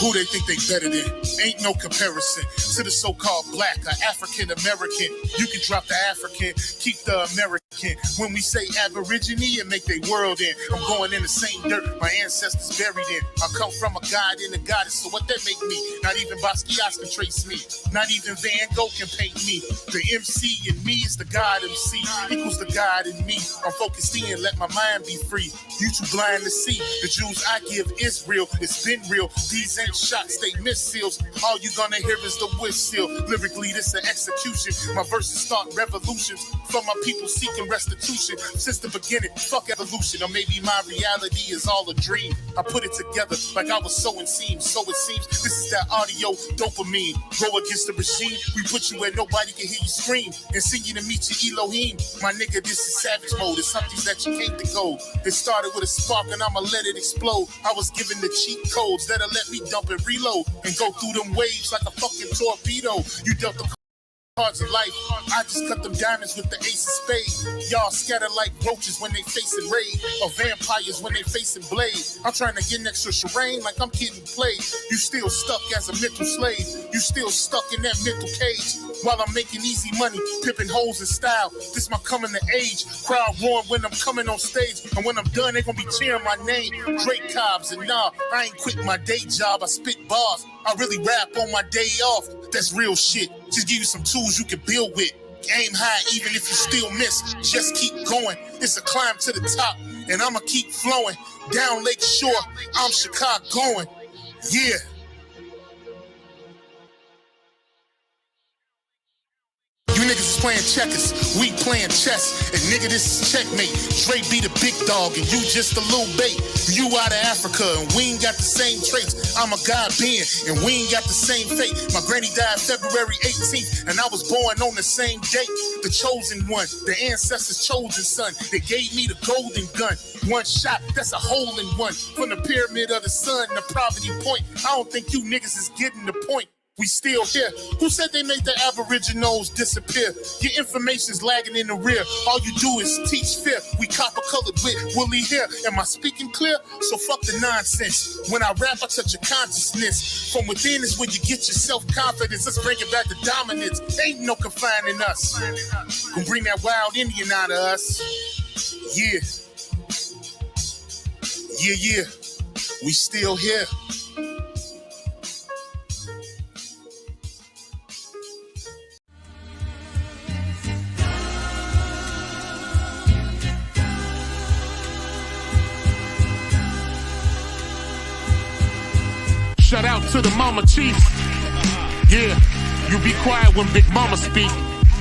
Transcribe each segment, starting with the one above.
Who they think they better than? Ain't no comparison to the so-called black or African American. You can drop the African, keep the American. When we say Aborigine and make their world in, I'm going in the same dirt my ancestors buried in. I come from a god and a goddess, so what that make me? Not even Basquiat can trace me. Not even Van Gogh can paint me. The MC in me is the God MC, equals the God in me. I'm focused in, let my mind be free. You too blind to see. The Jews I give is real, it's been real. These ain't shots, they missiles. All you gonna hear is the whistle. Lyrically, this an execution. My verses start revolutions for my people seeking restitution. Since the beginning, fuck evolution. Or maybe my reality is all a dream. I put it together like I was sowing seams. So it seems this is that audio dopamine. Go against the regime, we put you where nobody can hear you scream. And sing you to meet your Elohim. My nigga, this is savage mode. It's something that you can't decode. It started with a spark and I'ma let it explode. I was given the cheat codes that'll let me dump and reload and go through them waves like a fucking torpedo. You dealt the cards of life, I just cut them diamonds with the ace of spades. Y'all scatter like roaches when they facing raid, or vampires when they facing blade. I'm trying to get next to Shireen like I'm getting played. You still stuck as a mental slave. You still stuck in that mental cage. While I'm making easy money, pipping hoes in style. This my coming to age. Crowd roaring when I'm coming on stage. And when I'm done, they gonna be cheering my name. Drake Cobbs, and nah, I ain't quit my day job. I spit bars. I really rap on my day off. That's real shit. Just give you some tools you can build with. Aim high even if you still miss. Just keep going. It's a climb to the top. And I'ma keep flowing. Down Lake Shore, I'm Chicagoan. Yeah. You niggas is playing checkers, we playing chess. And nigga, this is checkmate. Dre be the big dog and you just a little bait. You out of Africa and we ain't got the same traits. I'm a God being and we ain't got the same fate. My granny died February 18th and I was born on the same date. The chosen one, the ancestors' chosen son. They gave me the golden gun. One shot, that's a hole in one. From the pyramid of the sun, the poverty point. I don't think you niggas is getting the point. We still here. Who said they made the Aboriginals disappear? Your information's lagging in the rear. All you do is teach fear. We copper-colored with woolly hair. Am I speaking clear? So fuck the nonsense. When I rap, I touch your consciousness. From within is where you get your self-confidence. Let's bring it back to dominance. Ain't no confining us. Gonna bring that wild Indian out of us. Yeah. Yeah, yeah. We still here. Shout out to the Mama Chief. Yeah, you be quiet when Big Mama speak.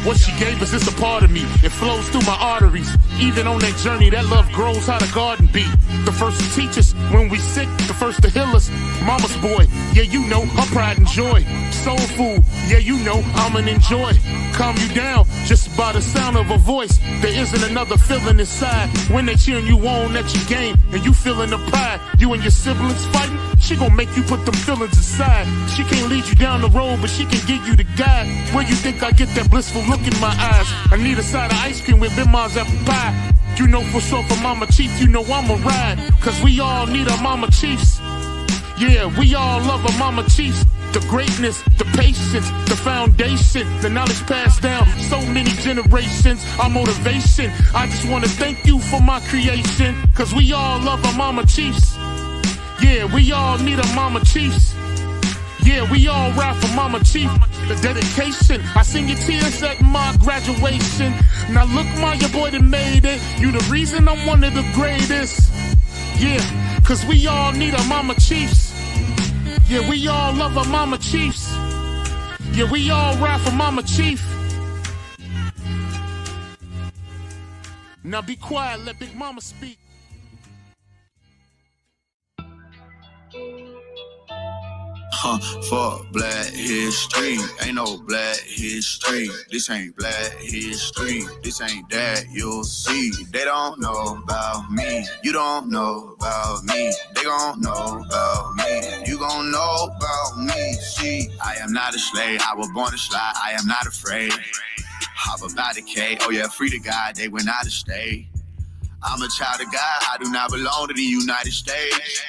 What she gave us is a part of me. It flows through my arteries. Even on that journey, that love grows how the garden be. The first to teach us when we sick, the first to heal us. Mama's boy, yeah, you know, her pride and joy. Soul food, yeah, you know, I'm an enjoy. Calm you down just by the sound of her voice. There isn't another feeling inside when they cheering you on at your game and you feeling the pride. You and your siblings fighting, she gon' make you put them feelings aside. She can't lead you down the road, but she can give you the guide. Where you think I get that blissful look in my eyes? I need a side of ice cream with Bim's apple pie. You know for sure for Mama Chief, you know I'ma ride. Cause we all need our Mama Chiefs. Yeah, we all love our Mama Chiefs. The greatness, the patience, the foundation, the knowledge passed down so many generations, our motivation. I just wanna thank you for my creation. Cause we all love our Mama Chiefs. Yeah, we all need our Mama Chiefs. Yeah, we all ride for Mama Chief. The dedication, I seen your tears at my graduation. Now look, my your boy that made it. You the reason I'm one of the greatest. Yeah, cause we all need our Mama Chiefs. Yeah, we all love our Mama Chiefs. Yeah, we all ride for Mama Chief. Now be quiet, let Big Mama speak. Fuck black history, ain't no black history. This ain't black history, this ain't that you'll see. They don't know about me, you don't know about me. They gon' know about me, you gon' know about me. See, I am not a slave, I was born to slide, I am not afraid. Hop about the K, oh yeah, free to God, they went out of state. I'm a child of God, I do not belong to the United States.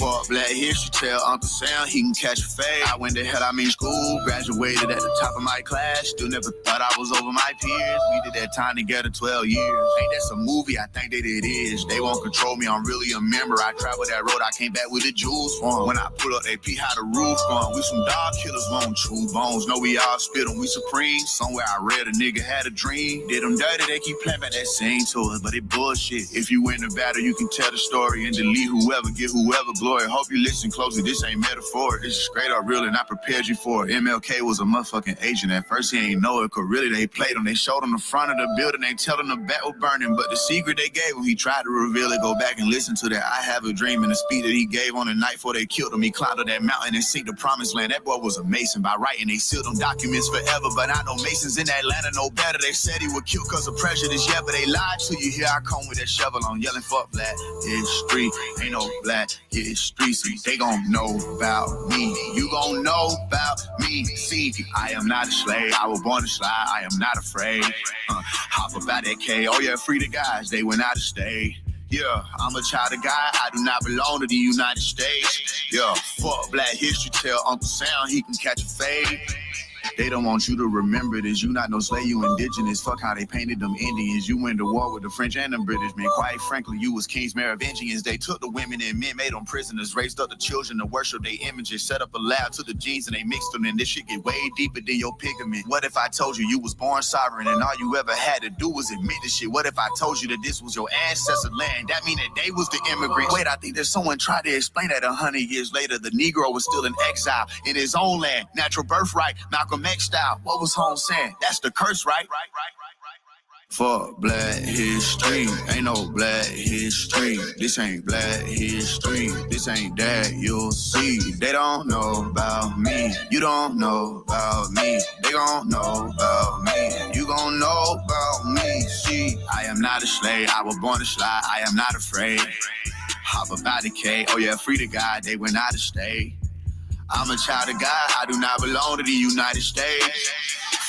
Fuck Black History, tell Uncle Sam he can catch a fade. I went to hell, I mean school, graduated at the top of my class. Still never thought I was over my peers. We did that time together 12 years. Ain't that some movie? I think that it is. They won't control me, I'm really a member. I traveled that road, I came back with the jewels for 'em. When I pull up, they peep how the roof gone. We some dog killers, won't chew bones. Know we all spit 'em, we supreme. Somewhere I read a nigga had a dream. Did them dirty, they keep playing back that same to us, but it bullshit. If you win the battle, you can tell the story and delete whoever, give whoever glory. Hope you listen closely, this ain't metaphoric. This is straight up real and I prepared you for it. MLK was a motherfucking agent. At first he ain't know it, cause really they played him. They showed him the front of the building, they tell him the back was burning. But the secret they gave him, he tried to reveal it. Go back and listen to that I Have a Dream and the speed that he gave on the night before they killed him. He climbed up that mountain and seeked the promised land. That boy was a Mason by writing. They sealed them documents forever, but I know Masons in Atlanta know better. They said he would kill cause of prejudice, yeah, but they lied to you. Here I come with that shovel on, yelling fuck Black History. Ain't no Black History, see, they gon' know about me. You gon' know about me. See, I am not a slave, I was born to slide, I am not afraid. Hop about that K, oh yeah, free the guys, they went out of state. Yeah, I'm a child of God, I do not belong to the United States. Yeah, fuck Black History, tell Uncle Sam he can catch a fade. They don't want you to remember this. You not no slave, you indigenous. Fuck how they painted them Indians. You went to war with the French and the British, man. Quite frankly, you was kings, Merovingians. They took the women and men, made them prisoners, raised up the children to worship their images, set up a lab to the genes and they mixed them. And this shit get way deeper than your pigment. What if I told you was born sovereign and all you ever had to do was admit this shit? What if I told you that this was your ancestor land? That mean that they was the immigrants. Wait, I think there's someone tried to explain that 100 years later. The Negro was still in exile in his own land. Natural birthright, Malcolm X style. What was Holmes saying? That's the curse, right? Fuck Black History, ain't no Black History. This ain't Black History, this ain't that you'll see. They don't know about me, you don't know about me. They gon' know about me, you gon' know about me. See, I am not a slave, I was born to slide, I am not afraid. Hop about the K, oh yeah, free the guy, they went out of state. I'm a child of God, I do not belong to the United States.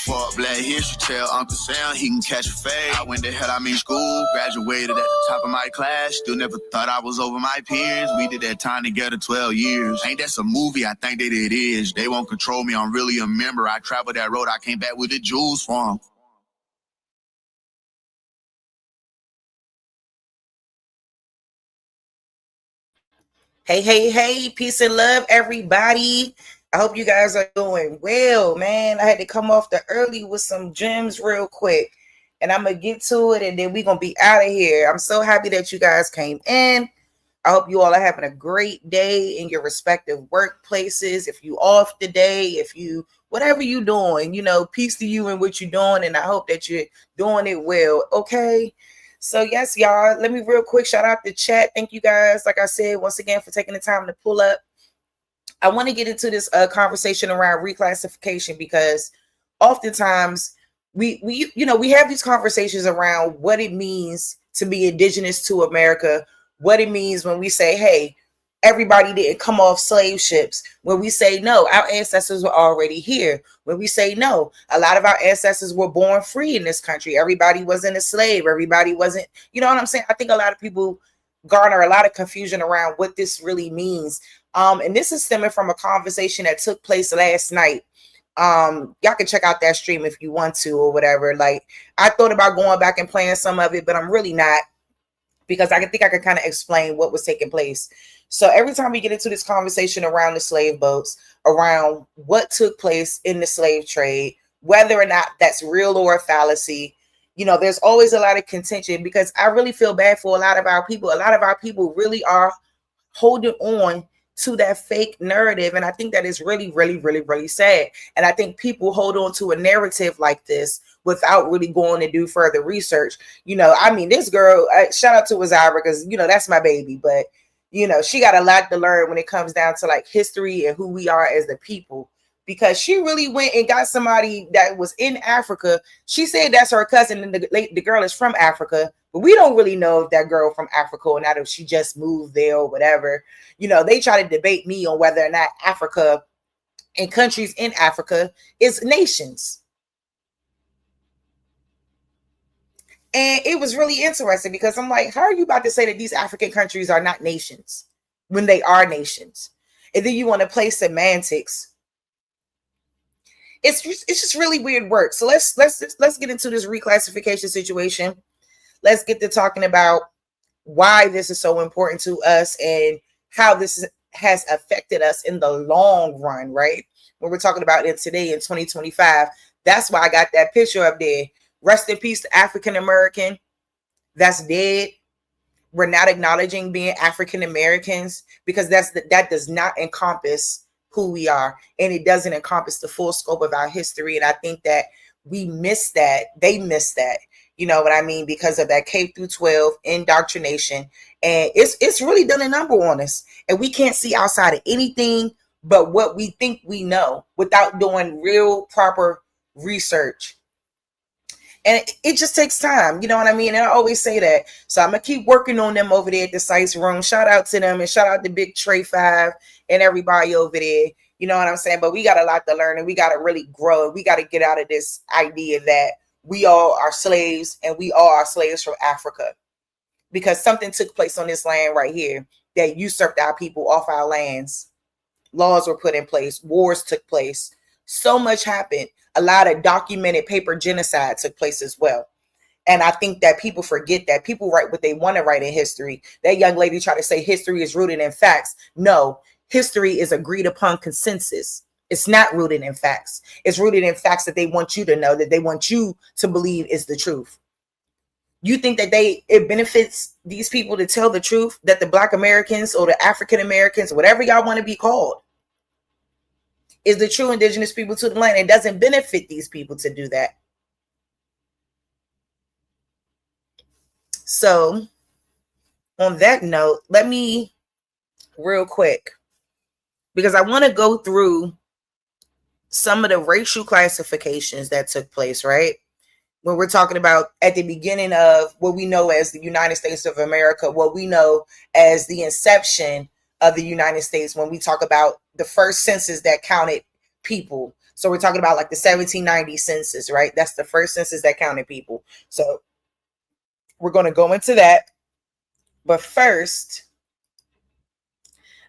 Fuck Black History, tell Uncle Sam he can catch a fade. I went to hell, I mean school, graduated at the top of my class. Still never thought I was over my peers. We did that time together 12 years. Ain't that some movie? I think that it is. They won't control me, I'm really a member. I traveled that road, I came back with the jewels for 'em. Hey, peace and love, everybody. I hope you guys are doing well, man. I had to come off the early with some gems real quick, and I'm going to get to it, and then we're going to be out of here. I'm so happy that you guys came in. I hope you all are having a great day in your respective workplaces. If you off today, if you, whatever you doing, you know, peace to you and what you're doing, and I hope that you're doing it well, okay? So yes, y'all, let me real quick shout out the chat. Thank you guys, like I said, once again, for taking the time to pull up. I want to get into this conversation around reclassification because oftentimes we have these conversations around what it means to be indigenous to America, what it means when we say, hey, everybody didn't come off slave ships. When we say no, our ancestors were already here. When we say no, a lot of our ancestors were born free in this country. Everybody wasn't a slave. Everybody wasn't, you know what I'm saying? I think a lot of people garner a lot of confusion around what this really means. And this is stemming from a conversation that took place last night. Y'all can check out that stream if you want to or whatever. Like, I thought about going back and playing some of it, but I'm really not, because I think I can kind of explain what was taking place. So every time we get into this conversation around the slave boats, around what took place in the slave trade, whether or not that's real or a fallacy, you know, there's always a lot of contention, because I really feel bad for a lot of our people. A lot of our people really are holding on to that fake narrative. And I think that is really, really, really, really sad. And I think people hold on to a narrative like this without really going to do further research. You know, I mean, this girl, shout out to Azara, because, you know, that's my baby, but you know, she got a lot to learn when it comes down to like history and who we are as the people, because she really went and got somebody that was in Africa. She said that's her cousin, and the girl is from Africa, but we don't really know if that girl from Africa or not, if she just moved there or whatever. You know, they try to debate me on whether or not Africa and countries in Africa is nations. And it was really interesting because I'm like, how are you about to say that these African countries are not nations? when they are nations. And then you want to play semantics. It's just really weird work. So let's get into this reclassification situation. Let's get to talking about why this is so important to us and how this has affected us in the long run, right? When we're talking about it today in 2025, that's why I got that picture up there. Rest in peace to African American. That's dead. We're not acknowledging being African Americans because that does not encompass who we are, and it doesn't encompass the full scope of our history. And I think that we miss that. They miss that. You know what I mean? Because of that K through 12 indoctrination, and it's really done a number on us. And we can't see outside of anything but what we think we know without doing real proper research. And it just takes time, you know what I mean? And I always say that. So I'm going to keep working on them over there at the Sites Room. Shout out to them and shout out to Big Trey 5 and everybody over there. You know what I'm saying? But we got a lot to learn and we got to really grow. We got to get out of this idea that we all are slaves and we all are slaves from Africa. Because something took place on this land right here that usurped our people off our lands. Laws were put in place. Wars took place. So much happened. A lot of documented paper genocide took place as well. And I think that people forget that. People write what they want to write in history. That young lady tried to say history is rooted in facts. No, history is agreed upon consensus. It's not rooted in facts. It's rooted in facts that they want you to know, that they want you to believe is the truth. You think that it benefits these people to tell the truth, that the Black Americans or the African Americans, whatever y'all want to be called, is the true indigenous people to the land. It doesn't benefit these people to do that. So on that note, let me real quick, because I want to go through some of the racial classifications that took place, right? When we're talking about at the beginning of what we know as the United States of America, what we know as the inception of the United States, when we talk about the first census that counted people. So we're talking about like the 1790 census, right? That's the first census that counted people. So we're going to go into that. But first,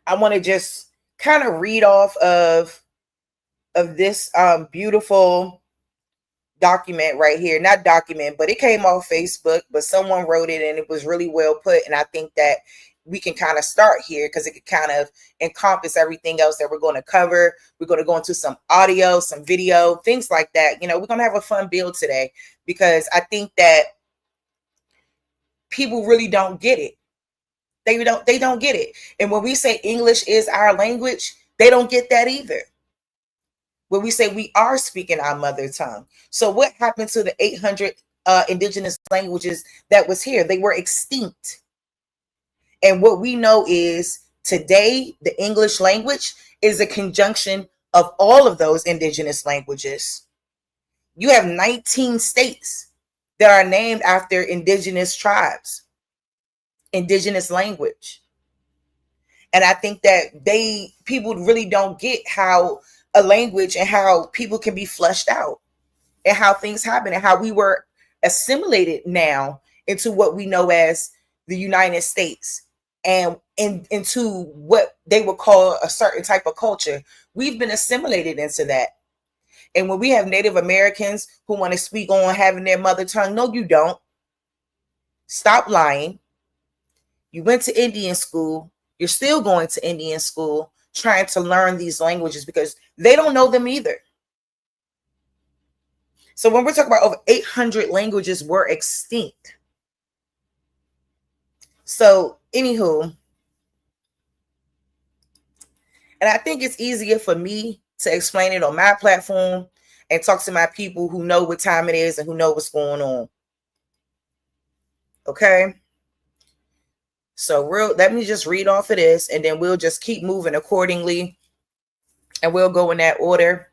I want to just kind of read off of this beautiful document right here. Not document, but it came off Facebook, but someone wrote it and it was really well put. And I think that we can kind of start here because it can kind of encompass everything else that we're going to cover. We're going to go into some audio, some video, things like that. You know, we're going to have a fun build today because I think that people really don't get it. They don't get it. And when we say English is our language, they don't get that either. When we say we are speaking our mother tongue. So what happened to the 800 indigenous languages that was here? They were extinct. And what we know is today, the English language is a conjunction of all of those indigenous languages. You have 19 states that are named after indigenous tribes, indigenous language. And I think that people really don't get how a language and how people can be fleshed out and how things happen and how we were assimilated now into what we know as the United States and into what they would call a certain type of culture. We've been assimilated into that. And when we have Native Americans who want to speak on having their mother tongue, no, you don't. Stop lying. You went to Indian school. You're still going to Indian school trying to learn these languages because they don't know them either. So when we're talking about over 800 languages were extinct. So anywho, and I think it's easier for me to explain it on my platform and talk to my people who know what time it is and who know what's going on. Okay. So let me just read off of this and then we'll just keep moving accordingly and we'll go in that order.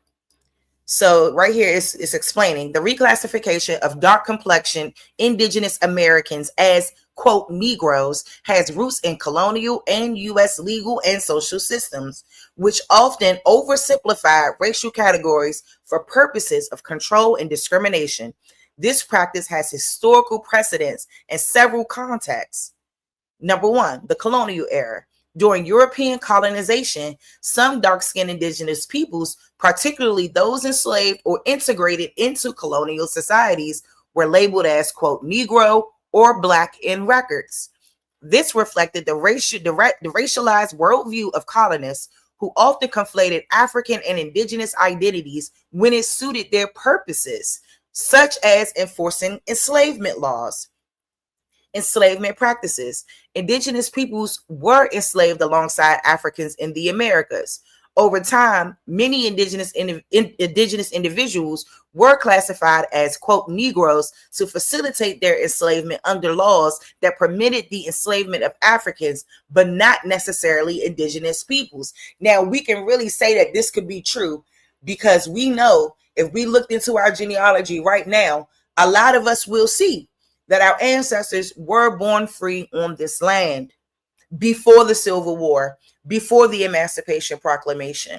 So right here is explaining the reclassification of dark complexion indigenous Americans as, quote, Negroes has roots in colonial and U.S. legal and social systems, which often oversimplify racial categories for purposes of control and discrimination. This practice has historical precedents in several contexts. Number one, the colonial era. During European colonization, some dark-skinned indigenous peoples, particularly those enslaved or integrated into colonial societies, were labeled as, quote, Negro or Black in records. This reflected the racialized worldview of colonists, who often conflated African and indigenous identities when it suited their purposes, such as enforcing enslavement laws. Enslavement practices. Indigenous peoples were enslaved alongside Africans in the Americas. Over time, many indigenous individuals were classified as, quote, Negroes to facilitate their enslavement under laws that permitted the enslavement of Africans, but not necessarily indigenous peoples. Now, we can really say that this could be true because we know if we looked into our genealogy right now, a lot of us will see that our ancestors were born free on this land before the Civil War, before the Emancipation Proclamation,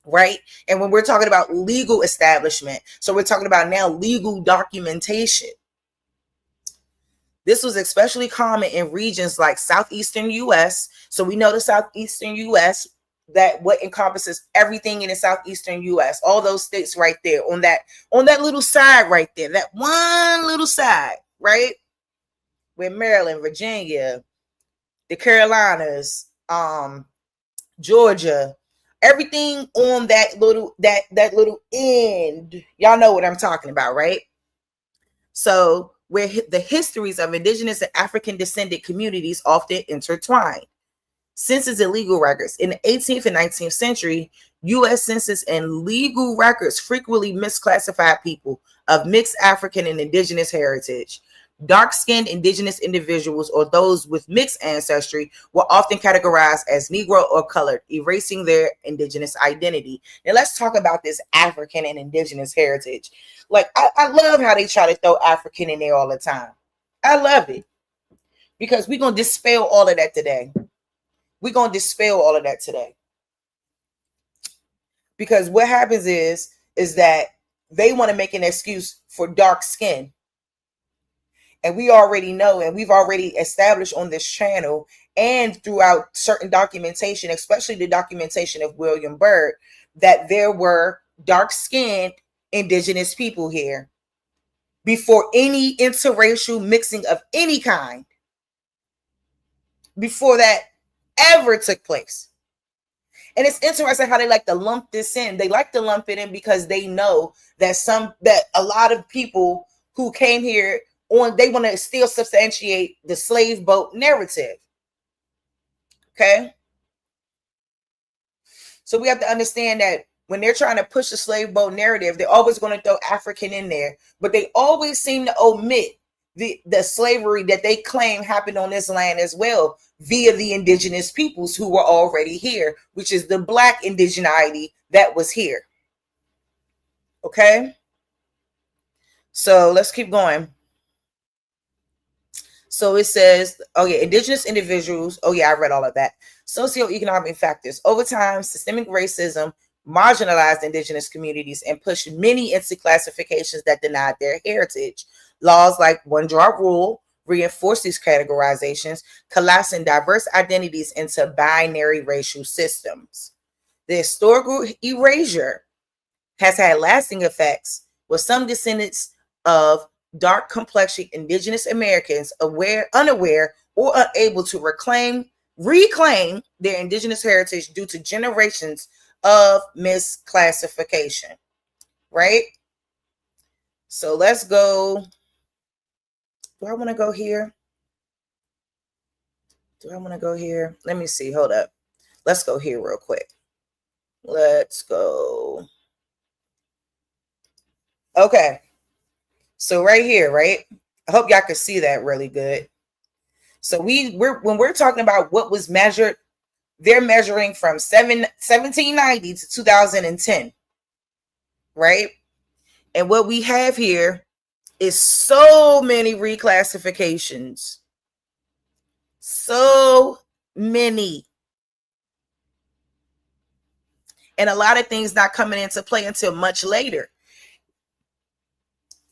right? And when we're talking about legal establishment, so we're talking about now legal documentation. This was especially common in regions like southeastern U.S. So we know the southeastern U.S., that what encompasses everything in the southeastern U.S., all those states right there on that little side right there, that one little side, right? With Maryland, Virginia, the Carolinas, Georgia, everything on that little end. Y'all know what I'm talking about, right? So where the histories of indigenous and African descended communities often intertwine. Census and legal records. In the 18th and 19th century, U.S. census and legal records frequently misclassified people of mixed African and indigenous heritage. Dark-skinned indigenous individuals or those with mixed ancestry were often categorized as Negro or colored, erasing their indigenous identity. Now let's talk about this African and indigenous heritage. Like, I love how they try to throw African in there all the time. I love it because we're going to dispel all of that today. We're going to dispel all of that today. Because what happens is that they want to make an excuse for dark skin. And we already know, and we've already established on this channel and throughout certain documentation, especially the documentation of William Byrd, that there were dark-skinned indigenous people here before any interracial mixing of any kind. Before that ever took place. And it's interesting how they like to lump this in. They like to lump it in because they know that a lot of people who came here they want to still substantiate the slave boat narrative. Okay. So we have to understand that when they're trying to push the slave boat narrative, they're always going to throw African in there, but they always seem to omit the slavery that they claim happened on this land as well via the indigenous peoples who were already here, which is the Black indigeneity that was here. Okay. So let's keep going. So it says, oh yeah, indigenous individuals. Oh yeah, I read all of that. Socioeconomic factors. Over time, systemic racism marginalized indigenous communities and pushed many into classifications that denied their heritage. Laws like one drop rule reinforce these categorizations, collapsing diverse identities into binary racial systems. The historical erasure has had lasting effects, with some descendants of dark complexion indigenous Americans unaware or unable to reclaim their indigenous heritage due to generations of misclassification. Right? So let's go. Do I want to go here? Let me see. Hold up. Let's go here real quick. Let's go. Okay. So right here, right? I hope y'all can see that really good. So when we're talking about what was measured, they're measuring from 1790 to 2010, right? And what we have here is so many reclassifications. So many. And a lot of things not coming into play until much later.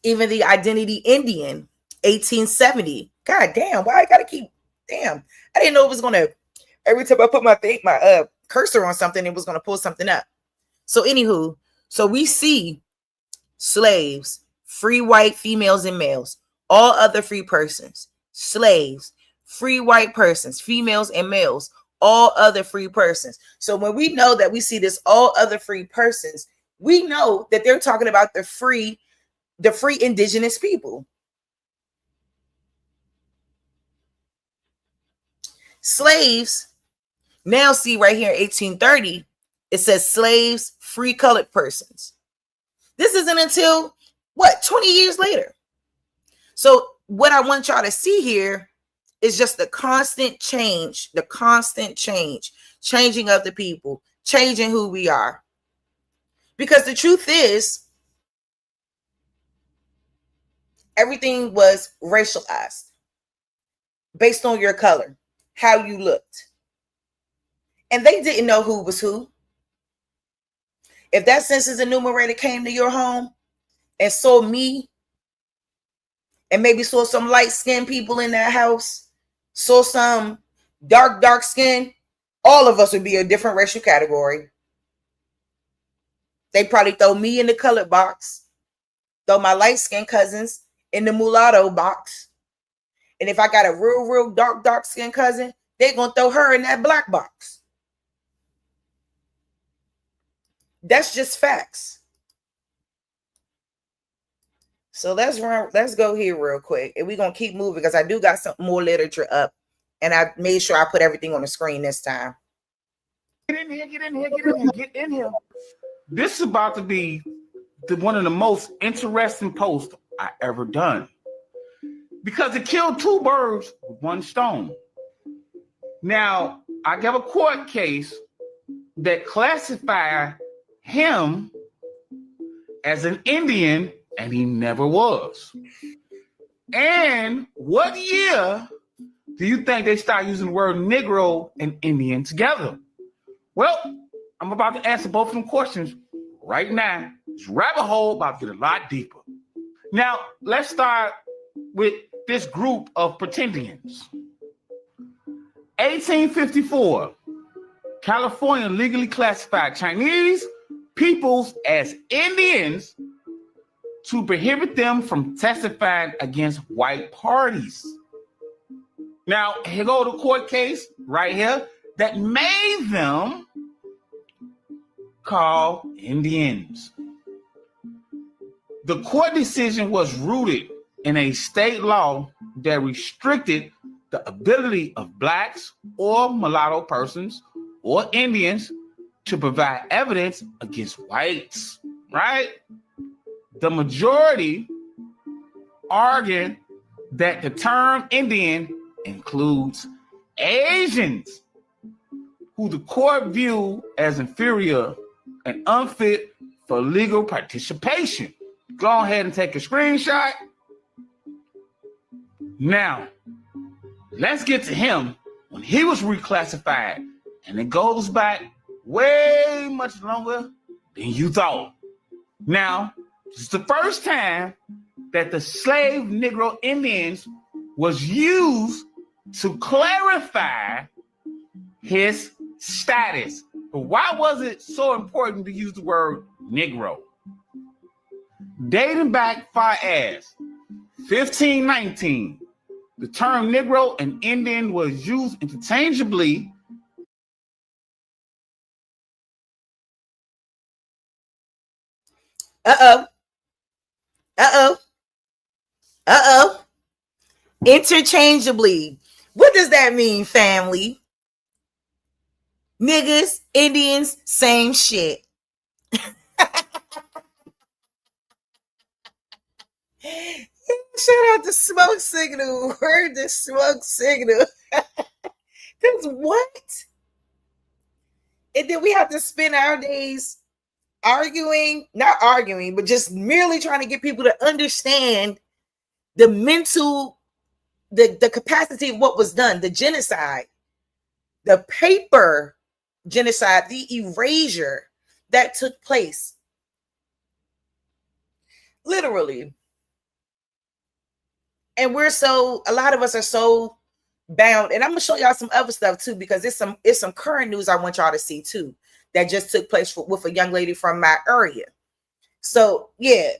Even the identity Indian, 1870. God damn, why I gotta keep, damn. I didn't know it was gonna Every time I put my cursor on something, it was going to pull something up. So anywho, so we see slaves, free white females and males, all other free persons, slaves, free white persons, females and males, all other free persons. So when we know that we see this all other free persons, we know that they're talking about the free indigenous people. Slaves, now see right here in 1830, it says slaves, free colored persons. This isn't until 20 years later. So what I want y'all to see here is just the constant change, changing of the people, changing who we are. Because the truth is, everything was racialized based on your color, how you looked. And they didn't know who was who. If that census enumerator came to your home and saw me, and maybe saw some light-skinned people in that house, saw some dark skin, all of us would be a different racial category. They probably throw me in the colored box, throw my light-skinned cousins in the mulatto box. And if I got a real dark-skinned cousin, they're going to throw her in that black box. That's just facts. So let's go here real quick. And we're going to keep moving because I do got some more literature up. And I made sure I put everything on the screen this time. Get in here. This is about to be one of the most interesting posts I ever done. Because it killed two birds with one stone. Now, I have a court case that classified him as an Indian, and he never was. And what year do you think they start using the word Negro and Indian together? Well, I'm about to answer both of them questions right now. This rabbit hole about to get a lot deeper. Now, let's start with this group of pretendians. 1854, California legally classified Chinese peoples as Indians to prohibit them from testifying against white parties. Now, here go the court case right here that made them called Indians. The court decision was rooted in a state law that restricted the ability of blacks or mulatto persons or Indians to provide evidence against whites, right? The majority argued that the term Indian includes Asians, who the court viewed as inferior and unfit for legal participation. Go ahead and take a screenshot. Now, let's get to him when he was reclassified, and it goes back way much longer than you thought. Now, this is the first time that the slave Negro Indians was used to clarify his status. But why was it so important to use the word Negro? Dating back far as 1519, the term Negro and Indian was used interchangeably. Interchangeably. What does that mean, family? Niggas, Indians, same shit. Shout out to Smoke Signal. Word the Smoke Signal. Because what? And then we have to spend our days not arguing, but just merely trying to get people to understand the mental, the capacity of what was done, the genocide, the paper genocide, the erasure that took place. Literally. And a lot of us are so bound, and I'm gonna show y'all some other stuff too, because it's some current news I want y'all to see too that just took place with a young lady from my area. So yeah,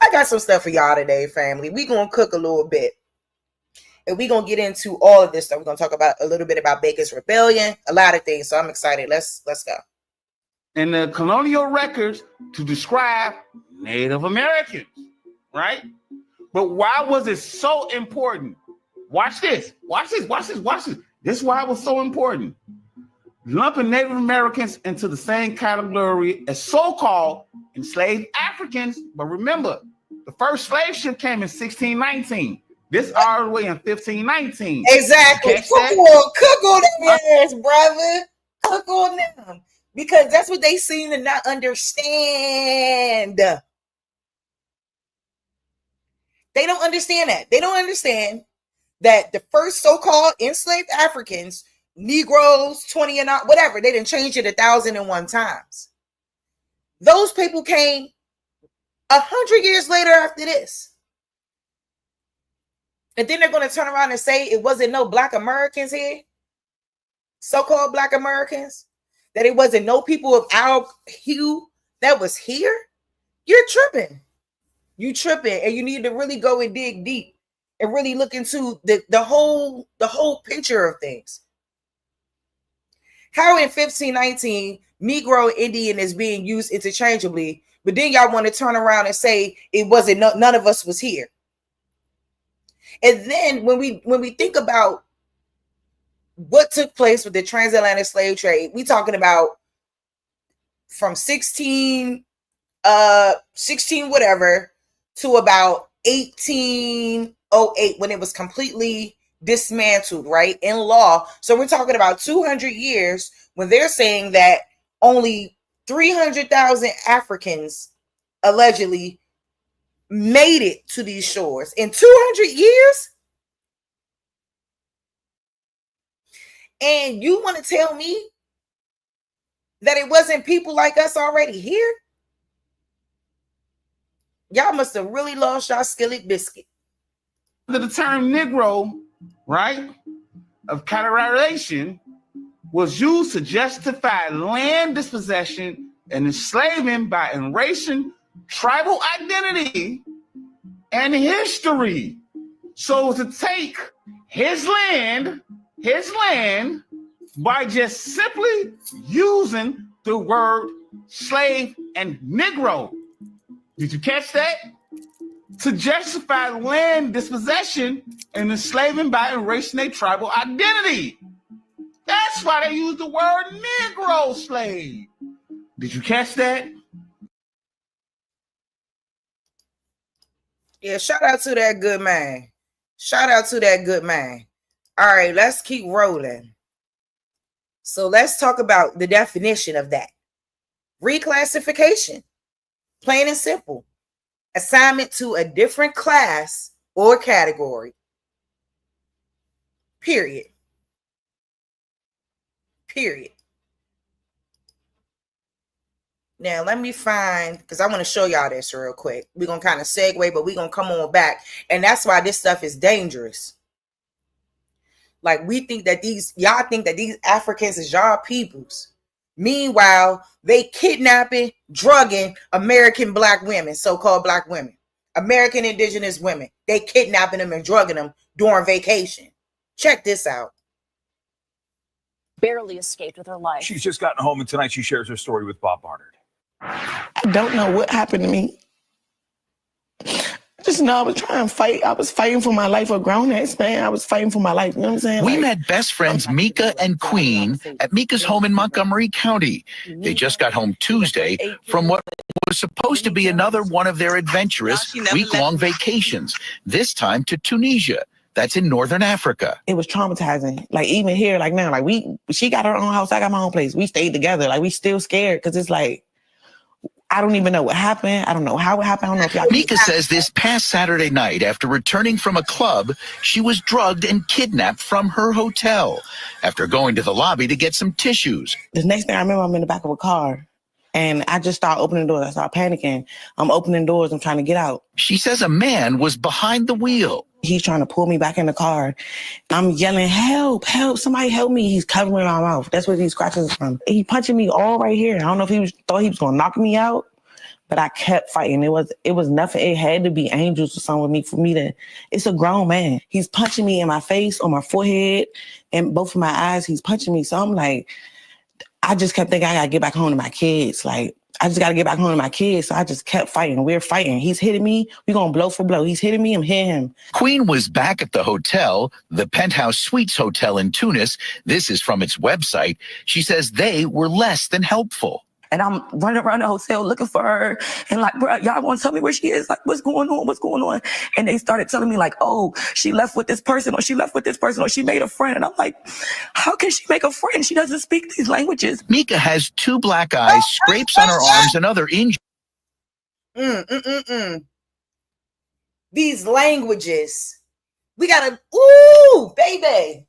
I got some stuff for y'all today, family. We gonna cook a little bit, and we gonna get into all of this stuff. We're gonna talk about a little bit about Baker's Rebellion, a lot of things. So I'm excited. Let's go. In the colonial records to describe Native Americans, right? But why was it so important? Watch this. This is why it was so important. Lumping Native Americans into the same category as so-called enslaved Africans. But remember, the first slave ship came in 1619. This all the way in 1519. Exactly. Cook on them ass, brother. Cook on them. Because that's what they seem to not understand. They don't understand that. They don't understand that the first so-called enslaved Africans, Negroes, 20 and out, whatever, they didn't change it 1,001 times. Those people came 100 years later after this. And then they're going to turn around and say it wasn't no Black Americans here, so-called Black Americans, that it wasn't no people of our hue that was here. You're tripping. You tripping, and you need to really go and dig deep and really look into the whole picture of things. How in 1519 Negro and Indian is being used interchangeably, but then y'all want to turn around and say it wasn't none of us was here. And then when we think about what took place with the transatlantic slave trade, we talking about from 16 whatever to about 1808 when it was completely dismantled, right, in law. So we're talking about 200 years when they're saying that only 300,000 Africans allegedly made it to these shores in 200 years. And you want to tell me that it wasn't people like us already here? Y'all must have really lost y'all skillet biscuit. The term Negro, right, of categorization was used to justify land dispossession and enslavement by erasing tribal identity and history. So to take his land by just simply using the word slave and Negro. Did you catch that? To justify land dispossession and enslavement by erasing a tribal identity. That's why they use the word Negro slave. Did you catch that? Yeah, shout out to that good man. Shout out to that good man. All right, let's keep rolling. So let's talk about the definition of that. Reclassification. Plain and simple. Assignment to a different class or category. Period. Now, let me find, because I want to show y'all this real quick. We're going to kind of segue, but we're going to come on back. And that's why this stuff is dangerous. Like, y'all think that these Africans is y'all peoples. Meanwhile, they kidnapping, drugging American Black women, so-called Black women, American indigenous women. They kidnapping them and drugging them during vacation. Check this out. Barely escaped with her life. She's just gotten home, and tonight she shares her story with Bob Barnard. I don't know what happened to me. I just know I was trying to fight. I was fighting for my life. A grown-ass man. I was fighting for my life. You know what I'm saying? We met best friends Mika and Queen at Mika's home in Montgomery County. They just got home Tuesday from what was supposed to be another one of their adventurous week-long vacations, this time to Tunisia. That's in Northern Africa. It was traumatizing. Like, even here, like now, like she got her own house. I got my own place. We stayed together. Like, we still scared because it's like, I don't even know what happened. I don't know how it happened. I don't know if y'all. Mika says this past Saturday night, after returning from a club, she was drugged and kidnapped from her hotel after going to the lobby to get some tissues. The next thing I remember, I'm in the back of a car. And I just start opening doors. I start panicking. I'm opening doors. I'm trying to get out. She says a man was behind the wheel. He's trying to pull me back in the car. I'm yelling, help, help, somebody help me. He's covering my mouth. That's where these scratches from. He punching me all right here. I don't know if thought he was going to knock me out, but I kept fighting. It was nothing. It had to be angels or something with me for me to, it's a grown man. He's punching me in my face, on my forehead, and both of my eyes, he's punching me. So I'm like, I just kept thinking I got to get back home to my kids. Like, I just got to get back home to my kids. So I just kept fighting. We're fighting. He's hitting me. We're going blow for blow. He's hitting me. I'm hitting him. Queen was back at the hotel, the Penthouse Suites Hotel in Tunis. This is from its website. She says they were less than helpful. And I'm running around the hotel looking for her. And like, bro, y'all want to tell me where she is? Like, what's going on? What's going on? And they started telling me like, oh, she left with this person, or she left with this person, or she made a friend. And I'm like, how can she make a friend? She doesn't speak these languages. Mika has 2 black eyes, scrapes on her arms, and other injuries. These languages. We gotta, ooh, baby.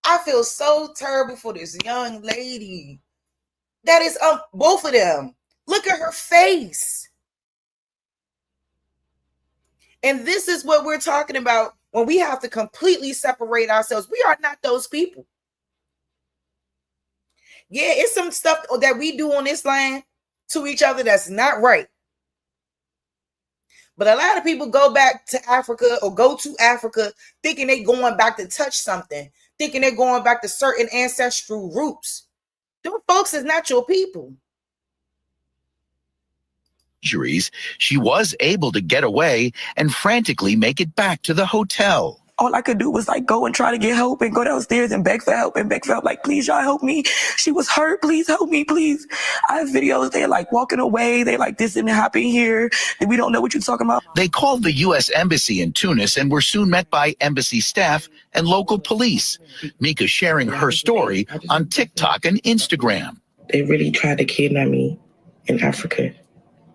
I feel so terrible for this young lady. That is both of them. Look at her face. And this is what we're talking about when we have to completely separate ourselves. We are not those people. Yeah, it's some stuff that we do on this land to each other that's not right. But a lot of people go back to Africa or go to Africa thinking they're going back to touch something, thinking they're going back to certain ancestral roots. Them folks is not your people. She was able to get away and frantically make it back to the hotel. All I could do was like go and try to get help and go downstairs and beg for help like, please, y'all help me. She was hurt. Please help me, please. I have videos. They're like walking away. They like, this didn't happen here. We don't know what you're talking about. They called the U.S. Embassy in Tunis and were soon met by embassy staff and local police. Mika sharing her story on TikTok and Instagram. They really tried to kidnap me in Africa.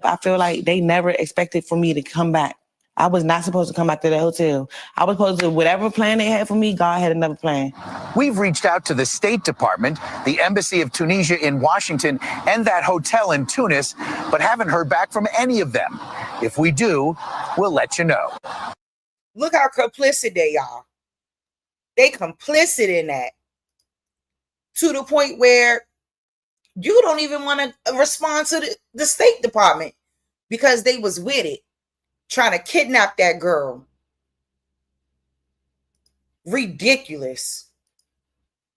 I feel like they never expected for me to come back. I was not supposed to come back to the hotel. I was supposed to, whatever plan they had for me, God had another plan. We've reached out to the State Department, the Embassy of Tunisia in Washington, and that hotel in Tunis, but haven't heard back from any of them. If we do, we'll let you know. Look how complicit they are. They complicit in that. To the point where you don't even want to respond to the State Department because they was with it, trying to kidnap that girl. Ridiculous.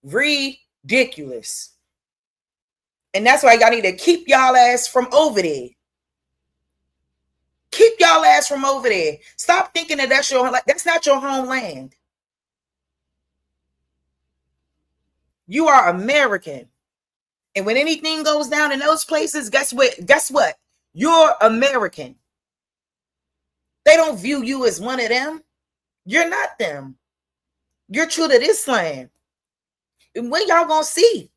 Ridiculous. And that's why y'all need to keep y'all ass from over there. Keep y'all ass from over there. Stop thinking that that's not your homeland. You are American. And when anything goes down in those places, guess what? You're American. They don't view you as one of them. You're not them. You're true to this land. And when y'all gonna see?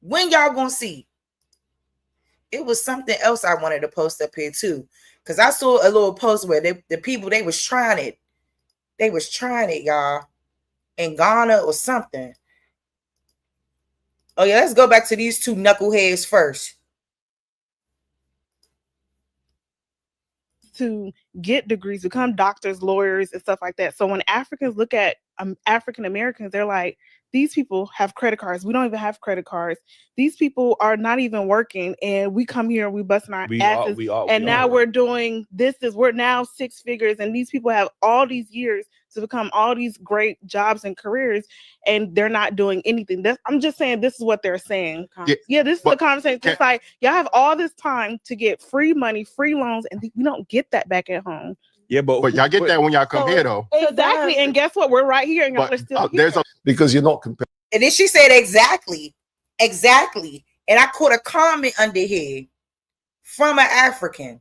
When y'all gonna see? It was something else I wanted to post up here too. Because I saw a little post where the people, they was trying it. They was trying it, y'all. In Ghana or something. Oh yeah, let's go back to these 2 knuckleheads first. To get degrees, become doctors, lawyers, and stuff like that. So when Africans look at African Americans, they're like, these people have credit cards. We don't even have credit cards. These people are not even working, and we come here and we busting our asses. Now we're doing this. We're now 6 figures, and these people have all these years to become all these great jobs and careers, and they're not doing anything. I'm just saying this is what they're saying. Yeah, this is the conversation. It's like, y'all have all this time to get free money, free loans, and we don't get that back at home. Yeah, but y'all get that when y'all come here, though. Exactly. And guess what? We're right here, and y'all are still here. Because you're not comparing. And then she said exactly. And I caught a comment under here from an African.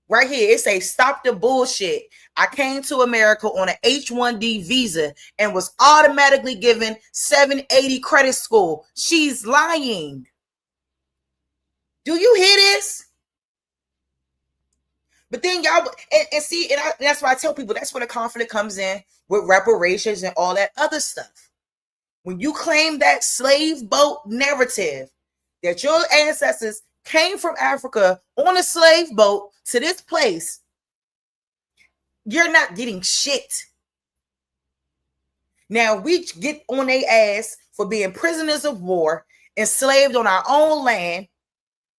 Right here, it says, stop the bullshit. I came to America on an H-1B visa and was automatically given 780 credit score. She's lying. Do you hear this? But then y'all, and see, and that's why I tell people, that's where the conflict comes in with reparations and all that other stuff. When you claim that slave boat narrative, that your ancestors came from Africa on a slave boat to this place, you're not getting shit. Now we get on their ass for being prisoners of war, enslaved on our own land,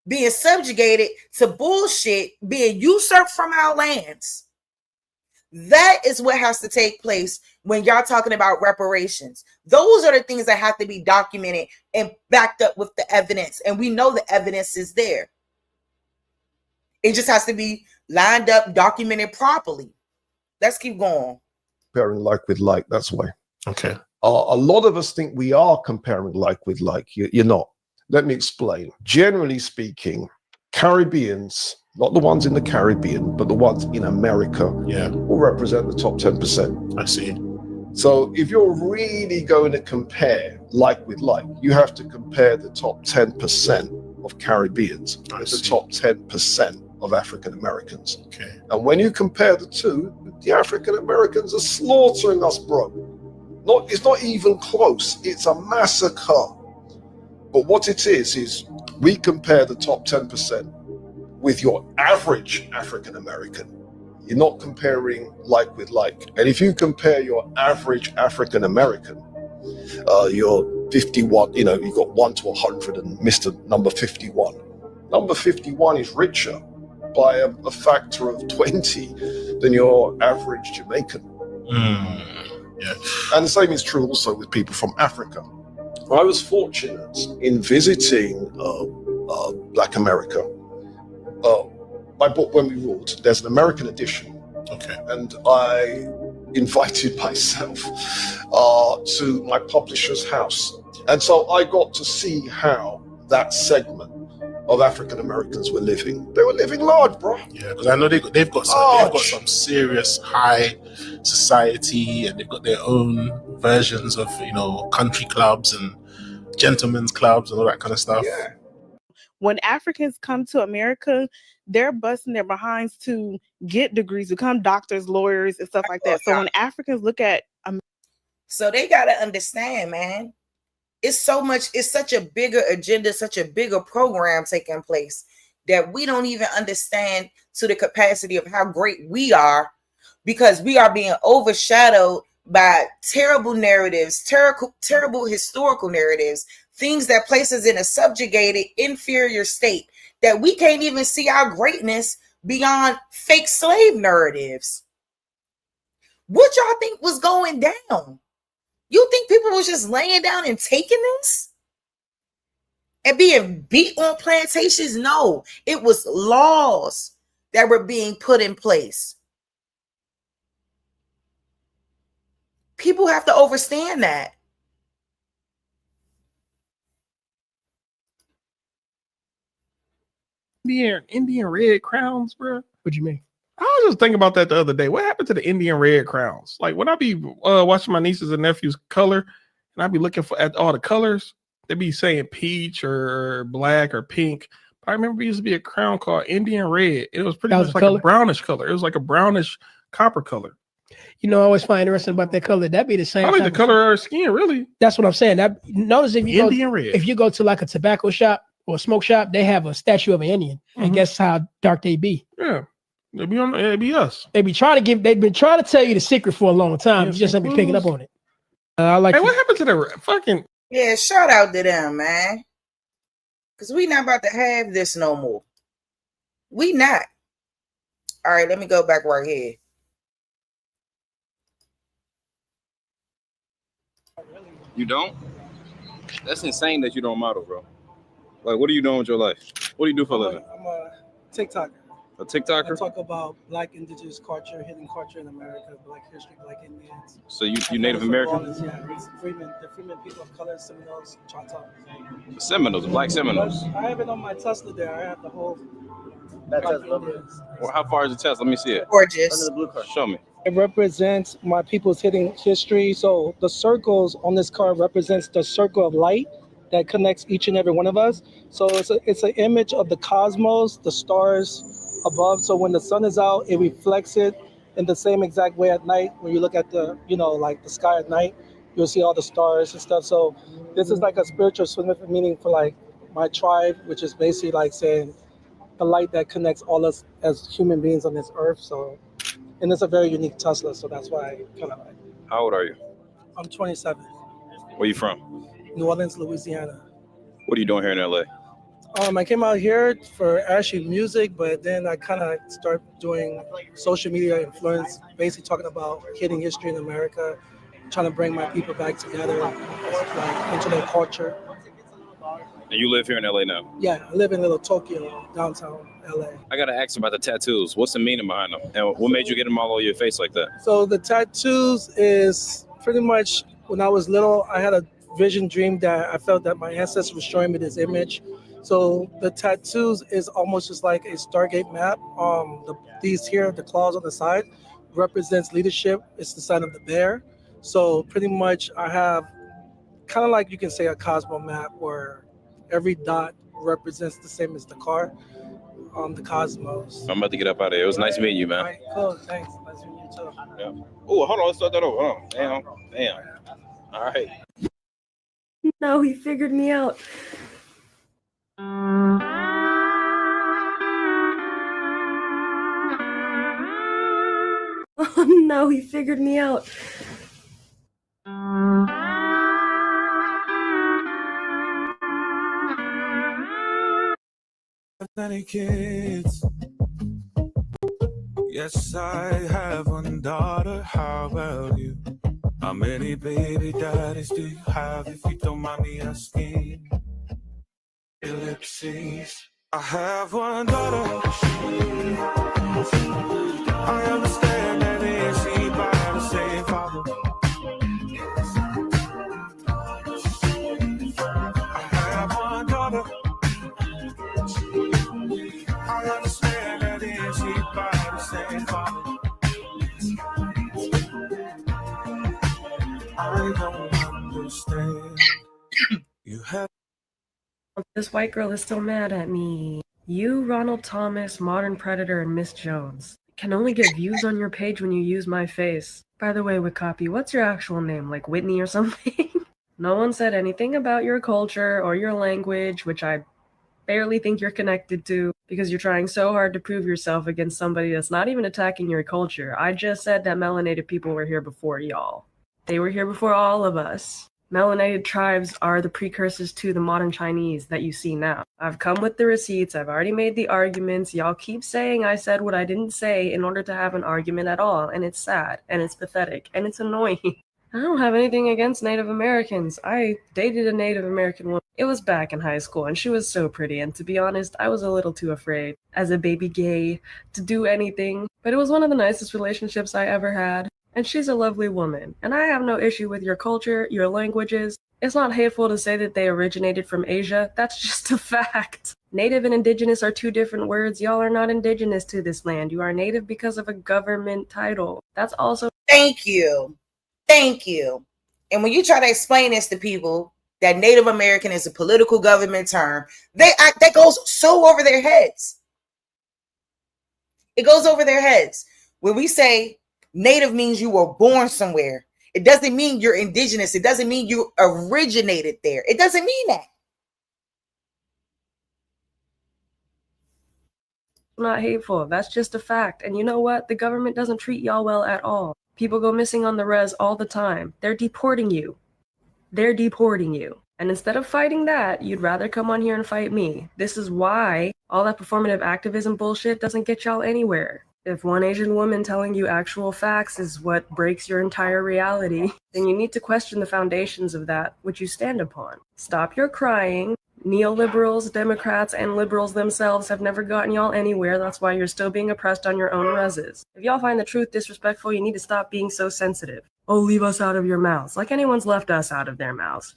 being subjugated to bullshit, being usurped from our lands. That is what has to take place when y'all talking about reparations. Those are the things that have to be documented and backed up with the evidence. And we know the evidence is there. It just has to be lined up, documented properly. Let's keep going. Comparing like with like, that's why. Okay. A lot of us think we are comparing like with like. You're not. Let me explain. Generally speaking, Caribbeans, not the ones in the Caribbean, but the ones in America, will represent the top 10%. I see. So if you're really going to compare like with like, you have to compare the top 10% of Caribbeans with the top 10% of African Americans. Okay. And when you compare the two, the African Americans are slaughtering us, bro. It's not even close. It's a massacre. But what it is we compare the top 10% with your average African American. You're not comparing like with like. And if you compare your average African American, you're 51, you got 1 to 100 and Mr. number 51. Number 51 is richer by a factor of 20 than your average Jamaican. Yeah. And the same is true also with people from Africa. I was fortunate in visiting Black America. My book, When We Ruled, there's an American edition. Okay. And I invited myself to my publisher's house. And so I got to see how that segment of African Americans were living. They were living large, bro. Yeah, because I know they've got some serious high society, and they've got their own versions of country clubs and gentlemen's clubs and all that kind of stuff. Yeah. When Africans come to America, they're busting their behinds to get degrees, become doctors, lawyers, and stuff like that. So when Africans look at so they gotta understand, man. It's such a bigger agenda, such a bigger program taking place that we don't even understand to the capacity of how great we are, because we are being overshadowed by terrible narratives, terrible historical narratives, things that place us in a subjugated, inferior state, that we can't even see our greatness beyond fake slave narratives. What y'all think was going down? You think people was just laying down and taking this and being beat on plantations? No, it was laws that were being put in place. People have to understand that. Indian red crowns, bro. What you mean? I was just thinking about that the other day. What happened to the Indian red crowns? Like when I be watching my nieces and nephews color, and I be looking at all the colors, they be saying peach or black or pink. I remember it used to be a crown called Indian red. It was pretty much like a brownish color. It was like a brownish copper color. You know, I always find interesting about that color. That'd be the same. I like the color of our skin, really. That's what I'm saying. Notice if you Indian red. If you go to like a tobacco shop or a smoke shop, they have a statue of an Indian, and guess how dark they be? Yeah. It'd be us. They've been trying to tell you the secret for a long time. You just haven't been picking up on it. I like. Hey, what happened to the fucking? Yeah, shout out to them, man. Because we not about to have this no more. We not. All right, let me go back right here. You don't? That's insane that you don't model, bro. Like, what are you doing with your life? What do you do for a living? I'm a TikToker. A TikToker? I talk about Black indigenous culture, hidden culture in America, Black history, Black Indians. So you Native American? Yeah, the Freeman people of color, Seminoles, Choctaw. The Seminoles, Black Seminoles. I have it on my Tesla there. I have the whole. Well, how far is the test? Let me see it. Gorgeous. Under the blue card. Show me. It represents my people's hidden history. So the circles on this card represents the circle of light that connects each and every one of us. So it's an image of the cosmos, the stars above. So when the sun is out, it reflects it in the same exact way at night. When you look at the, like the sky at night, you'll see all the stars and stuff. So this is like a spiritual significant meaning for like my tribe, which is basically like saying the light that connects all us as human beings on this earth. So and it's a very unique Tesla. So that's why I kind of like. How old are you? I'm 27. Where you from? New Orleans, Louisiana. What are you doing here in LA? I came out here for actually music, but then I kind of started doing social media influence, basically talking about hidden history in America, trying to bring my people back together, like into their culture. And you live here in LA now? Yeah, I live in Little Tokyo, downtown LA. I gotta ask about the tattoos. What's the meaning behind them? And what made you get them all over your face like that? So the tattoos is pretty much when I was little, I had a vision dream that I felt that my ancestors were showing me this image. So the tattoos is almost just like a Stargate map. These here, the claws on the side, represents leadership. It's the sign of the bear. So pretty much I have kind of like you can say a Cosmo map where every dot represents the same as the car on the cosmos. I'm about to get up out of here. It was nice meeting you, man. All right, cool. Thanks. Nice meeting you too. Yeah. Oh, hold on. Let's start that over. Hold on. Damn. All right. No, he figured me out. Oh no, he figured me out. Many kids. Yes, I have one daughter. How about you? How many baby daddies do you have, if you don't mind me asking? Ellipses. I have one daughter. I understand that is she by the same father. I have one daughter. I understand that is she by the same father. I don't understand. You have. This white girl is still mad at me. You, Ronald Thomas, Modern Predator, and Miss Jones can only get views on your page when you use my face. By the way, Wikapi, what's your actual name? Like Whitney or something? No one said anything about your culture or your language, which I barely think you're connected to, because you're trying so hard to prove yourself against somebody that's not even attacking your culture. I just said that melanated people were here before y'all. They were here before all of us. Melanated tribes are the precursors to the modern Chinese that you see now. I've come with the receipts. I've already made the arguments. Y'all keep saying I said what I didn't say in order to have an argument at all. And it's sad. And it's pathetic. And it's annoying. I don't have anything against Native Americans. I dated a Native American woman. It was back in high school, and she was so pretty. And to be honest, I was a little too afraid, as a baby gay, to do anything. But it was one of the nicest relationships I ever had. And she's a lovely woman. And I have no issue with your culture, your languages. It's not hateful to say that they originated from Asia. That's just a fact. Native and indigenous are two different words. Y'all are not indigenous to this land. You are native because of a government title. That's also... Thank you. Thank you. And when you try to explain this to people, that Native American is a political government term, that goes so over their heads. It goes over their heads. When we say Native means you were born somewhere, it doesn't mean you're indigenous. It doesn't mean you originated there. It doesn't mean that. Not hateful. That's just a fact. And you know what? The government doesn't treat y'all well at all. People go missing on the res all the time. They're deporting you. They're deporting you. And instead of fighting that, you'd rather come on here and fight me. This is why all that performative activism bullshit doesn't get y'all anywhere. If one Asian woman telling you actual facts is what breaks your entire reality, then you need to question the foundations of that which you stand upon. Stop your crying. Neoliberals, Democrats, and liberals themselves have never gotten y'all anywhere. That's why you're still being oppressed on your own reses. If y'all find the truth disrespectful, you need to stop being so sensitive. Oh, leave us out of your mouths. Like anyone's left us out of their mouths.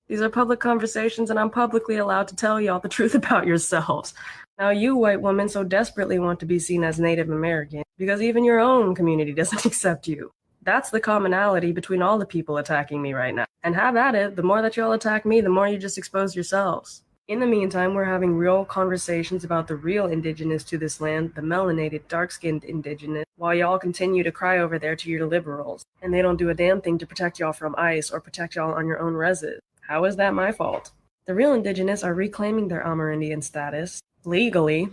These are public conversations, and I'm publicly allowed to tell y'all the truth about yourselves. Now you, white women, so desperately want to be seen as Native American because even your own community doesn't accept you. That's the commonality between all the people attacking me right now. And have at it, the more that y'all attack me, the more you just expose yourselves. In the meantime, we're having real conversations about the real indigenous to this land, the melanated, dark-skinned indigenous, while y'all continue to cry over there to your liberals. And they don't do a damn thing to protect y'all from ICE or protect y'all on your own reses. How is that my fault? The real indigenous are reclaiming their Amerindian status, legally,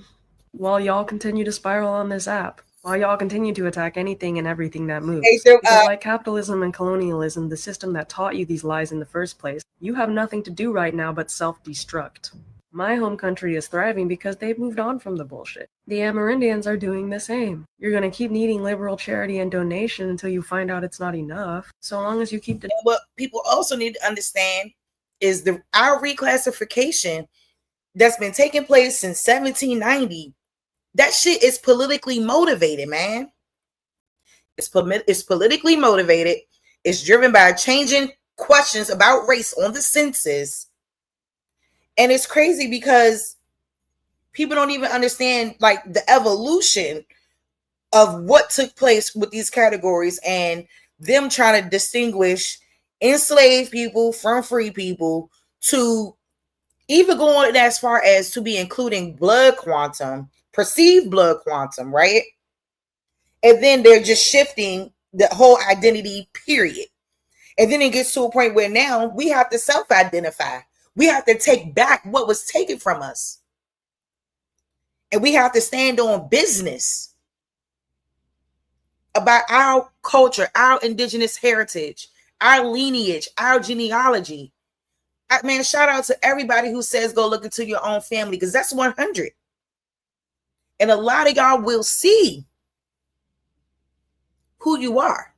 while y'all continue to spiral on this app. while y'all continue to attack anything and everything that moves. Hey, so, Because like capitalism and colonialism, the system that taught you these lies in the first place, you have nothing to do right now but self-destruct. My home country is thriving because they've moved on from the bullshit. The Amerindians are doing the same. You're gonna keep needing liberal charity and donation until you find out it's not enough. So long as you keep the— What people also need to understand is our reclassification that's been taking place since 1790. That shit is politically motivated, man. It's politically motivated. It's driven by changing questions about race on the census. And it's crazy because people don't even understand like the evolution of what took place with these categories and them trying to distinguish enslaved people from free people, to even going as far as to be including blood quantum, perceived blood quantum, right? And then they're just shifting the whole identity, period. And then it gets to a point where now we have to self-identify. We have to take back what was taken from us. And we have to stand on business about our culture, our indigenous heritage, our lineage, our genealogy. Man, shout out to everybody who says go look into your own family, because that's 100. And a lot of y'all will see who you are.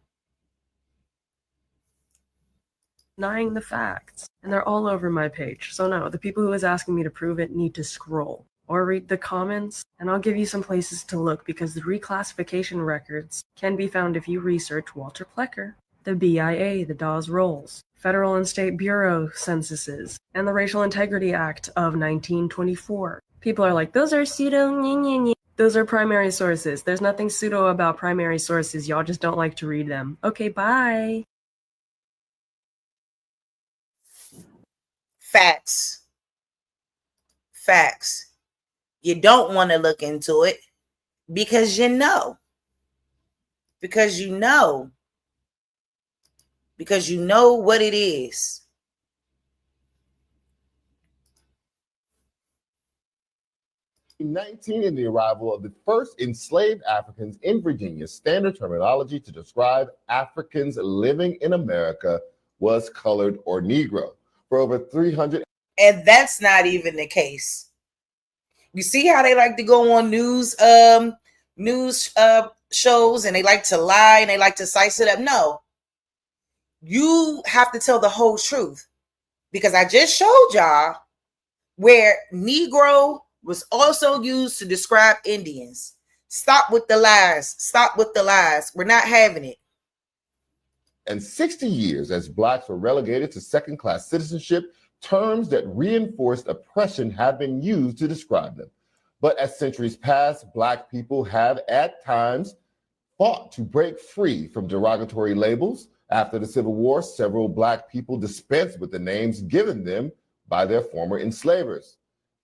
denying the facts. And they're all over my page. So no, the people who is asking me to prove it need to scroll or read the comments, and I'll give you some places to look, because the reclassification records can be found if you research Walter Plecker, the BIA, the Dawes Rolls, Federal and State Bureau censuses, and the Racial Integrity Act of 1924. People are like, those are pseudo. Those are primary sources. There's nothing pseudo about primary sources. Y'all just don't like to read them. Okay, bye. Facts. Facts. You don't want to look into it because you know. Because you know. Because you know what it is. In 19, in the arrival of the first enslaved Africans in Virginia, standard terminology to describe Africans living in America was colored or Negro. For over 300. And that's not even the case. You see how they like to go on news shows, and they like to lie and they like to size it up. No, you have to tell the whole truth, because I just showed y'all where Negro was also used to describe Indians. Stop with the lies. Stop with the lies. We're not having it. And 60 years as Blacks were relegated to second-class citizenship, terms that reinforced oppression have been used to describe them. But as centuries pass, Black people have at times fought to break free from derogatory labels. After the Civil War, several Black people dispensed with the names given them by their former enslavers.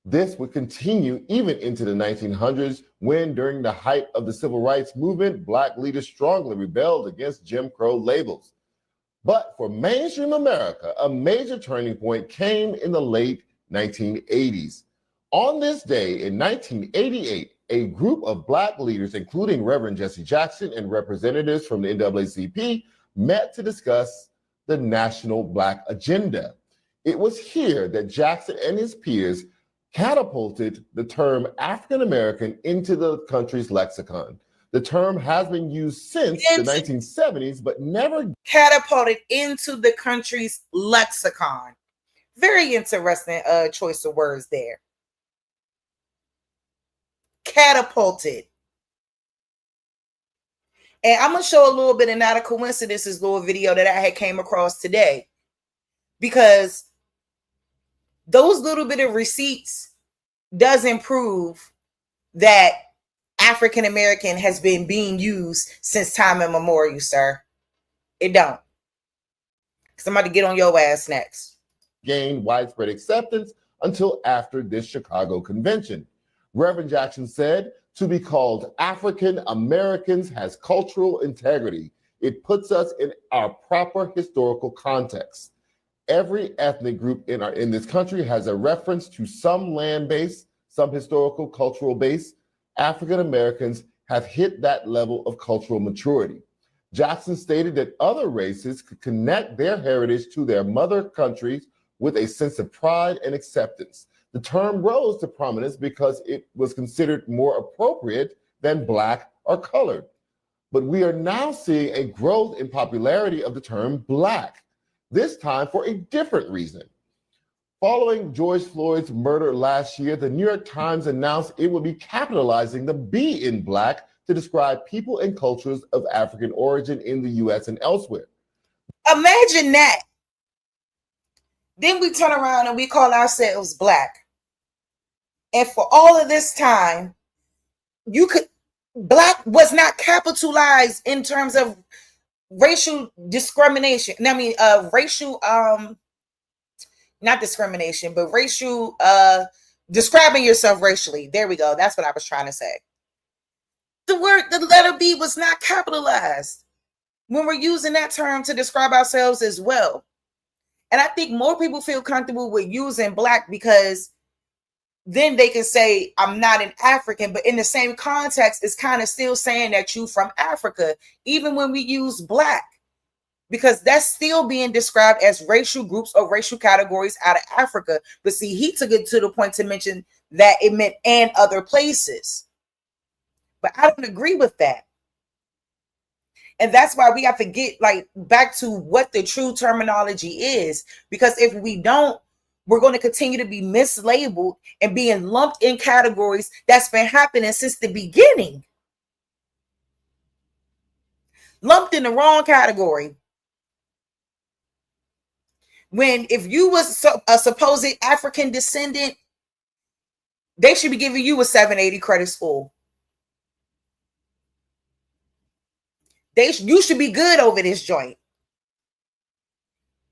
This would continue even into the 1900s, when, during the height of the Civil Rights Movement, Black leaders strongly rebelled against Jim Crow labels. But for mainstream America, a major turning point came in the late 1980s. On this day in 1988, a group of Black leaders, including Reverend Jesse Jackson and representatives from the NAACP, met to discuss the National Black Agenda. It was here that Jackson and his peers catapulted the term African American into the country's lexicon. The term has been used since the 1970s, but never catapulted into the country's lexicon. Very interesting choice of words there. Catapulted. And I'm going to show a little bit, and not a coincidence, this little video that I had came across today, because those little bit of receipts doesn't prove that African American has been being used since time immemorial, sir. It don't. Somebody get on your ass next. Gained widespread acceptance until after this Chicago convention. Reverend Jackson said, to be called African Americans has cultural integrity. It puts us in our proper historical context. Every ethnic group in this country has a reference to some land base, some historical cultural base. African Americans have hit that level of cultural maturity. Jackson stated that other races could connect their heritage to their mother countries with a sense of pride and acceptance. The term rose to prominence because it was considered more appropriate than Black or colored. But we are now seeing a growth in popularity of the term Black, this time for a different reason. Following George Floyd's murder last year, the New York Times announced it would be capitalizing the B in Black to describe people and cultures of African origin in the US and elsewhere. Imagine that. Then we turn around and we call ourselves Black. And for all of this time, Black was not capitalized in terms of racial discrimination. I mean, racial, not discrimination, but racial, describing yourself racially. There we go. That's what I was trying to say. The letter B was not capitalized when we're using that term to describe ourselves as well. And I think more people feel comfortable with using Black because then they can say, I'm not an African, but in the same context, it's kind of still saying that you from Africa, even when we use Black, because that's still being described as racial groups or racial categories out of Africa. But see, he took it to the point to mention that it meant and other places. But I don't agree with that. And that's why we have to get back to what the true terminology is, because if we don't, we're going to continue to be mislabeled and being lumped in categories that's been happening since the beginning. Lumped in the wrong category. When if you was a supposed African descendant, they should be giving you a 780 credit score. You should be good over this joint.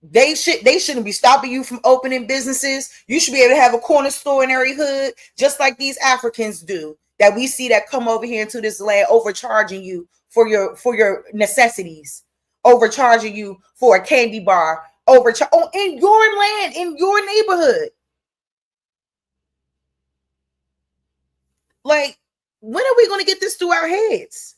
They shouldn't be stopping you from opening businesses. You should be able to have a corner store in every hood, just like these Africans do, that we see that come over here into this land, overcharging you for your necessities, overcharging you for a candy bar, in your land, in your neighborhood. Like, when are we going to get this through our heads?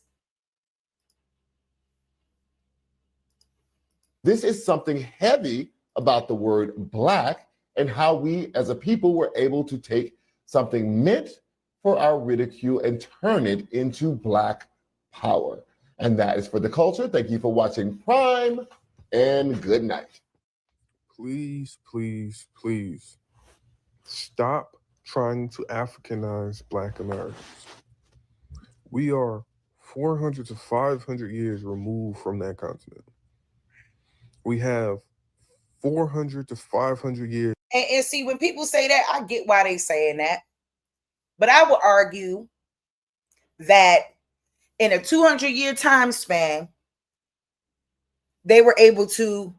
This is something heavy about the word Black and how we as a people were able to take something meant for our ridicule and turn it into Black power. And that is for the culture. Thank you for watching Prime, and good night. Please, please, please stop trying to Africanize Black Americans. We are 400 to 500 years removed from that continent. We have 400 to 500 years. And see, when people say that, I get why they saying that. But I would argue that in a 200-year time span, they were able to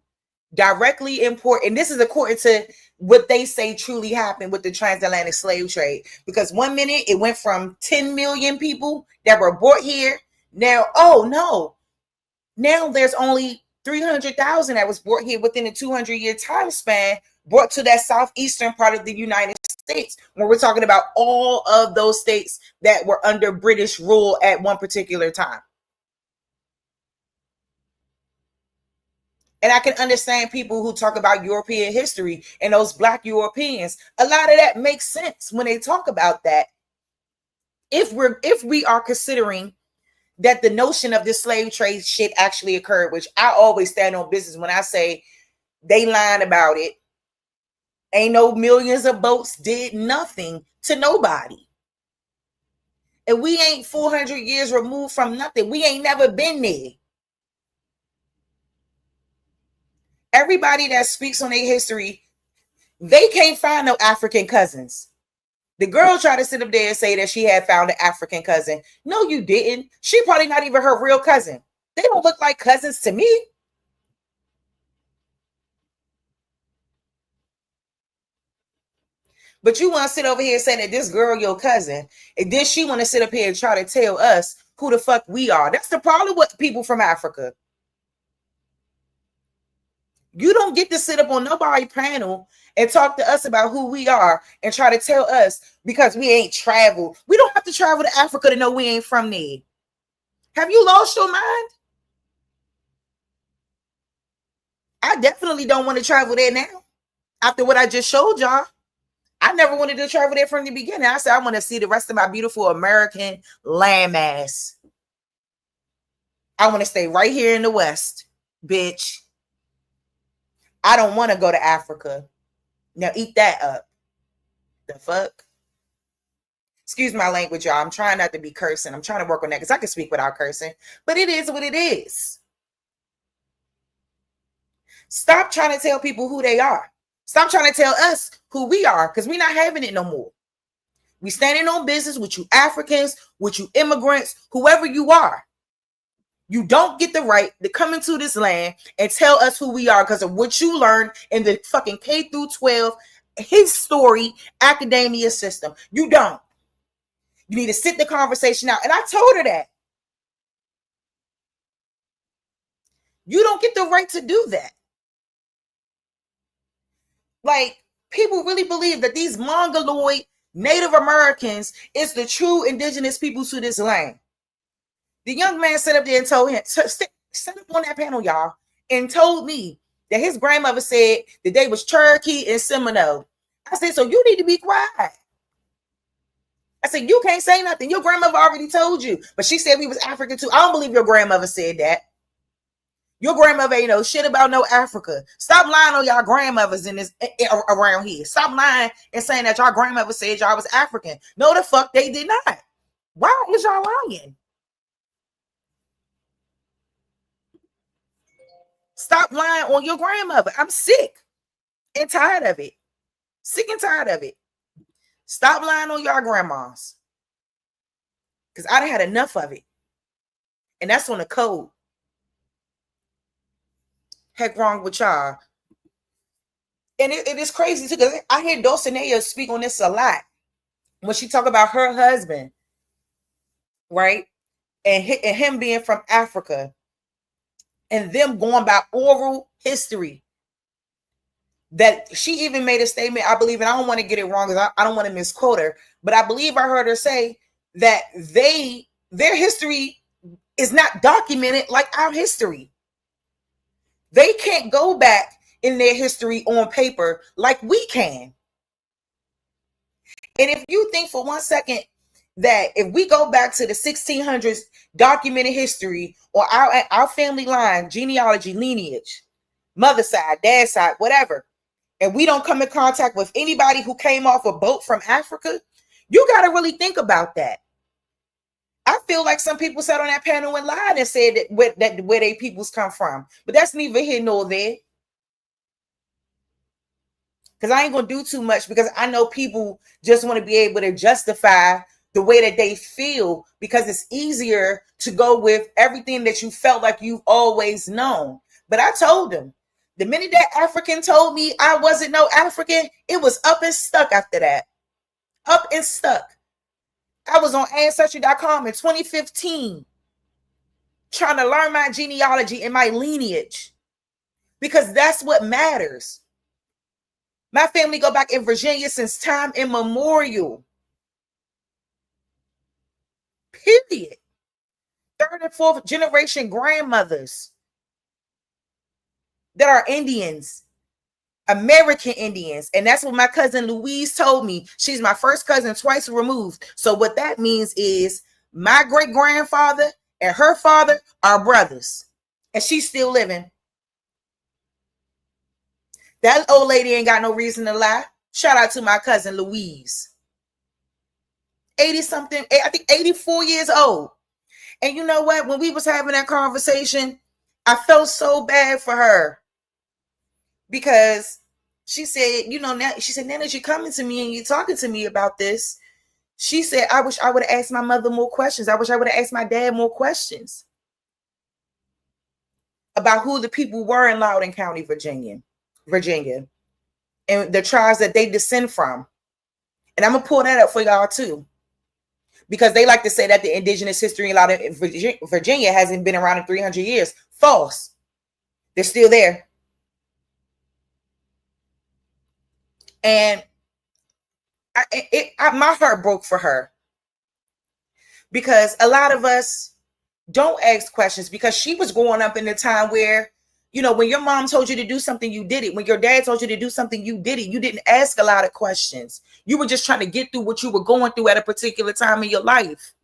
directly import, and this is according to what they say truly happened with the transatlantic slave trade. Because 1 minute it went from 10 million people that were brought here. Now, now there's only 300,000 that was brought here within a 200-year time span, brought to that southeastern part of the United States, when we're talking about all of those states that were under British rule at one particular time. And I can understand people who talk about European history and those Black Europeans. A lot of that makes sense when they talk about that. If we are considering that the notion of this slave trade shit actually occurred, which I always stand on business when I say they lying about it. Ain't no millions of boats did nothing to nobody. And we ain't 400 years removed from nothing. We ain't never been there. Everybody that speaks on their history, they can't find no African cousins. The girl tried to sit up there and say that she had found an African cousin. No, you didn't. She probably not even her real cousin. They don't look like cousins to me. But you want to sit over here and say that this girl your cousin, and then she want to sit up here and try to tell us who the fuck we are. That's the problem with people from Africa. You don't get to sit up on nobody's panel and talk to us about who we are and try to tell us because we ain't traveled. We don't have to travel to Africa to know we ain't from there. Have you lost your mind? I definitely don't want to travel there now. After what I just showed y'all, I never wanted to travel there from the beginning. I said, I want to see the rest of my beautiful American landmass. I want to stay right here in the West, bitch. I don't want to go to Africa. Now eat that up. The fuck? Excuse my language, y'all. I'm trying not to be cursing. I'm trying to work on that because I can speak without cursing. But it is what it is. Stop trying to tell people who they are. Stop trying to tell us who we are because we're not having it no more. We standing on business with you Africans, with you immigrants, whoever you are. You don't get the right to come into this land and tell us who we are because of what you learned in the fucking K through 12 history academia system. You don't. You need to sit the conversation out. And I told her that. You don't get the right to do that. Like, people really believe that these Mongoloid Native Americans is the true indigenous people to this land. The young man sat up there and told him, sat up on that panel, y'all, and told me that his grandmother said that they was Cherokee and Seminole. I said, so you need to be quiet. I said, you can't say nothing. Your grandmother already told you. But she said we was African too. I don't believe your grandmother said that. Your grandmother ain't know shit about no Africa. Stop lying on y'all grandmothers in this around here. Stop lying and saying that y'all grandmother said y'all was African. No, the fuck they did not. Why is y'all lying? Stop lying on your grandmother. I'm sick and tired of it. Sick and tired of it. Stop lying on y'all grandmas. Because I done had enough of it. And that's on the code. Heck wrong with y'all. And it is crazy too, because I hear Dulcinea speak on this a lot. When she talk about her husband, right? And him being from Africa. And them going by oral history. That she even made a statement, I believe, and I don't want to get it wrong because I don't want to misquote her, but I believe I heard her say that their history is not documented like our history. They can't go back in their history on paper like we can. And if you think for 1 second that if we go back to the 1600s documented history or our family line, genealogy, lineage, mother side, dad side, whatever, and we don't come in contact with anybody who came off a boat from Africa, you got to really think about that. I feel like some people sat on that panel and lied and said that where they peoples come from. But that's neither here nor there. Because I ain't going to do too much because I know people just want to be able to justify the way that they feel because it's easier to go with everything that you felt like you've always known. But I told them, the minute that African told me I wasn't no African, it was up and stuck after that. Up and stuck. I was on Ancestry.com in 2015 trying to learn my genealogy and my lineage because that's what matters. My family go back in Virginia since time immemorial. Period. Third and fourth generation grandmothers that are Indians, American Indians. And that's what my cousin Louise told me. She's my first cousin twice removed. So what that means is my great grandfather and her father are brothers. And she's still living. That old lady ain't got no reason to lie. Shout out to my cousin Louise. 80 something, I think 84 years old. And you know what? When we was having that conversation, I felt so bad for her. Because she said, you know, now she said, now that you're coming to me and you're talking to me about this, she said, I wish I would have asked my mother more questions. I wish I would have asked my dad more questions about who the people were in Loudoun County, Virginia, and the tribes that they descend from. And I'm going to pull that up for y'all too, because they like to say that the indigenous history in Loudoun, Virginia hasn't been around in 300 years. False. They're still there. And my heart broke for her, because a lot of us don't ask questions, because she was growing up in a time where, you know, when your mom told you to do something, you did it. When your dad told you to do something, you did it. You didn't ask a lot of questions. You were just trying to get through what you were going through at a particular time in your life.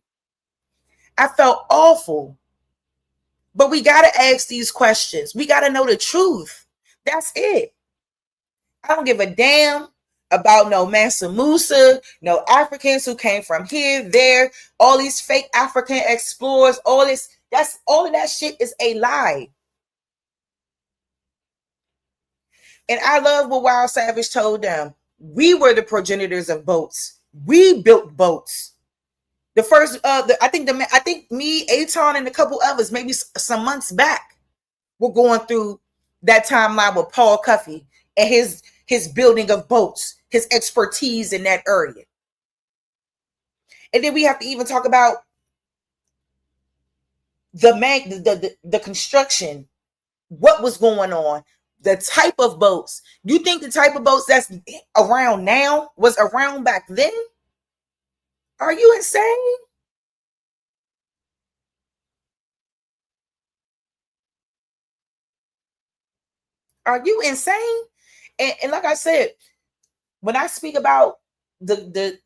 I felt awful. But we got to ask these questions. We got to know the truth. That's it. I don't give a damn about no Mansa Musa, no Africans who came from here, there, all these fake African explorers, all of that shit is a lie. And I love what Wild Savage told them. We were the progenitors of boats. We built boats. The first, I think me, Aton, and a couple others, maybe some months back, were going through that timeline with Paul Cuffey and his building of boats, his expertise in that area. And then we have to even talk about the construction, what was going on, the type of boats. You think the type of boats that's around now was around back then? Are you insane? Are you insane? And like I said, when I speak about that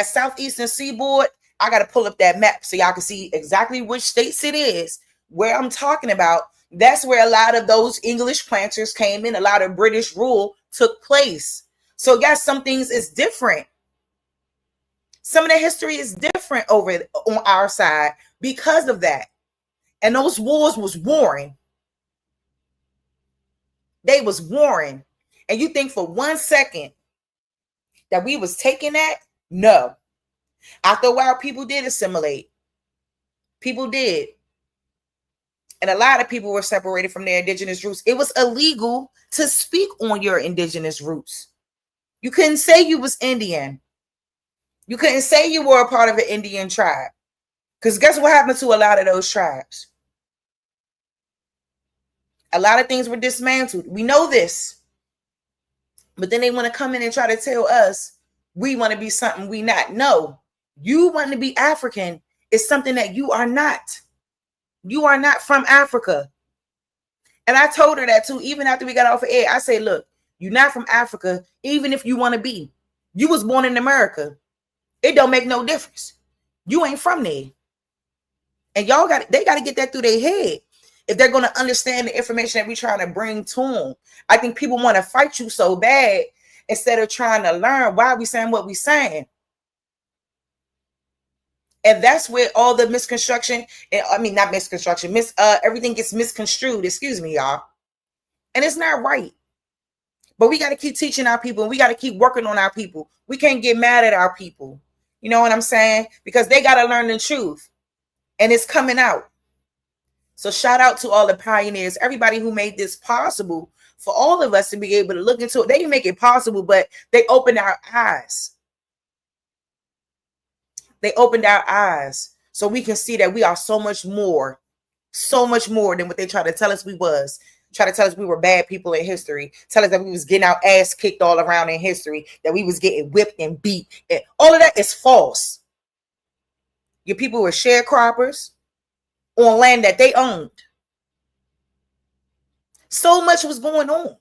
southeastern seaboard, I got to pull up that map so y'all can see exactly which states it is where I'm talking about. That's where a lot of those English planters came in. A lot of British rule took place. So yes, some things is different. Some of the history is different over on our side because of that. And those wars was warring. They was warring. And you think for 1 second that we was taking that? No. After a while, people did assimilate. People did. And a lot of people were separated from their indigenous roots. It was illegal to speak on your indigenous roots. You couldn't say you was Indian. You couldn't say you were a part of an Indian tribe. Because guess what happened to a lot of those tribes? A lot of things were dismantled. We know this. But then they want to come in and try to tell us we want to be something we not. No, you want to be African is something that you are not. You are not from Africa. And I told her that too, even after we got off of air. I say, look, you're not from Africa, even if you want to be. You was born in America. It don't make no difference. You ain't from there. And they got to get that through their head if they're going to understand the information that we're trying to bring to them. I think people want to fight you so bad instead of trying to learn why we saying what we saying. And that's where all the misconstruction, not misconstruction, everything gets misconstrued. Excuse me, y'all. And it's not right. But we got to keep teaching our people. And we got to keep working on our people. We can't get mad at our people. You know what I'm saying? Because they got to learn the truth. And it's coming out. So shout out to all the pioneers, everybody who made this possible for all of us to be able to look into it. They didn't make it possible, but they opened our eyes. They opened our eyes so we can see that we are so much more than what they tried to tell us we was. Try to tell us we were bad people in history. Tell us that we was getting our ass kicked all around in history, that we was getting whipped and beat. And all of that is false. Your people were sharecroppers on land that they owned. So much was going on.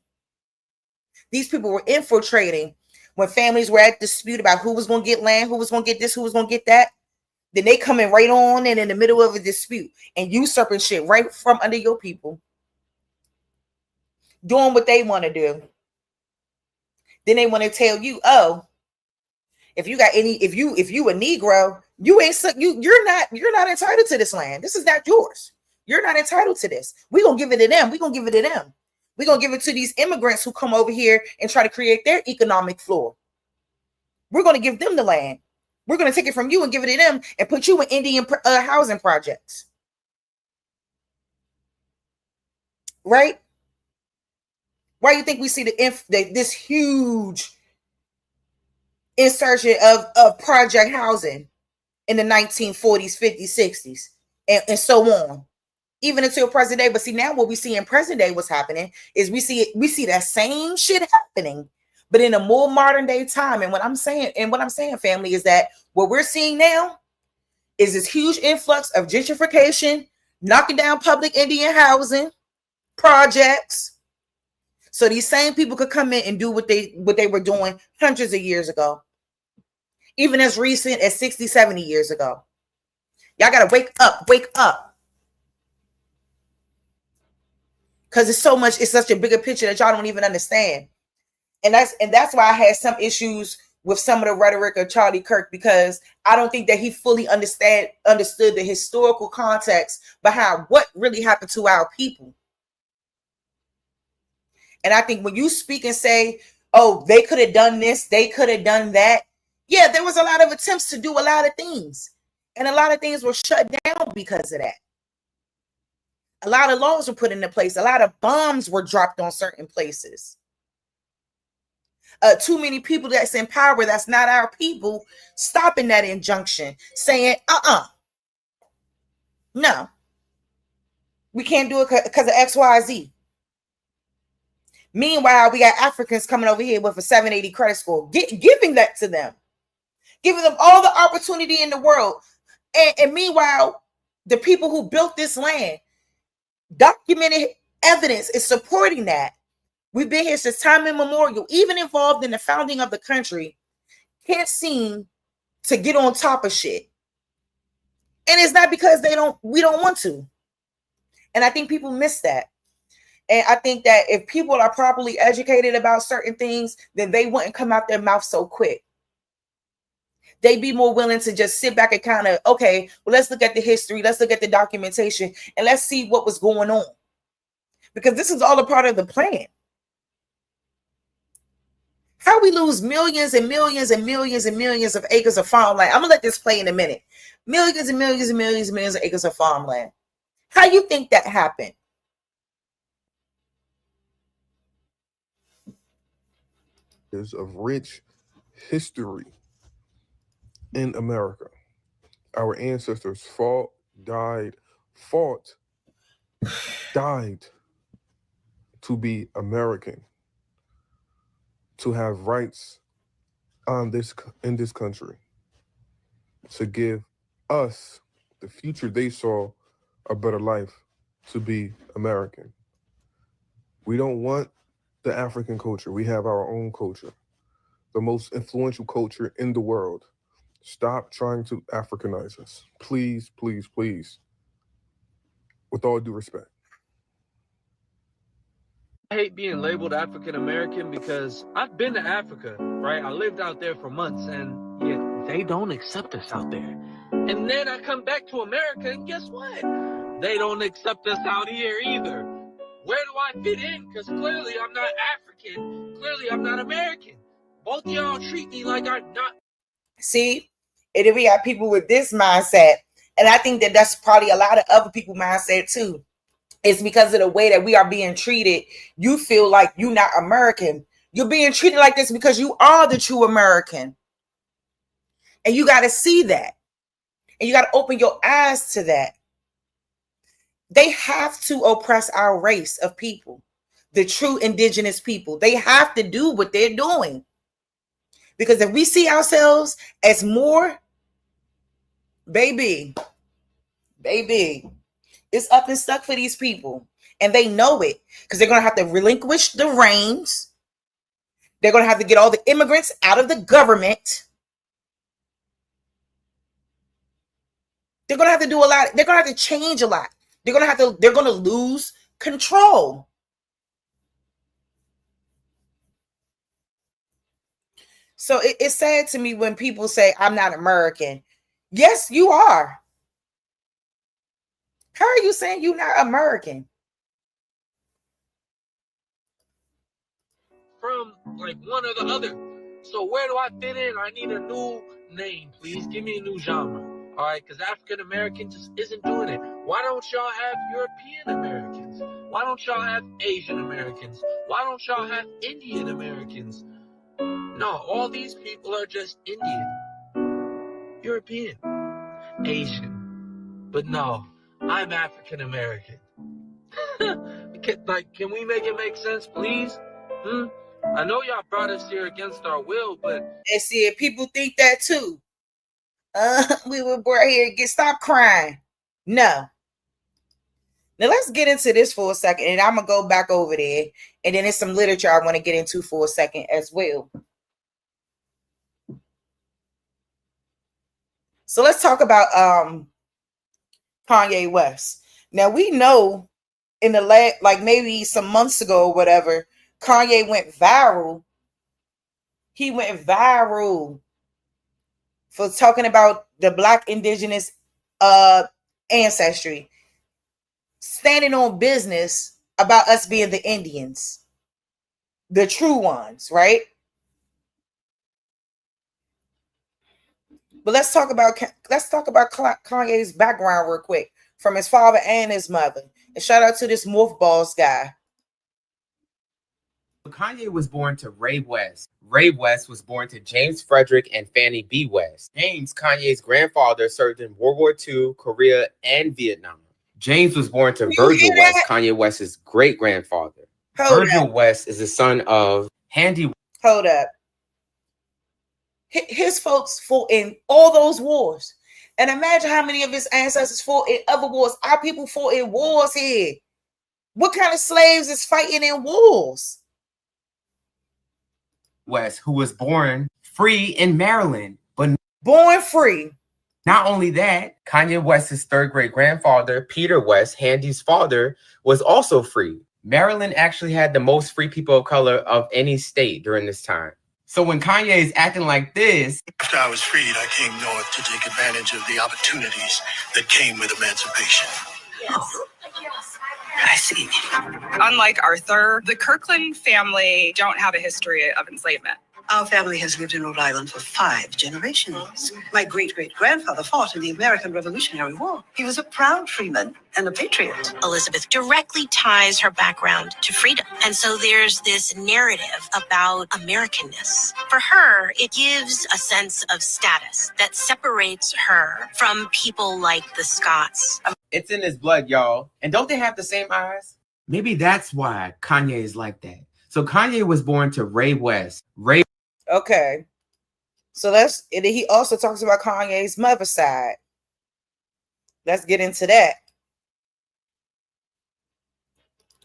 These people were infiltrating when families were at dispute about who was going to get land, who was going to get this, who was going to get that. Then they coming right on and in the middle of a dispute and usurping shit right from under your people. Doing what they want to do. Then they want to tell you, oh, if you a Negro, you're not entitled to this land. This is not yours. You're not entitled to this. We're gonna give it to them. We're gonna give it to them. We're gonna give it to these immigrants who come over here and try to create their economic floor. We're gonna give them the land. We're gonna take it from you and give it to them and put you in Indian housing projects. Right? Why do you think we see this huge insertion of project housing in the 1940s, 50s, 60s, and so on, even until present day? But see, now what we see in present day, what's happening is we see that same shit happening, But in a more modern day time, and what I'm saying, family, is that what we're seeing now is this huge influx of gentrification, knocking down public Indian housing projects, so these same people could come in and do what they were doing hundreds of years ago, even as recent as 60, 70 years ago. Y'all gotta wake up, because it's such a bigger picture that y'all don't even understand. And that's why I had some issues with some of the rhetoric of Charlie Kirk, because I don't think that he fully understood the historical context behind what really happened to our people. And I think when you speak and say, oh, they could have done this, they could have done that. Yeah, there was a lot of attempts to do a lot of things. And a lot of things were shut down because of that. A lot of laws were put into place. A lot of bombs were dropped on certain places. Too many people that's in power that's not our people stopping that injunction, saying, no, we can't do it because of X, Y, Z. Meanwhile, we got Africans coming over here with a 780 credit score, giving that to them, giving them all the opportunity in the world. And meanwhile, the people who built this land, documented evidence is supporting that. We've been here since time immemorial, even involved in the founding of the country, can't seem to get on top of shit. And it's not because we don't want to. And I think people miss that. And I think that if people are properly educated about certain things, then they wouldn't come out their mouth so quick. They'd be more willing to just sit back and kind of, okay, well, let's look at the history, let's look at the documentation, and let's see what was going on. Because this is all a part of the plan. How we lose millions and millions and millions and millions of acres of farmland. I'm gonna let this play in a minute. Millions and millions and millions and millions of acres of farmland. How you think that happened? There's a rich history in America. Our ancestors fought, died to be American, to have rights in this country, to give us the future they saw, a better life, to be American. We don't want the African culture. We have our own culture, the most influential culture in the world. Stop trying to Africanize us. Please, please, please. With all due respect. I hate being labeled African American because I've been to Africa, right? I lived out there for months, and yet they don't accept us out there. And then I come back to America, and guess what? They don't accept us out here either. Where do I fit in? Because clearly I'm not African. Clearly I'm not American. Both of y'all treat me like I'm not. See, and then we got people with this mindset. And I think that that's probably a lot of other people's mindset too. It's because of the way that we are being treated. You feel like you're not American. You're being treated like this because you are the true American. And you got to see that. And you got to open your eyes to that. They have to oppress our race of people, the true indigenous people. They have to do what they're doing. Because if we see ourselves as more, baby, it's up and stuck for these people. And they know it because they're going to have to relinquish the reins. They're going to have to get all the immigrants out of the government. They're going to have to do a lot. They're going to have to change a lot. They're going to lose control. So it's sad to me when people say, I'm not American. Yes, you are. How are you saying you're not American? From like one or the other. So where do I fit in? I need a new name, please. Give me a new genre. All right, because African American just isn't doing it. Why don't y'all have European Americans? Why don't y'all have Asian Americans? Why don't y'all have Indian Americans? No, all these people are just Indian, European, Asian. But no, I'm African American. Can we make it make sense, please? I know y'all brought us here against our will, but And see, if people think that too. We were brought here to stop crying. No. Now let's get into this for a second, and I'm gonna go back over there, and then there's some literature I want to get into for a second as well. So let's talk about Kanye West. Now we know in the like maybe some months ago or whatever, Kanye went viral. He went viral for talking about the Black indigenous ancestry, standing on business about us being the Indians, the true ones, right? But let's talk about Kanye's background real quick, from his father and his mother. And shout out to this Morph Balls guy. Kanye was born to Ray West. Ray West was born to James Frederick and Fannie B. West. James, Kanye's grandfather, served in World War II, Korea, and Vietnam. James was born to Virgil West, Kanye West's great-grandfather. Virgil West is the son of Handy. Hold up. His folks fought in all those wars. And imagine how many of his ancestors fought in other wars. Our people fought in wars here. What kind of slaves is fighting in wars? West, who was born free in Maryland, but born free. Not only that, Kanye West's third great grandfather, Peter West, Handy's father, was also free. Maryland actually had the most free people of color of any state during this time. So when Kanye is acting like this, after I was freed, I came north to take advantage of the opportunities that came with emancipation. Yes. I see. Unlike Arthur, the Kirkland family don't have a history of enslavement. Our family has lived in Rhode Island for 5 generations. My great-great-grandfather fought in the American Revolutionary War. He was a proud freeman and a patriot. Elizabeth directly ties her background to freedom. And so there's this narrative about Americanness. For her, it gives a sense of status that separates her from people like the Scots. it's in his blood, y'all. And don't they have the same eyes? Maybe that's why Kanye is like that. So Kanye was born to Ray West. Okay. So he also talks about Kanye's mother's side. Let's get into that.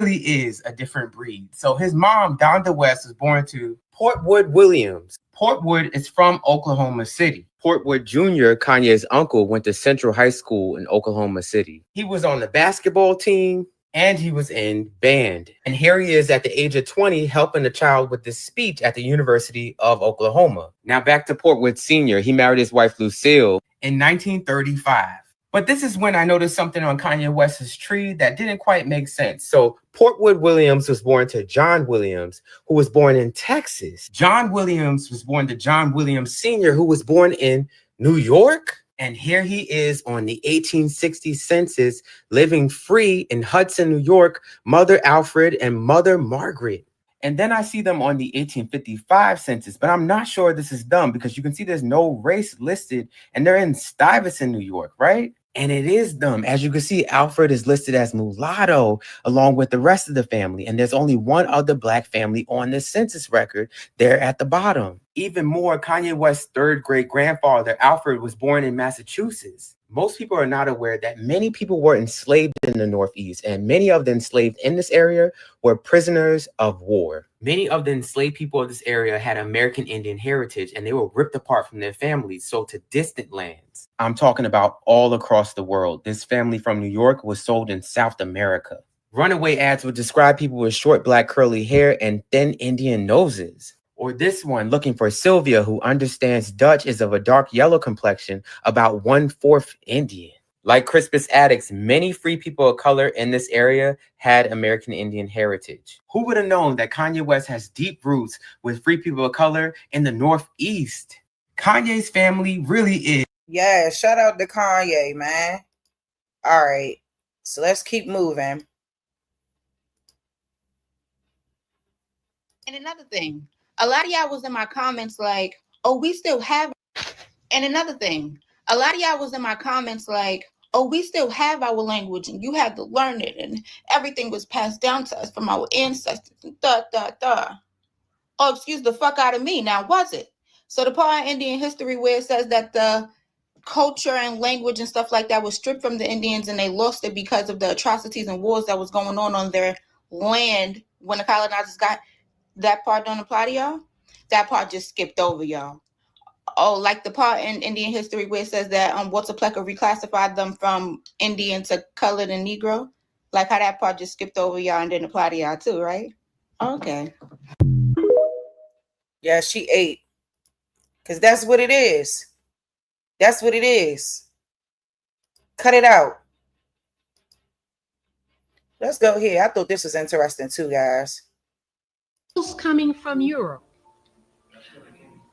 Really is a different breed. So his mom, Donda West, was born to Portwood Williams. Portwood is from Oklahoma City. Portwood Jr., Kanye's uncle, went to Central High School in Oklahoma City. He was on the basketball team and he was in band. And here he is at the age of 20 helping a child with this speech at the University of Oklahoma. Now back to Portwood Sr. He married his wife Lucille in 1935. But this is when I noticed something on Kanye West's tree that didn't quite make sense. So Portwood Williams was born to John Williams, who was born in Texas. John Williams was born to John Williams Sr., who was born in New York. And here he is on the 1860 census, living free in Hudson, New York, Mother Alfred and Mother Margaret. And then I see them on the 1855 census, but I'm not sure this is dumb because you can see there's no race listed and they're in Stuyvesant, New York, right? And it is dumb. As you can see, Alfred is listed as mulatto along with the rest of the family. And there's only one other Black family on this census record there at the bottom. Even more, Kanye West's third great grandfather, Alfred, was born in Massachusetts. Most people are not aware that many people were enslaved in the Northeast, and many of the enslaved in this area were prisoners of war. Many of the enslaved people of this area had American Indian heritage, and they were ripped apart from their families, sold to distant lands. I'm talking about all across the world. This family from New York was sold in South America. Runaway ads would describe people with short black curly hair and thin Indian noses. Or this one, looking for Sylvia, who understands Dutch, is of a dark yellow complexion, about 1/4 Indian. Like Crispus Attucks, many free people of color in this area had American Indian heritage. Who would have known that Kanye West has deep roots with free people of color in the Northeast? Kanye's family really is. Yeah, shout out to Kanye, man. All right, so let's keep moving. And another thing, a lot of y'all was in my comments like, oh, we still have. And another thing, a lot of y'all was in my comments like, oh, we still have our language and you had to learn it and everything was passed down to us from our ancestors and Oh, excuse the fuck out of me. Now, was it? So the part in Indian history where it says that the culture and language and stuff like that was stripped from the Indians and they lost it because of the atrocities and wars that was going on their land when the colonizers got, that part don't apply to y'all? That part just skipped over, y'all. Oh, like the part in Indian history where it says that Wautepeca reclassified them from Indian to colored and Negro? Like how that part just skipped over y'all and didn't apply to y'all too, right? Okay. Yeah, she ate. Because that's what it is. That's what it is. Cut it out. Let's go here. I thought this was interesting too, guys. Coming from Europe,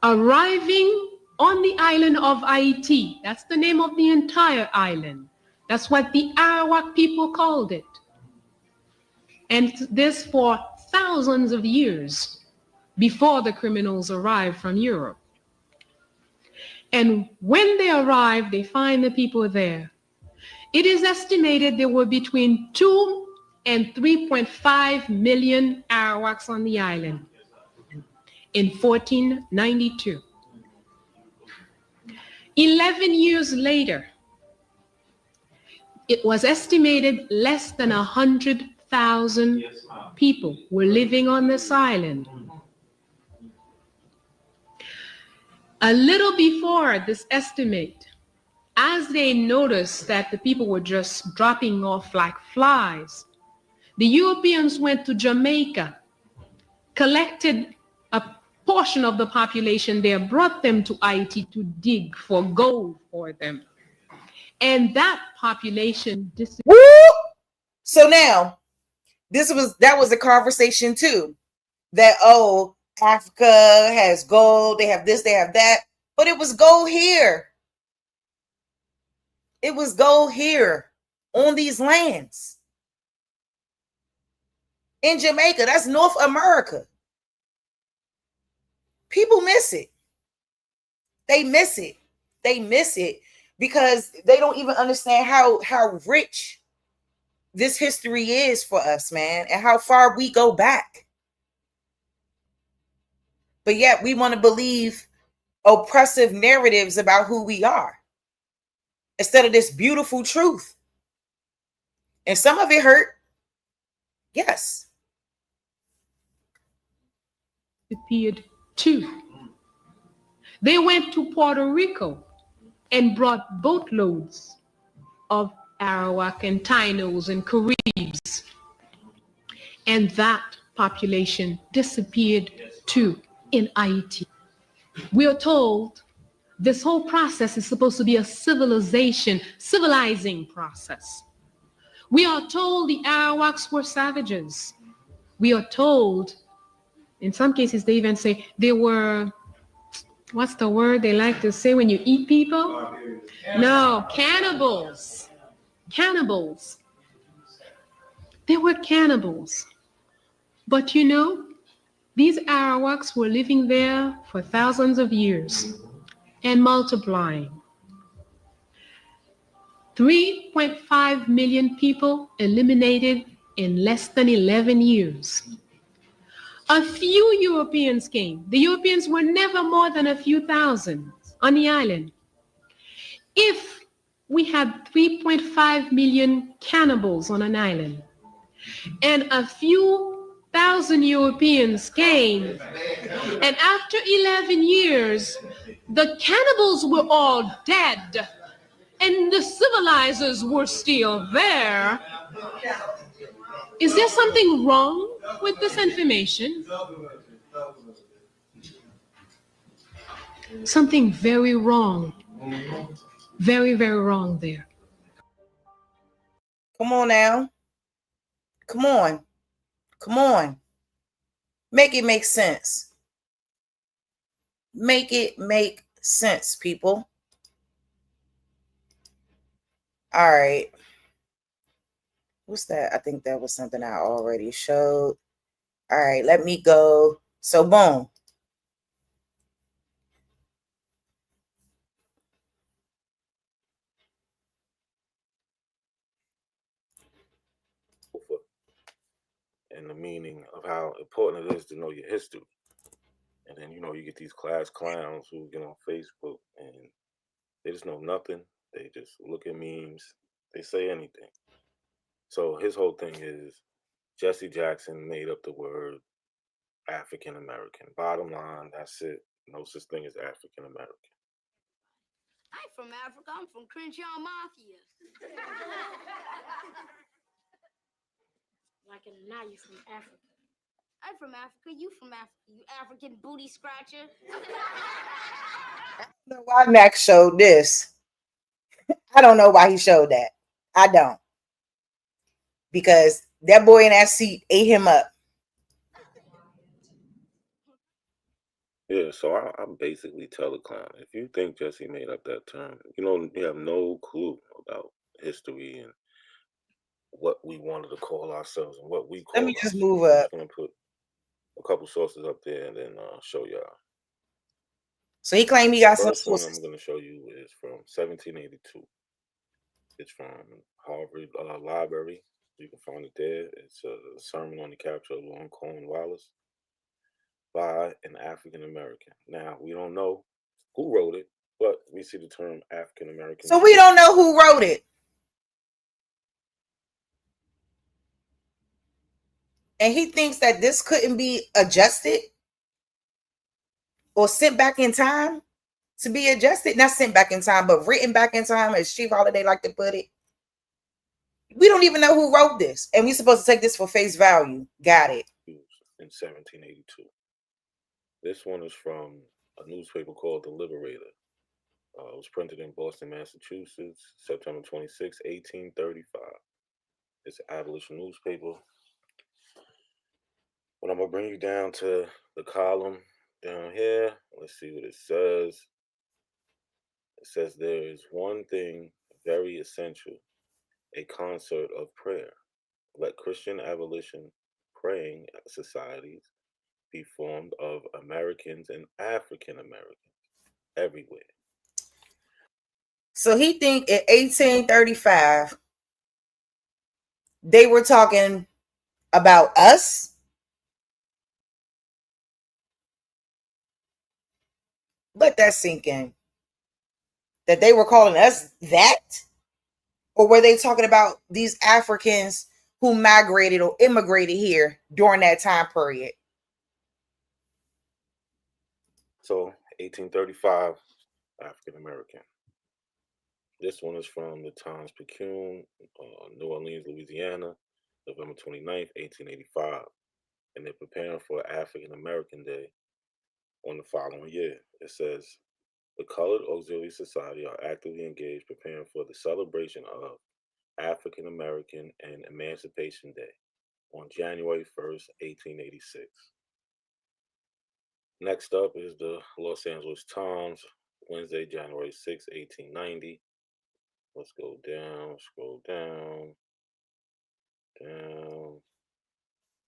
arriving on the island of Haiti. That's the name of the entire island. That's what the Arawak people called it. And this for thousands of years before the criminals arrived from Europe. And when they arrive, they find the people there. It is estimated there were between 2 and 3.5 million Arawaks on the island in 1492. 11 years later, it was estimated less than 100,000 people were living on this island. A little before this estimate, as they noticed that the people were just dropping off like flies, the Europeans went to Jamaica, collected a portion of the population there, brought them to Haiti to dig for gold for them. And that population disappeared. So now, that was a conversation too. That, oh, Africa has gold, they have this, they have that. But it was gold here. It was gold here on these lands. In Jamaica, that's North America. People miss it. They miss it. They miss it because they don't even understand how rich this history is for us, man, and how far we go back. But yet we want to believe oppressive narratives about who we are instead of this beautiful truth. And some of it hurt. Yes. Disappeared too. They went to Puerto Rico and brought boatloads of Arawak and Tainos and Caribs. And that population disappeared too in Haiti. We are told this whole process is supposed to be a civilizing process. We are told the Arawaks were savages. We are told, in some cases, they even say they were, what's the word they like to say when you eat people? No, cannibals. Cannibals. They were cannibals. But you know, these Arawaks were living there for thousands of years and multiplying. 3.5 million people eliminated in less than 11 years. A few Europeans came. The Europeans were never more than a few thousand on the island. If we had 3.5 million cannibals on an island, and a few thousand Europeans came, and after 11 years, the cannibals were all dead, and the civilizers were still there. Is there something wrong with this information? Something very wrong. Very, very wrong there. Come on now. Come on. Come on. Make it make sense. Make it make sense, people. All right. What's that? I think that was something I already showed. All right, let me go. So, boom. And the meaning of how important it is to know your history. And then, you get these class clowns who get on Facebook and they just know nothing. They just look at memes. They say anything. So his whole thing is Jesse Jackson made up the word African American. Bottom line, that's it. No such thing as African American. I'm from Africa. I'm from Crenshaw Mafia. Like it or not, you from Africa. I'm from Africa. You from Africa. You African booty scratcher. I don't know why Max showed this. I don't know why he showed that. I don't. Because that boy in that seat ate him up. Yeah, so I'm basically tell a clown. If you think Jesse made up that term, you have no clue about history and what we wanted to call ourselves and what we call Let me just ourselves. move I'm up. just gonna put a couple sources up there and then show y'all. So he claimed he got The some first one sources. I'm gonna show you is from 1782. It's from Harvard Library. You can find it there. It's a sermon on the capture of Long Cornwallis by an African American. Now, we don't know who wrote it, but we see the term African American. So we don't know who wrote it. And he thinks that this couldn't be adjusted or sent back in time to be adjusted. Not sent back in time, but written back in time, as Chief Holiday like to put it. We don't even know who wrote this. And we're supposed to take this for face value. Got it. In 1782. This one is from a newspaper called The Liberator. It was printed in Boston, Massachusetts, September 26, 1835. It's an abolition newspaper. But I'm going to bring you down to the column down here. Let's see what it says. It says there is one thing very essential, a concert of prayer. Let Christian abolition praying societies be formed of Americans and African Americans everywhere. So he think in 1835, they were talking about us. Let that sink in. That they were calling us that? Or were they talking about these Africans who migrated or immigrated here during that time period? So 1835, African American. This one is from the Times-Picayune, New Orleans, Louisiana, November 29th, 1885. And they're preparing for African American Day on the following year. It says, the Colored Auxiliary Society are actively engaged preparing for the celebration of African American and Emancipation Day on January 1st, 1886. Next up is the Los Angeles Times, Wednesday, January 6, 1890. Let's go down, scroll down.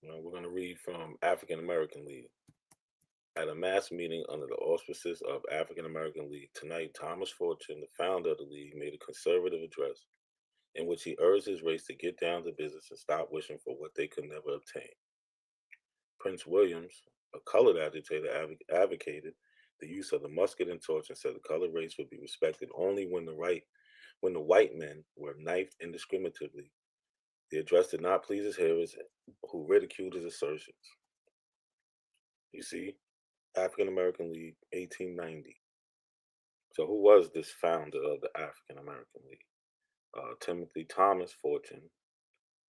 Now we're going to read from African American League. At a mass meeting under the auspices of African American League tonight, Thomas Fortune, the founder of the league, made a conservative address in which he urged his race to get down to business and stop wishing for what they could never obtain. Prince Williams, a colored agitator, advocated the use of the musket and torch and said the colored race would be respected only when the white men were knifed indiscriminately. The address did not please his hearers, who ridiculed his assertions. You see, African American League, 1890. So who was this founder of the African American League? Timothy Thomas Fortune,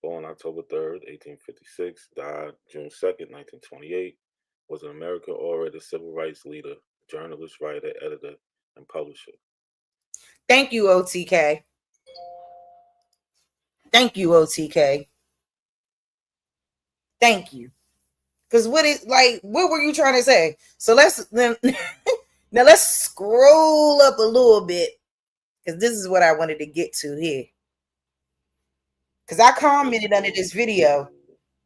born October 3rd, 1856, died June 2nd, 1928, was an American orator, civil rights leader, journalist, writer, editor, and publisher. Thank you, OTK. Thank you, OTK. Thank you. Because what were you trying to say? So now let's scroll up a little bit, because this is what I wanted to get to here. Because I commented under this video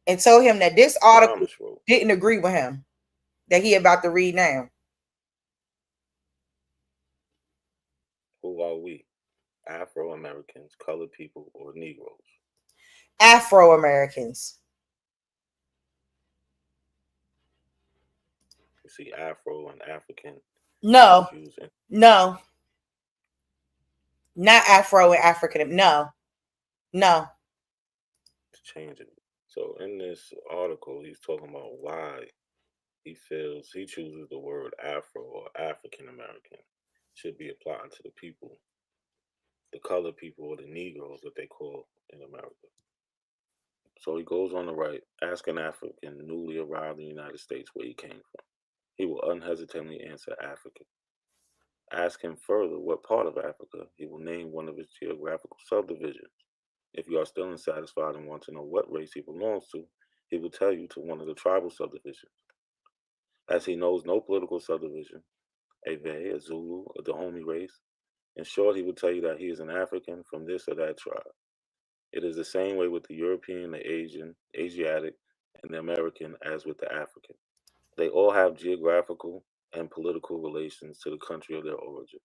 and told him that this article didn't agree with him that he about to read now. Who are we? Afro-Americans, colored people, or Negroes? Afro-Americans. You see Afro and African. No, Using. no, not Afro and African. No. Changing it. So in this article, he's talking about why he feels he chooses the word Afro or African American should be applied to the people, the colored people or the Negroes that they call in America. So he goes on to write, ask an African newly arrived in the United States where he came from. He will unhesitatingly answer African. Ask him further what part of Africa, he will name one of its geographical subdivisions. If you are still unsatisfied and want to know what race he belongs to, he will tell you to one of the tribal subdivisions. As he knows no political subdivision, a Ewe, a Zulu, a Dahomey race, in short, he will tell you that he is an African from this or that tribe. It is the same way with the European, the Asian, Asiatic, and the American as with the African. They all have geographical and political relations to the country of their origin.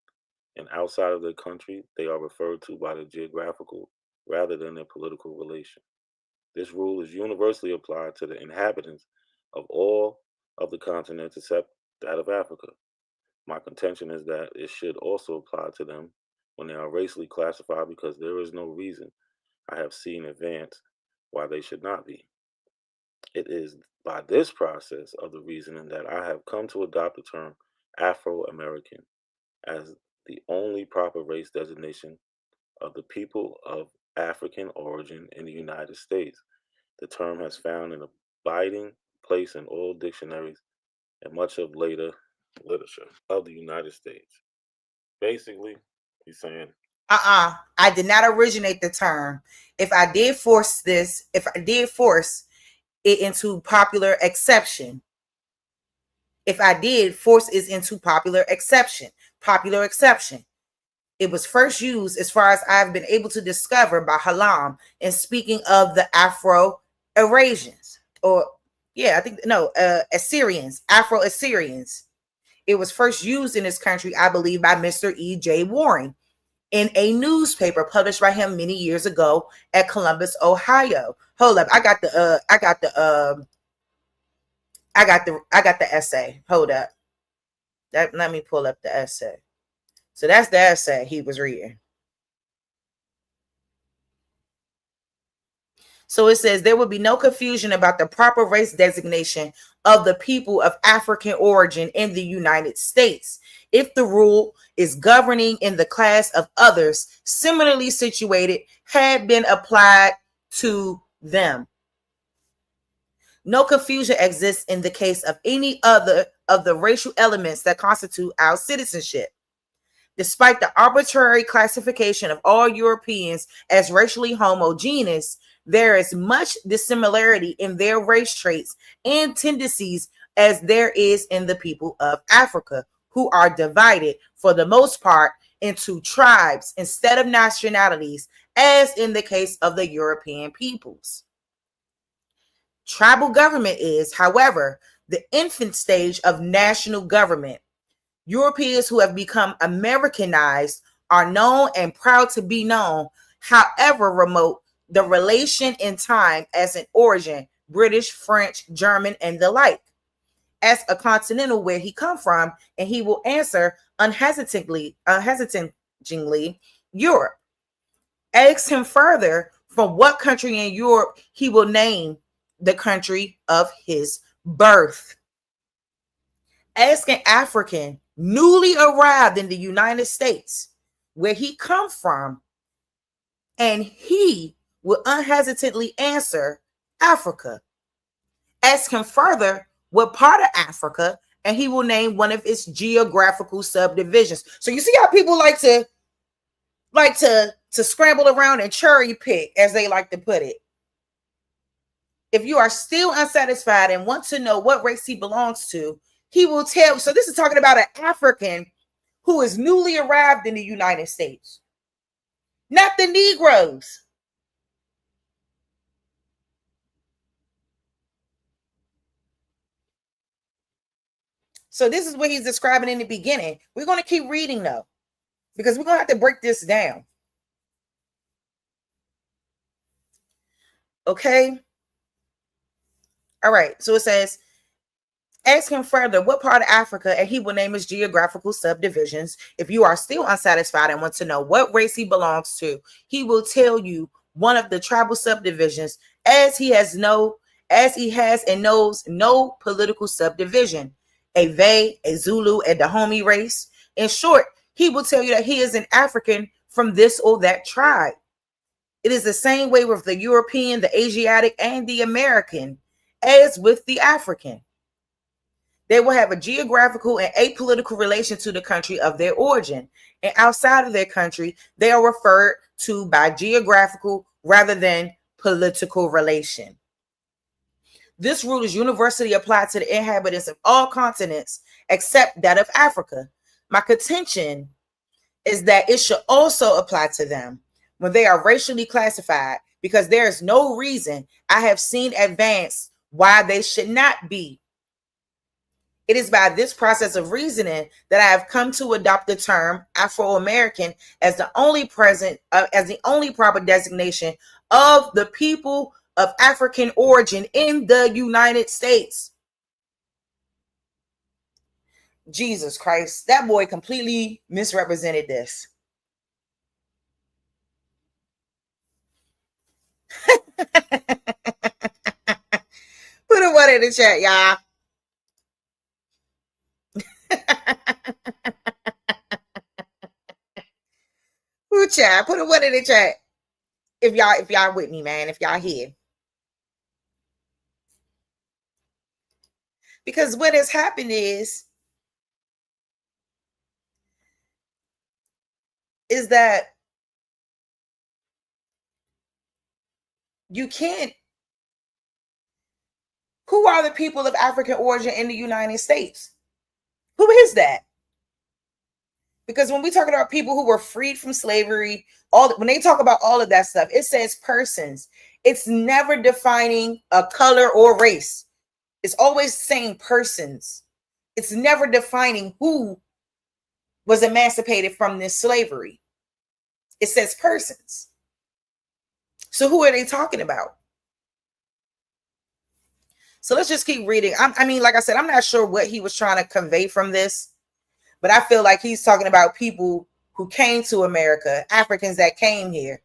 And outside of their country, they are referred to by their geographical rather than their political relation. This rule is universally applied to the inhabitants of all of the continents except that of Africa. My contention is that it should also apply to them when they are racially classified because there is no reason I have seen advance why they should not be. It is by this process of the reasoning that I have come to adopt the term Afro-American as the only proper race designation of the people of African origin in the United States. The term has found an abiding place in all dictionaries and much of later literature of the United States. Basically, he's saying, I did not originate the term. If I did force it into popular exception, it was first used, as far as I've been able to discover, by Hallam in speaking of the Afro-Eurasians, Assyrians, Afro-Assyrians. It was first used in this country, I believe, by Mr. E.J. Warren in a newspaper published by him many years ago at Columbus, Ohio. Hold up, I got the essay. Hold up. Let me pull up the essay. So that's the essay he was reading. So it says there will be no confusion about the proper race designation of the people of African origin in the United States if the rule is governing in the class of others similarly situated had been applied to them. No confusion exists in the case of any other of the racial elements that constitute our citizenship. Despite the arbitrary classification of all Europeans as racially homogeneous, there is much dissimilarity in their race traits and tendencies as there is in the people of Africa, who are divided for the most part into tribes instead of nationalities, as in the case of the European peoples. Tribal government is, however, the infant stage of national government. Europeans who have become Americanized are known and proud to be known, however remote the relation in time as an origin, British, French, German, and the like, as a continental where he come from, and he will answer unhesitatingly, Europe. Ask him further from what country in Europe, he will name the country of his birth. Ask an African newly arrived in the United States where he come from, and he will unhesitatingly answer Africa. Ask him further what part of Africa, and he will name one of its geographical subdivisions. So you see how people like to scramble around and cherry pick, as they like to put it. If you are still unsatisfied and want to know what race he belongs to, he will tell. So this is talking about an African who is newly arrived in the United States, not the Negroes. So this is what he's describing in the beginning. We're going to keep reading though, because we're going to have to break this down. Okay. All right. So it says, Ask him further what part of Africa, and he will name his geographical subdivisions. If you are still unsatisfied and want to know what race he belongs to, he will tell you one of the tribal subdivisions, as he has and knows no political subdivision, a Vai, a Zulu, a Dahomey race. In short, he will tell you that he is an African from this or that tribe. It is the same way with the European, the Asiatic, and the American as with the African. They will have a geographical and apolitical relation to the country of their origin. And outside of their country, they are referred to by geographical rather than political relation. This rule is universally applied to the inhabitants of all continents except that of Africa. My contention is that it should also apply to them when they are racially classified, because there is no reason I have seen advanced why they should not be. It is by this process of reasoning that I have come to adopt the term Afro-American as the only proper designation of the people of African origin in the United States. Jesus Christ, that boy completely misrepresented this. Put a one in the chat, y'all. Ooh, child, put a one in the chat. If y'all with me, man, if y'all here. Because what has happened is that you can't. Who are the people of African origin in the United States? Who is that? Because when we talk about people who were freed from slavery, when they talk about all of that stuff, it says persons. It's never defining a color or race. It's always saying persons. It's never defining who was emancipated from this slavery. It says persons. So who are they talking about? So let's just keep reading. I mean, like I said, I'm not sure what he was trying to convey from this, but I feel like he's talking about people who came to America, Africans that came here.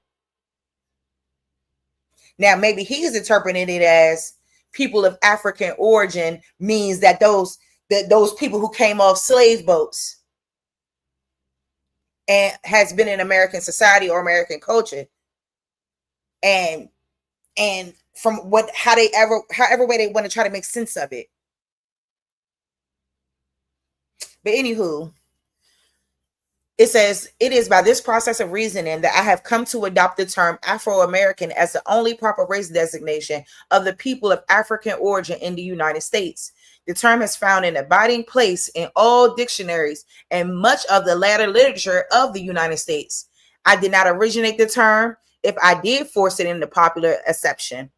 Now, maybe he's interpreting it as people of African origin means that those people who came off slave boats and has been in American society or American culture, and from however way they want to try to make sense of it. But anywho, it says, it is by this process of reasoning that I have come to adopt the term Afro-American as the only proper race designation of the people of African origin in the United States. The term has found an abiding place in all dictionaries and much of the latter literature of the United States. I did not originate the term. If I did force it into popular acception,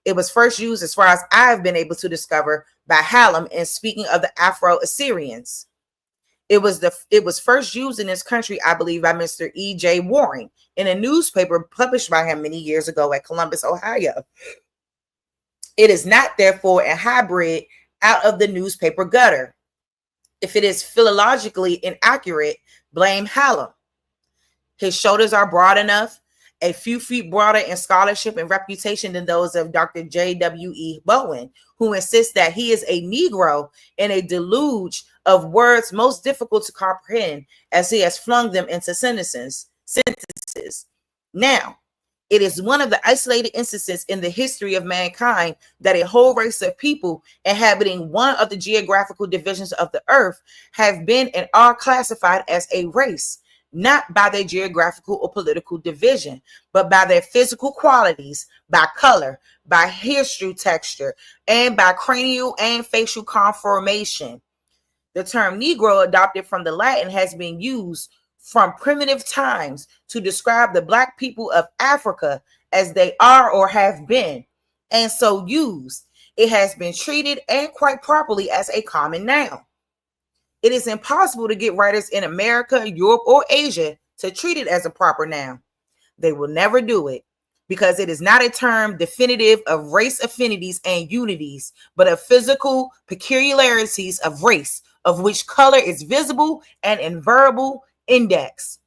it was first used, as far as I have been able to discover, by Hallam in speaking of the Afro-Assyrians. It was first used in this country, I believe, by Mr. E.J. Waring in a newspaper published by him many years ago at Columbus, Ohio. It is not, therefore, a hybrid out of the newspaper gutter. If it is philologically inaccurate, blame Hallam. His shoulders are broad enough, a few feet broader in scholarship and reputation than those of Dr. J.W.E. Bowen, who insists that he is a Negro in a deluge of words most difficult to comprehend, as he has flung them into sentences. Now, it is one of the isolated instances in the history of mankind that a whole race of people inhabiting one of the geographical divisions of the earth have been and are classified as a race, not by their geographical or political division, but by their physical qualities, by color, by hair texture, and by cranial and facial conformation. The term Negro, adopted from the Latin, has been used from primitive times to describe the Black people of Africa as they are or have been, and so used, it has been treated, and quite properly, as a common noun. It is impossible to get writers in America, Europe, or Asia to treat it as a proper noun. They will never do it. because it is not a term definitive of race affinities and unities, but of physical peculiarities of race, of which color is visible and invariable index.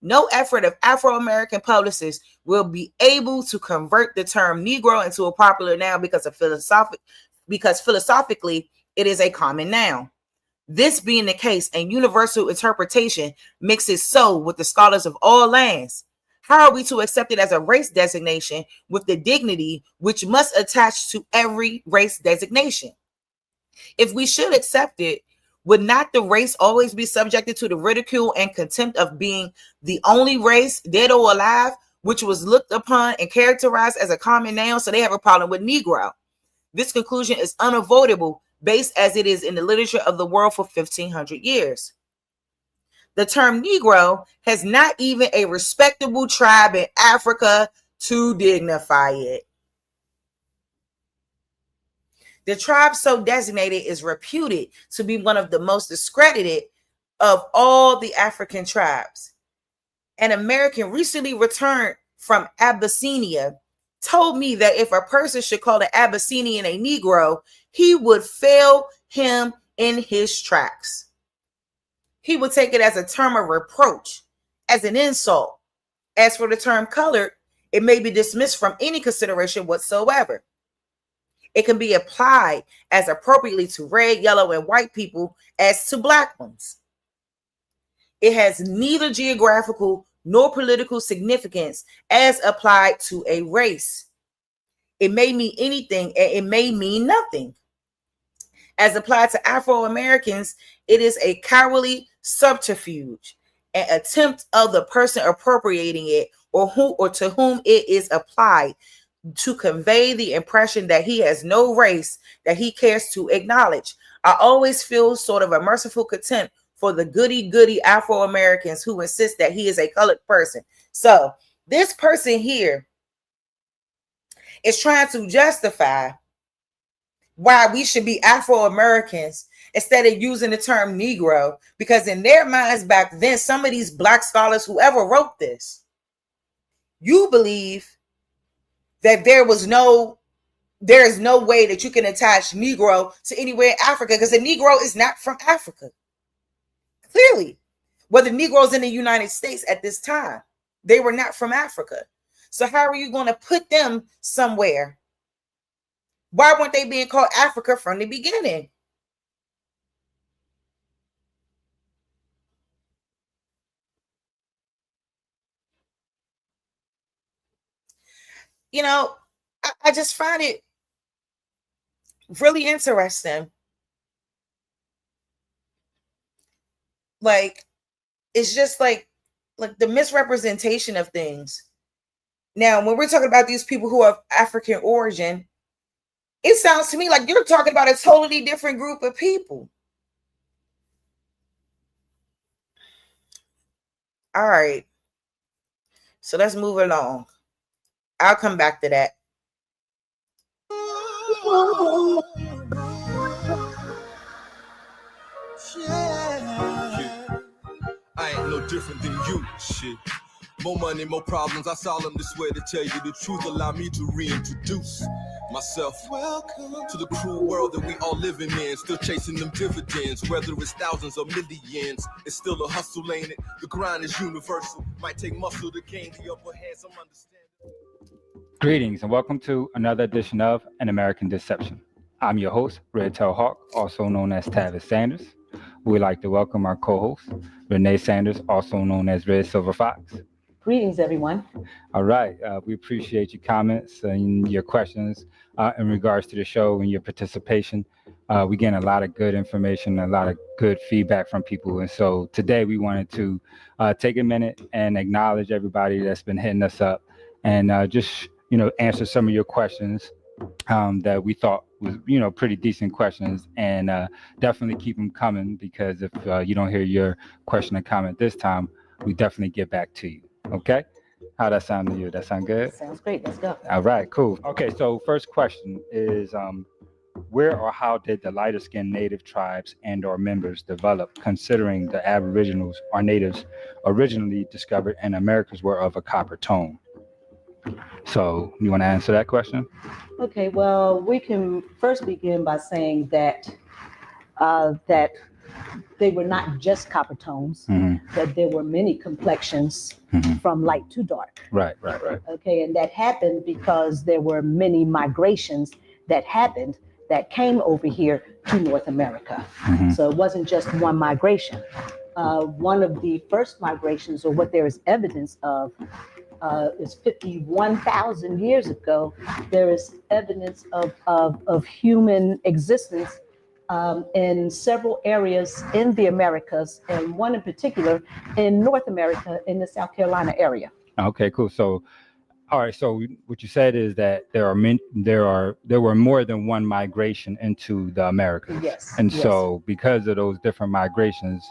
No effort of Afro-American publicists will be able to convert the term Negro into a popular noun because philosophically it is a common noun. This being the case, and universal interpretation mixes so with the scholars of all lands. How are we to accept it as a race designation with the dignity which must attach to every race designation? If we should accept it, would not the race always be subjected to the ridicule and contempt of being the only race, dead or alive, which was looked upon and characterized as a common noun? So they have a problem with Negro. This conclusion is unavoidable, based as it is in the literature of the world for 1,500 years. The term Negro has not even a respectable tribe in Africa to dignify it. The tribe so designated is reputed to be one of the most discredited of all the African tribes. An American recently returned from Abyssinia told me that if a person should call an Abyssinian a Negro, he would fail him in his tracks. He would take it as a term of reproach, as an insult. As for the term colored, it may be dismissed from any consideration whatsoever. It can be applied as appropriately to red, yellow, and white people as to black ones. It has neither geographical nor political significance as applied to a race. It may mean anything and it may mean nothing. As applied to Afro-Americans, it is a cowardly subterfuge, an attempt of the person appropriating it or to whom it is applied to convey the impression that he has no race that he cares to acknowledge. I always feel sort of a merciful contempt for the goody-goody Afro-Americans who insist that he is a colored person. So this person here is trying to justify why we should be Afro-Americans instead of using the term Negro, because in their minds back then, some of these black scholars, whoever wrote this, you believe that there is no way that you can attach Negro to anywhere in Africa, because the Negro is not from Africa. Clearly, whether Negroes in the United States at this time, they were not from Africa. So how are you going to put them somewhere? Why weren't they being called Africa from the beginning? You know, I just find it really interesting. Like, it's just like the misrepresentation of things. Now, when we're talking about these people who are of African origin, it sounds to me like you're talking about a totally different group of people. All right. So let's move along. I'll come back to that. I ain't no different than you, shit. More money, more problems. I solemnly swear to tell you the truth. Allow me to reintroduce myself. Welcome to the cruel world that we all living in. Still chasing them dividends, whether it's thousands or millions. It's still a hustle, ain't it? The grind is universal. Might take muscle to gain the upper hand. Some understand. Greetings and welcome to another edition of An American Deception. I'm your host, Red Tail Hawk, also known as Tavis Sanders. We'd like to welcome our co-host, Renee Sanders, also known as Red Silver Fox. Greetings, everyone. All right. We appreciate your comments and your questions in regards to the show and your participation. We get a lot of good information, a lot of good feedback from people. And so today we wanted to take a minute and acknowledge everybody that's been hitting us up and just, answer some of your questions that we thought was, pretty decent questions, and definitely keep them coming, because if you don't hear your question or comment this time, we definitely get back to you. Okay? How that sound to you? That sound good? Sounds great. Let's go. All right, cool. Okay, so first question is, where or how did the lighter skinned native tribes and or members develop, considering the aboriginals or natives originally discovered in Americas were of a copper tone? So you want to answer that question? Okay, well, we can first begin by saying that that they were not just copper tones, that there were many complexions from light to dark. Right. Okay, and that happened because there were many migrations that happened that came over here to North America. So it wasn't just one migration. One of the first migrations, or what there is evidence of, is 51,000 years ago. There is evidence of human existence in several areas in the Americas, and one in particular in North America, in the South Carolina area. Okay, cool. So, all right. So what you said is that there were more than one migration into the Americas. Yes. And so because of those different migrations,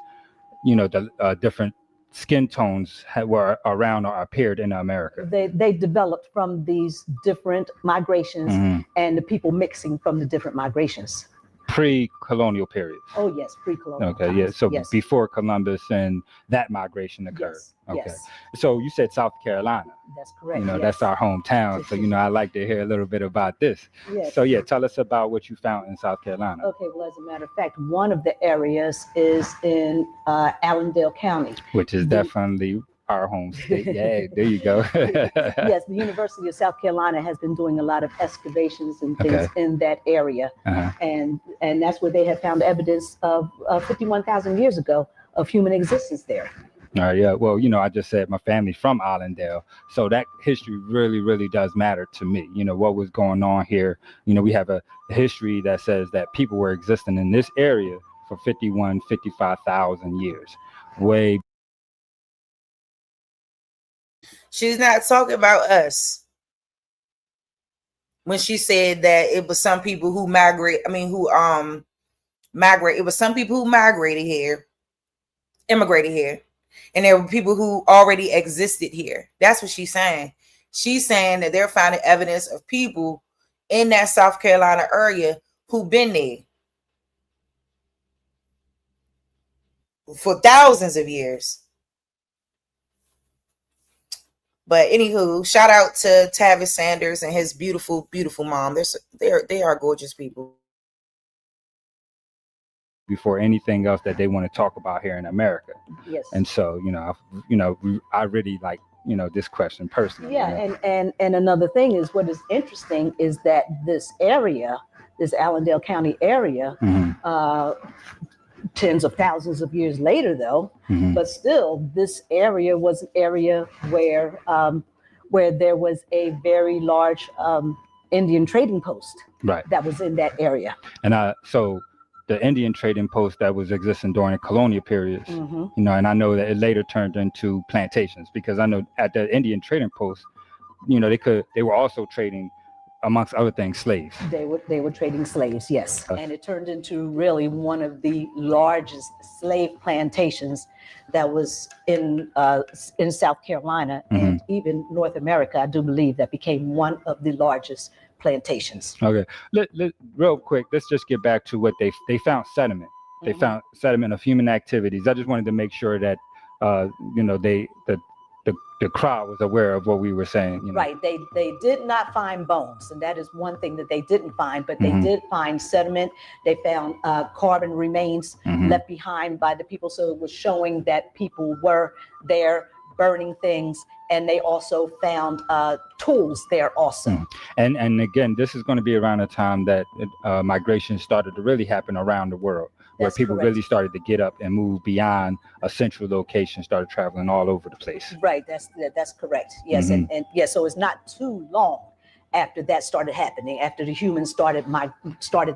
you know, the different skin tones were around or appeared in America. They developed from these different migrations and the people mixing from the different migrations. Pre-colonial periods. Oh yes, pre-colonial. Okay, yeah. So yes. before Columbus and that migration occurred. Yes. Okay. Yes. So you said South Carolina. That's correct. You know, yes. that's our hometown. So, you know, I'd like to hear a little bit about this. Yes. So yeah, tell us about what you found in South Carolina. Okay, well, as a matter of fact, one of the areas is in Allendale County. Which is definitely our home state. Yeah, there you go. Yes, the University of South Carolina has been doing a lot of excavations and things in that area. And that's where they have found evidence of 51,000 years ago of human existence there. All right, yeah. Well, you know, I just said my family's from Allendale, so that history really, really does matter to me. You know, what was going on here. You know, we have a history that says that people were existing in this area for 55,000 years. Way. She's not talking about us when she said that it was some people who migrate. It was some people who immigrated here, and there were people who already existed here. That's what she's saying. She's saying that they're finding evidence of people in that South Carolina area who've been there for thousands of years. But anywho, shout out to Tavis Sanders and his beautiful, beautiful mom. They are gorgeous people. Before anything else that they want to talk about here in America. Yes. And so, I really like, this question personally. Yeah, and another thing is, what is interesting is that this area, this Allendale County area, tens of thousands of years later, though, but still, this area was an area where there was a very large Indian trading post that was in that area. And so the Indian trading post that was existing during the colonial periods, and I know that it later turned into plantations, because I know at the Indian trading post, they were also trading, amongst other things, slaves. They were trading slaves, yes. And it turned into really one of the largest slave plantations that was in South Carolina and even North America. I do believe that became one of the largest plantations. Okay, real quick, let's just get back to what they found sediment. They found sediment of human activities. I just wanted to make sure that the crowd was aware of what we were saying. Right. They did not find bones, and that is one thing that they didn't find, but they did find sediment. They found carbon remains left behind by the people. So it was showing that people were there burning things, and they also found tools there also. And again, this is going to be around the time that migration started to really happen around the world, where people really started to get up and move beyond a central location, started traveling all over the place. Right, that's correct. Yes, and yeah, so it's not too long after that started happening, after the humans started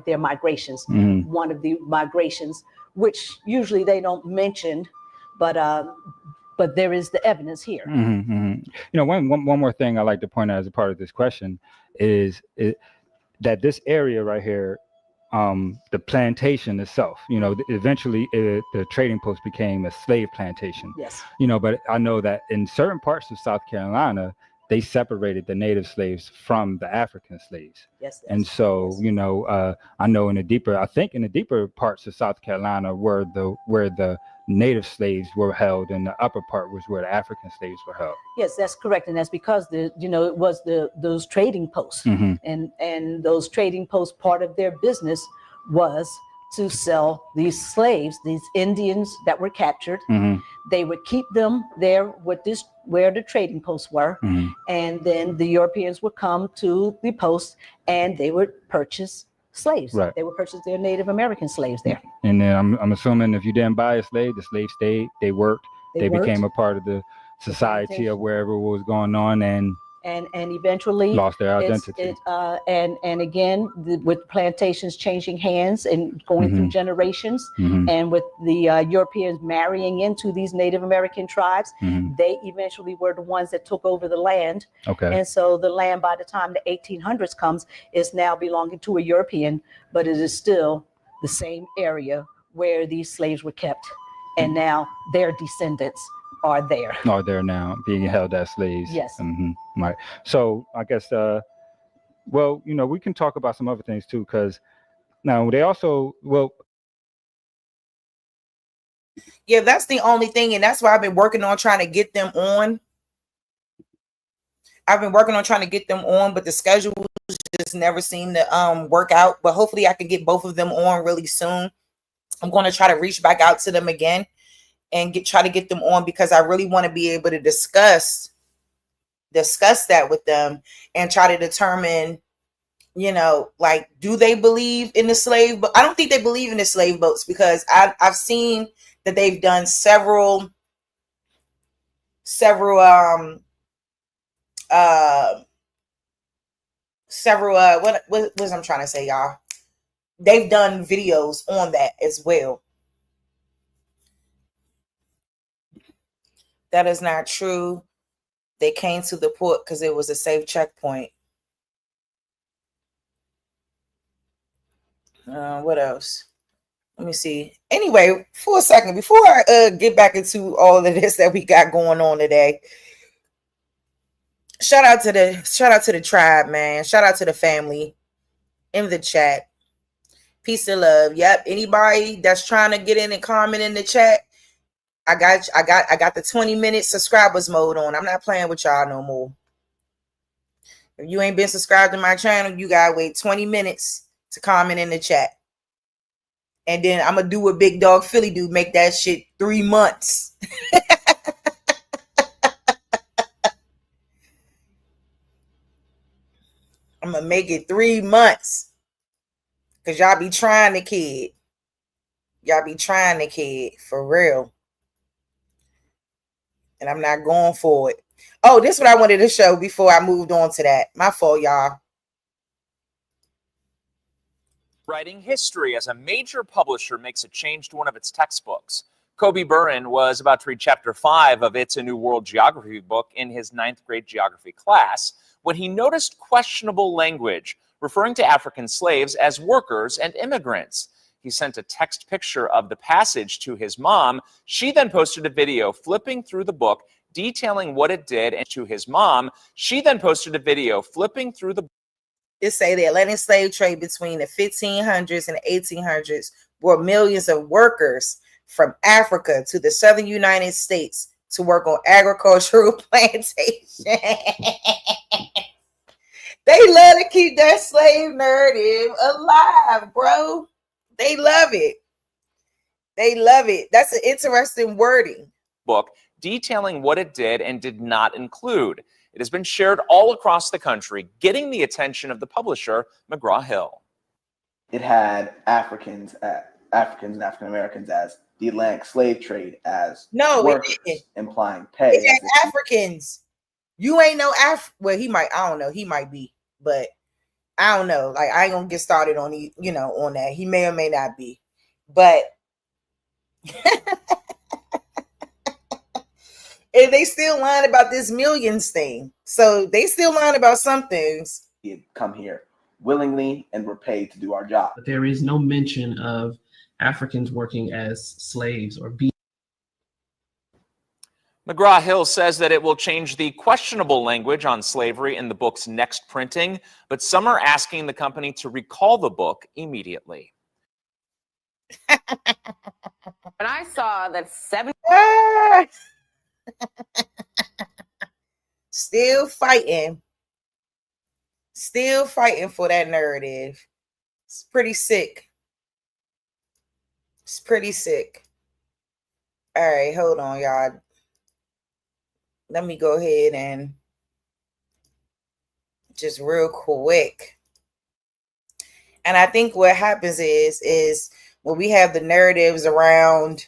their migrations. One of the migrations, which usually they don't mention, but there is the evidence here. One more thing I like to point out as a part of this question is that this area right here, the plantation itself, eventually the trading post became a slave plantation. Yes. But I know that in certain parts of South Carolina, they separated the native slaves from the African slaves. Yes. And so, I know in the deeper parts of South Carolina where the native slaves were held, and the upper part was where the African slaves were held. Yes, that's correct, and that's because it was those trading posts, and those trading posts, part of their business was to sell these slaves, these Indians that were captured. They would keep them there where the trading posts were, and then the Europeans would come to the posts and they would purchase slaves. Right. They would purchase their Native American slaves there. And then I'm assuming if you didn't buy a slave, the slave stayed, they worked, they became a part of the society of wherever was going on, and eventually lost their identity. And again, with plantations changing hands and going through generations, and with the Europeans marrying into these Native American tribes, they eventually were the ones that took over the land. Okay. And so the land, by the time the 1800s comes, is now belonging to a European, but it is still the same area where these slaves were kept. And now their descendants are there. Are there now, being held as slaves. Yes. Right. So I guess, well, we can talk about some other things too, because now they also, yeah, that's the only thing, and that's why I've been working on trying to get them on. I've been working on trying to get them on, but the schedules just never seem to work out. But hopefully I can get both of them on really soon. I'm going to try to reach back out to them again and try to get them on, because I really want to be able to discuss that with them and try to determine, like, do they believe in the slave? But I don't think they believe in the slave boats, because I've seen that they've done several what was I'm trying to say, y'all? They've done videos on that as well. That is not true. They came to the port because it was a safe checkpoint. What else? Let me see. Anyway, for a second, before I get back into all of this that we got going on today, shout out to the tribe, man. Shout out to the family in the chat. Peace and love. Yep. Anybody that's trying to get in and comment in the chat, I got the 20-minute subscribers mode on. I'm not playing with y'all no more. If you ain't been subscribed to my channel, you gotta wait 20 minutes to comment in the chat. And then I'm gonna do what Big Dog Philly do, make that shit 3 months. I'm gonna make it 3 months. Cause y'all be trying the kid. Y'all be trying the kid for real. And I'm not going for it. Oh, this is what I wanted to show before I moved on to that. My fault, y'all. Writing history as a major publisher makes a change to one of its textbooks. Kobe Burin was about to read chapter 5 of It's a New World geography book in his 9th grade geography class when he noticed questionable language referring to African slaves as workers and immigrants. He sent a text picture of the passage to his mom. She then posted a video flipping through the book, detailing what it did, and to his mom. She then posted a video flipping through the book. It say the Atlantic slave trade between the 1500s and the 1800s brought millions of workers from Africa to the southern United States to work on agricultural plantations. They love to keep that slave narrative alive, bro. They love it. They love it. That's an interesting wording. Book detailing what it did and did not include. It has been shared all across the country, getting the attention of the publisher, McGraw-Hill. It had Africans and African Americans as the Atlantic slave trade as workers, implying pay. It had Africans. You ain't no well, he might, I don't know, he might be, but I don't know. Like, I ain't gonna get started on on that. He may or may not be, but and they still lying about this millions thing. So they still lying about some things. He come here willingly and were paid to do our job. But there is no mention of Africans working as slaves or being. McGraw-Hill says that it will change the questionable language on slavery in the book's next printing, but some are asking the company to recall the book immediately. But I saw that 7. Still fighting for that narrative. It's pretty sick. It's pretty sick. All right, hold on, y'all. Let me go ahead and just real quick. And I think what happens is when we have the narratives around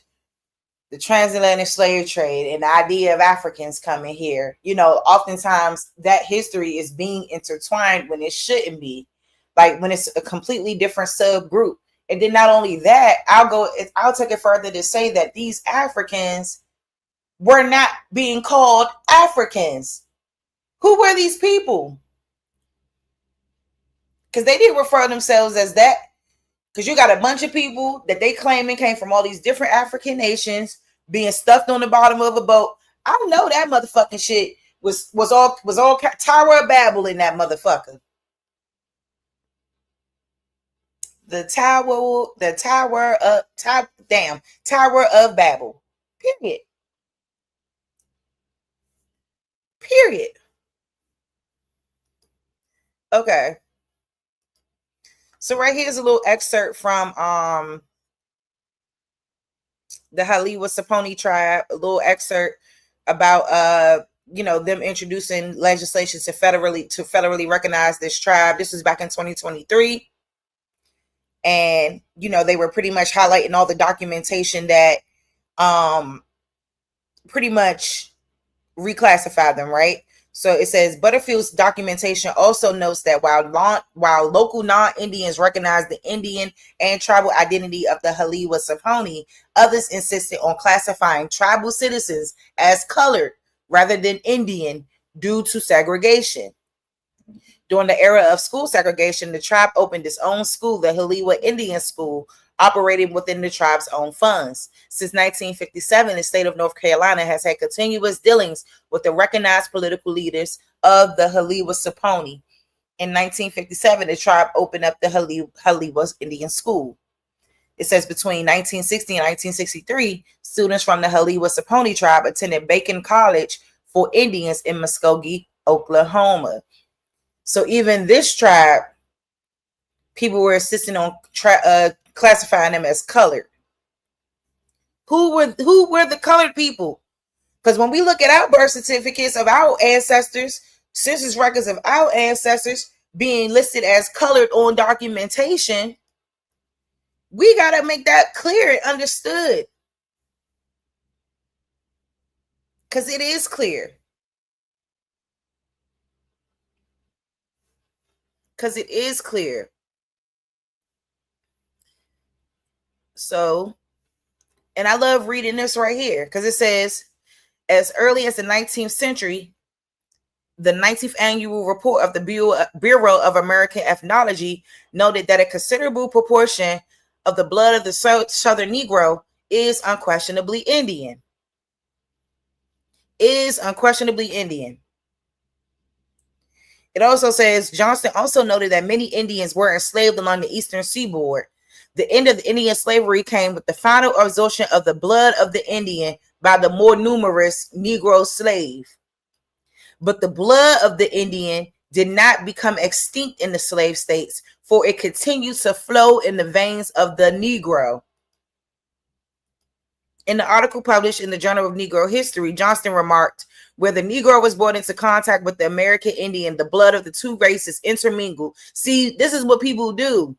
the transatlantic slave trade and the idea of Africans coming here, you know, oftentimes that history is being intertwined when it shouldn't be, like when it's a completely different subgroup. And then not only that, I'll take it further to say that these Africans were not being called Africans. Who were these people? Because they didn't refer themselves as that. Because you got a bunch of people that they claiming came from all these different African nations being stuffed on the bottom of a boat. I know that motherfucking shit was all Tower of Babel in that motherfucker. The Tower of Babel. Period. Okay. So right here's a little excerpt from the Haliwa Saponi tribe, a little excerpt about them introducing legislation to federally recognize this tribe. This was back in 2023. And they were pretty much highlighting all the documentation that pretty much reclassified them, right? So it says Butterfield's documentation also notes that while local non-Indians recognize the Indian and tribal identity of the Haliwa Saponi, others insisted on classifying tribal citizens as colored rather than Indian due to segregation. During the era of school segregation, the tribe opened its own school, the Haliwa Indian School, operating within the tribe's own funds. Since 1957, the state of North Carolina has had continuous dealings with the recognized political leaders of the Haliwa Saponi. In 1957, the tribe opened up the Haliwa Indian School. It says between 1960 and 1963, students from the Haliwa Saponi tribe attended Bacon College for Indians in Muskogee, Oklahoma. So even this tribe, people were insisting on classifying them as colored. Who were the colored people? Because when we look at our birth certificates of our ancestors, census records of our ancestors being listed as colored on documentation, we got to make that clear and understood. Because it is clear. So, and I love reading this right here because it says, as early as the 19th century, the 19th annual report of the Bureau of American Ethnology noted that a considerable proportion of the blood of the Southern Negro is unquestionably Indian. It also says Johnston also noted that many Indians were enslaved along the eastern seaboard. The end of the Indian slavery came with the final absorption of the blood of the Indian by the more numerous Negro slave. But the blood of the Indian did not become extinct in the slave states, for it continued to flow in the veins of the Negro. In the article published in the Journal of Negro History, Johnston remarked, where the Negro was brought into contact with the American Indian, the blood of the two races intermingled. See, this is what people do.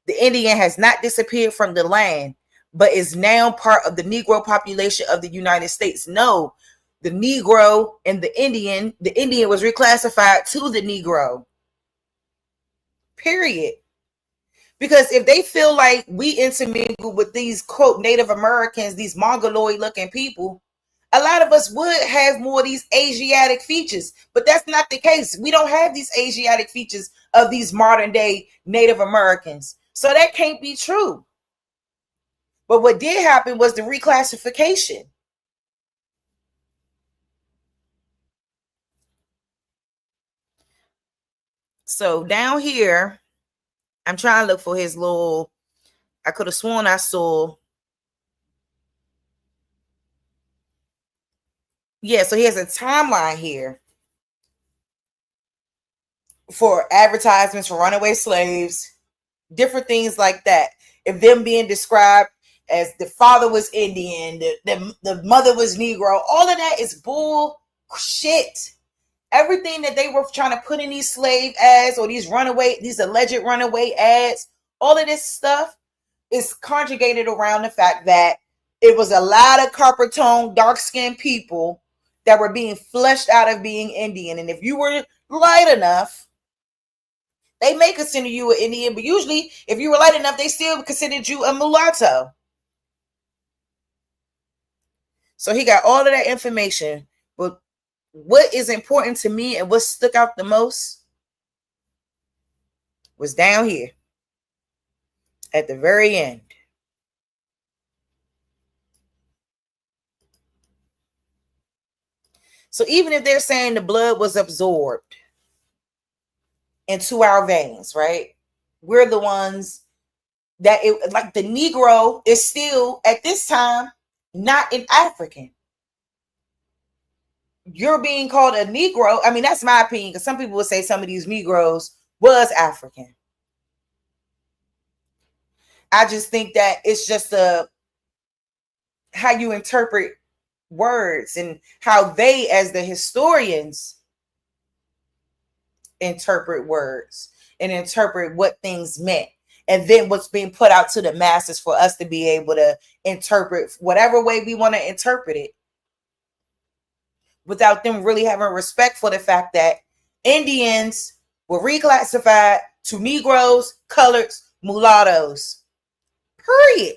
The Indian has not disappeared from the land, but is now part of the Negro population of the United States. No, the Negro and the Indian was reclassified to the Negro. Period. Because if they feel like we intermingle with these, quote, Native Americans, these Mongoloid looking people, a lot of us would have more of these Asiatic features, but that's not the case. We don't have these Asiatic features of these modern day Native Americans. So that can't be true. But what did happen was the reclassification. So down here, I'm trying to look for his little I could have sworn I saw. Yeah, so he has a timeline here for advertisements for runaway slaves, different things like that. If them being described as the father was Indian, the mother was Negro, all of that is bullshit. Everything that they were trying to put in these slave ads or these alleged runaway ads, all of this stuff is conjugated around the fact that it was a lot of copper tone, dark skinned people that were being fleshed out of being Indian. And if you were light enough, they may consider you an Indian, but usually if you were light enough, they still considered you a mulatto. So he got all of that information. But what is important to me and what stuck out the most was down here at the very end. So even if they're saying the blood was absorbed into our veins, right? We're the ones that like the Negro is still at this time not an African. You're being called a Negro. I mean, that's my opinion, because some people would say some of these Negroes was African. I just think that it's just how you interpret words and how they, as the historians, interpret words and interpret what things meant, and then what's being put out to the masses for us to be able to interpret whatever way we want to interpret it, without them really having respect for the fact that Indians were reclassified to Negroes, coloreds, mulattoes. Period.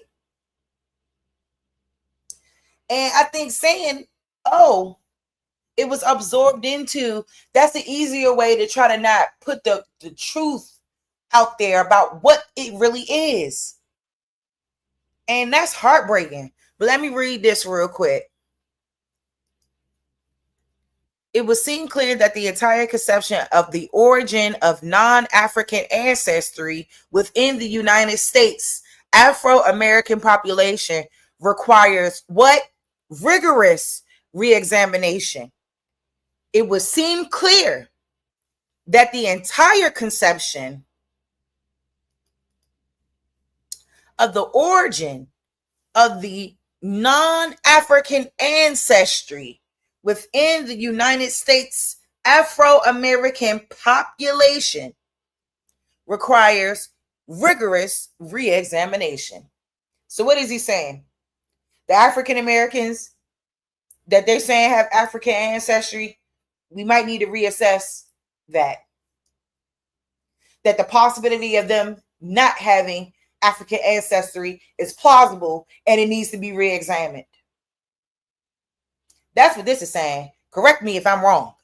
And I think saying, oh, it was absorbed into, that's the easier way to try to not put the truth out there about what it really is. And that's heartbreaking. But let me read this real quick. It would seem clear that the entire conception of the origin of non-African ancestry within the United States Afro-American population requires what? Rigorous re-examination. It would seem clear that the entire conception of the origin of the non-African ancestry within the United States Afro-American population requires rigorous re-examination. So what is he saying? The African Americans that they're saying have African ancestry, we might need to reassess that. That the possibility of them not having African ancestry is plausible and it needs to be re-examined. That's what this is saying. Correct me if I'm wrong.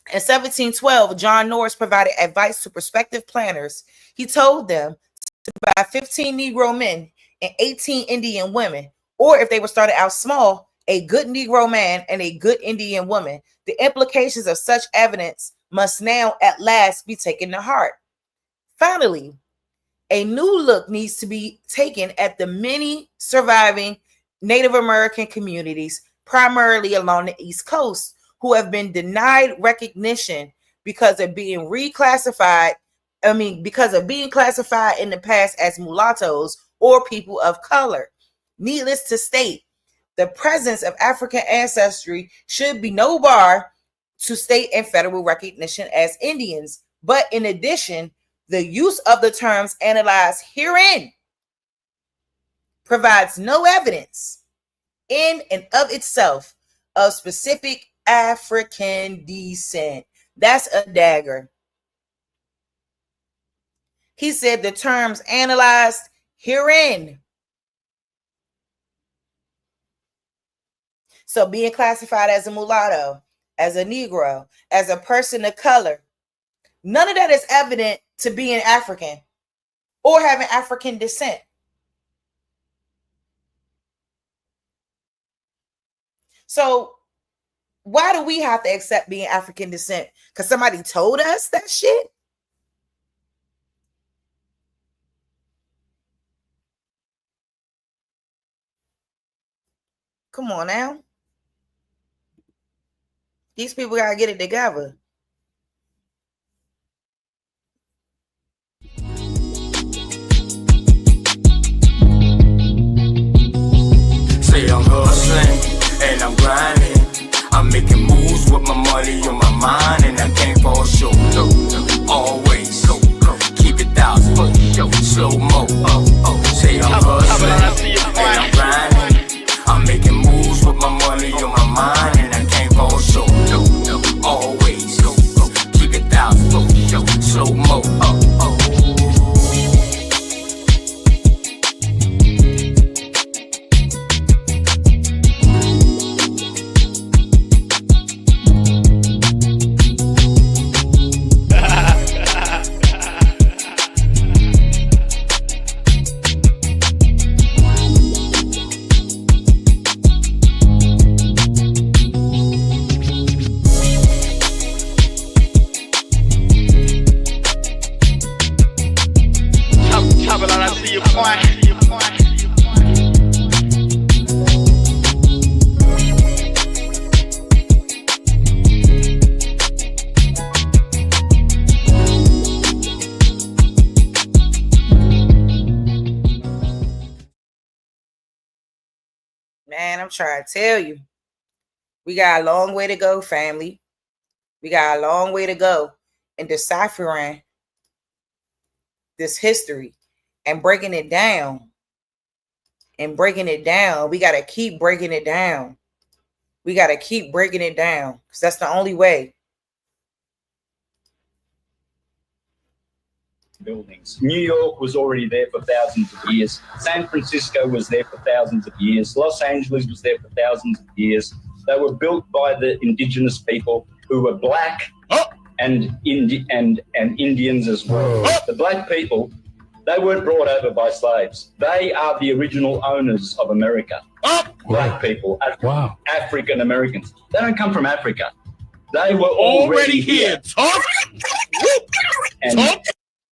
In 1712, John Norris provided advice to prospective planners. He told them to buy 15 Negro men and 18 Indian women, or if they were started out small, a good Negro man and a good Indian woman. The implications of such evidence must now at last be taken to heart. Finally, a new look needs to be taken at the many surviving Native American communities, primarily along the East Coast, who have been denied recognition because of being reclassified. Because of being classified in the past as mulattoes or people of color. Needless to state, the presence of African ancestry should be no bar to state and federal recognition as Indians. But in addition, the use of the terms analyzed herein provides no evidence in and of itself of specific African descent. That's a dagger. He said the terms analyzed herein. So being classified as a mulatto, as a Negro, as a person of color, none of that is evident to being African or having African descent. So why do we have to accept being African descent? Because somebody told us that shit? Come on now. These people gotta get it together. Say I'm hustling and I'm grinding. I'm making moves with my money on my mind, and I can't fall short. Always keep it 1,000. Slow mo. Say I'm hustling and I'm grinding. I'm making moves with my money on my mind, and I can't fall short. Always keep it 1,000. Slow mo. Man, I'm trying to tell you, we got a long way to go, family. We got a long way to go in deciphering this history and breaking it down. And breaking it down. We got to keep breaking it down. We got to keep breaking it down because that's the only way. Buildings. New York was already there for thousands of years. San Francisco was there for thousands of years. Los Angeles was there for thousands of years. They were built by the indigenous people who were black and Indians as well. The black people, they weren't brought over by slaves. They are the original owners of America. Black people, African Americans. They don't come from Africa. They were already here. And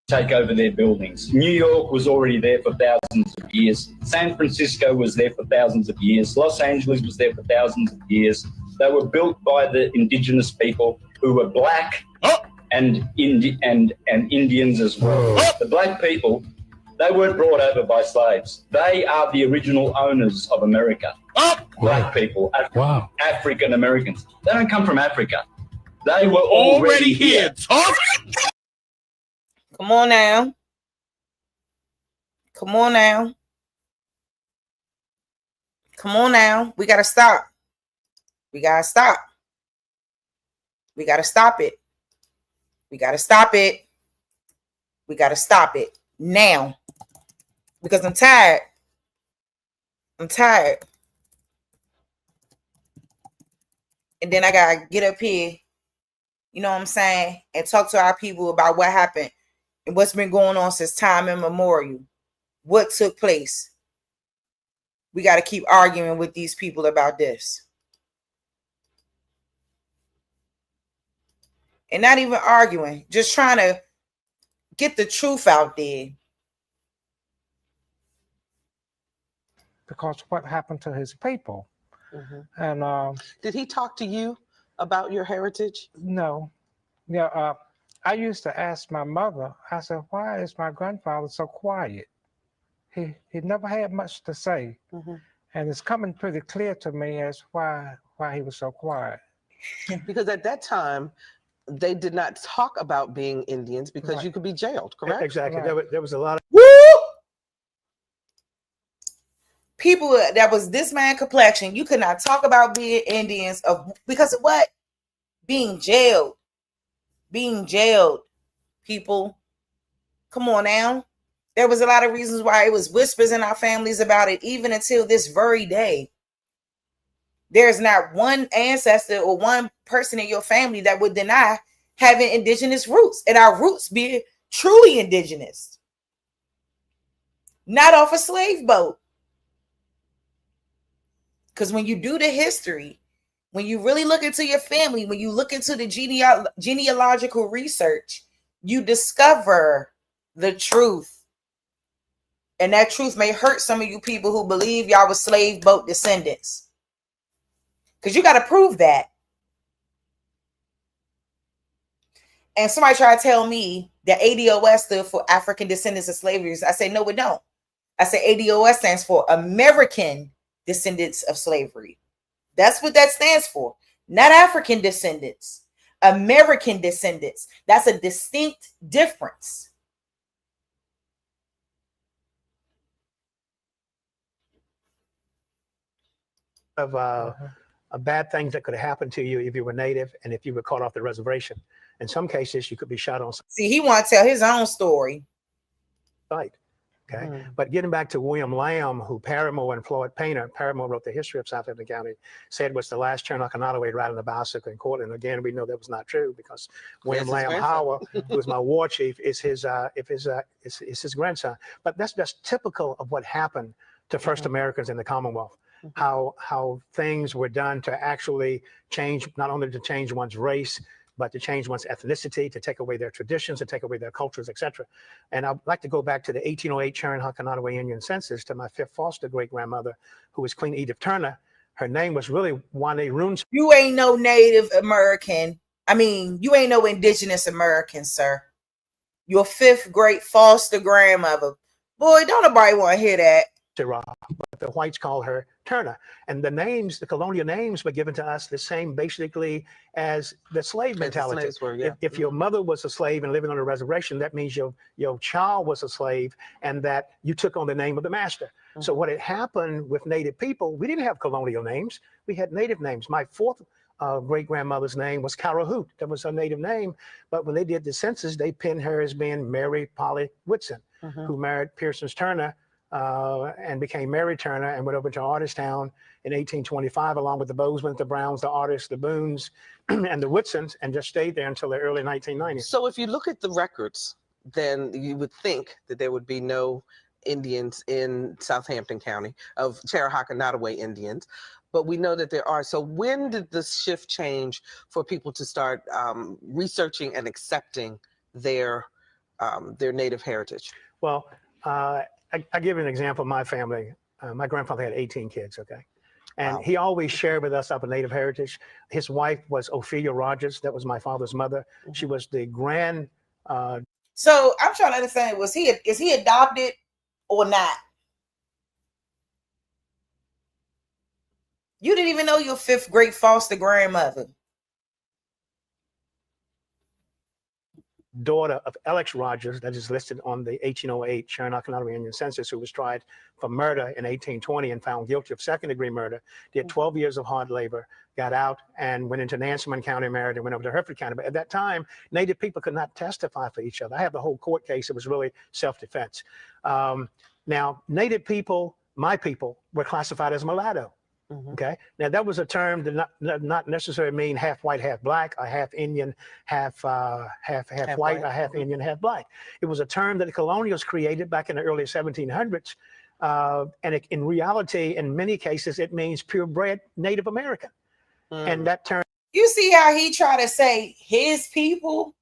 take over their buildings. New York was already there for thousands of years. San Francisco was there for thousands of years. Los Angeles was there for thousands of years. They were built by the indigenous people who were black and Indians as well. The black people, they weren't brought over by slaves. They are the original owners of America. Black people, African Americans. They don't come from Africa. They were already here. Come on now. Come on now. Come on now. We got to stop. We got to stop. We got to stop it. We got to stop it. We got to stop it now. Because I'm tired. I'm tired. And then I got to get up here, you know what I'm saying, and talk to our people about what happened and what's been going on since time immemorial. What took place. We got to keep arguing with these people about this. And not even arguing, just trying to get the truth out there. Because what happened to his people. Mm-hmm. And did he talk to you about your heritage? No. Yeah, I used to ask my mother, I said, why is my grandfather so quiet? He never had much to say. Mm-hmm. And it's coming pretty clear to me as why he was so quiet. Because at that time, they did not talk about being Indians because you could be jailed, correct? Exactly. Right. There was a lot of... Woo! People that was this man complexion, you could not talk about being Indians because of what? Being jailed. Being jailed, people. Come on now. There was a lot of reasons why it was whispers in our families about it, even until this very day. There's not one ancestor or one person in your family that would deny having indigenous roots, and our roots being truly indigenous. Not off a slave boat. Because when you do the history, when you really look into your family, when you look into the genealogical research, you discover the truth. And that truth may hurt some of you people who believe y'all was slave boat descendants. Because you got to prove that. And somebody tried to tell me that ADOS stood for African Descendants of Slavery. I say, no, it don't. I say ADOS stands for American Descendants of Slavery. That's what that stands for. Not African descendants. American descendants. That's a distinct difference. Of bad things that could have happened to you if you were Native and if you were caught off the reservation. In some cases, you could be shot on See, he want to tell his own story. site. Okay. But getting back to William Lamb, who Paramore and Floyd Painter, Paramore wrote the history of Southampton County, said was the last Chernock and Nottoway riding a bicycle in court. And again, we know that was not true because William Yes, his Lamb grandson. Howard, who was my war chief, is his grandson. But that's typical of what happened to first Americans in the Commonwealth. How things were done to actually change, not only to change one's race, but to change one's ethnicity, to take away their traditions, to take away their cultures, etc. And I'd like to go back to the 1808 Chernock and Nottoway Indian census to my fifth foster great-grandmother, who was Queen Edith Turner. Her name was really Wane Runes. You ain't no Native American. I mean, you ain't no Indigenous American, sir. Your fifth great foster grandmother. Boy, don't nobody want to hear that. But the whites call her Turner. And the names, the colonial names were given to us the same basically as the slave mentality. slaves were, yeah. If your mother was a slave and living on a reservation, that means your child was a slave and that you took on the name of the master. So what had happened with Native people, we didn't have colonial names. We had Native names. My fourth great-grandmother's name was Carol Hoot. That was her native name. But when they did the census, they pinned her as being Mary Polly Whitson, who married Pearson's Turner, and became Mary Turner and went over to Artistown in 1825, along with the Bozeman, the Browns, the Artists, the Boones, and the Whitsons, and just stayed there until the early 1990s. So if you look at the records, then you would think that there would be no Indians in Southampton County of Cherahaka Nottoway Indians, but we know that there are. So when did the shift change for people to start researching and accepting their Native heritage? Well, I give you an example of my family. My grandfather had 18 kids, okay? And he always shared with us our Native heritage. His wife was Ophelia Rogers. That was my father's mother. She was the grand... So I'm trying to understand, is he adopted or not? You didn't even know your fifth great foster grandmother. Daughter of Alex Rogers, that is listed on the 1808 Chernock and Nottoway Indian census, who was tried for murder in 1820 and found guilty of second-degree murder, did 12 years of hard labor, got out and went into Nansemond County, married, and went over to Hertford County. But at that time, Native people could not testify for each other. I have the whole court case. It was really self-defense. Now, Native people, my people, were classified as mulatto. Okay. Now that was a term that not necessarily mean half white, half black, or half Indian, half white, or half Indian, half black. It was a term that the colonials created back in the early 1700s, and in reality, in many cases, it means purebred Native American. And that term. You see how he tried to say his people?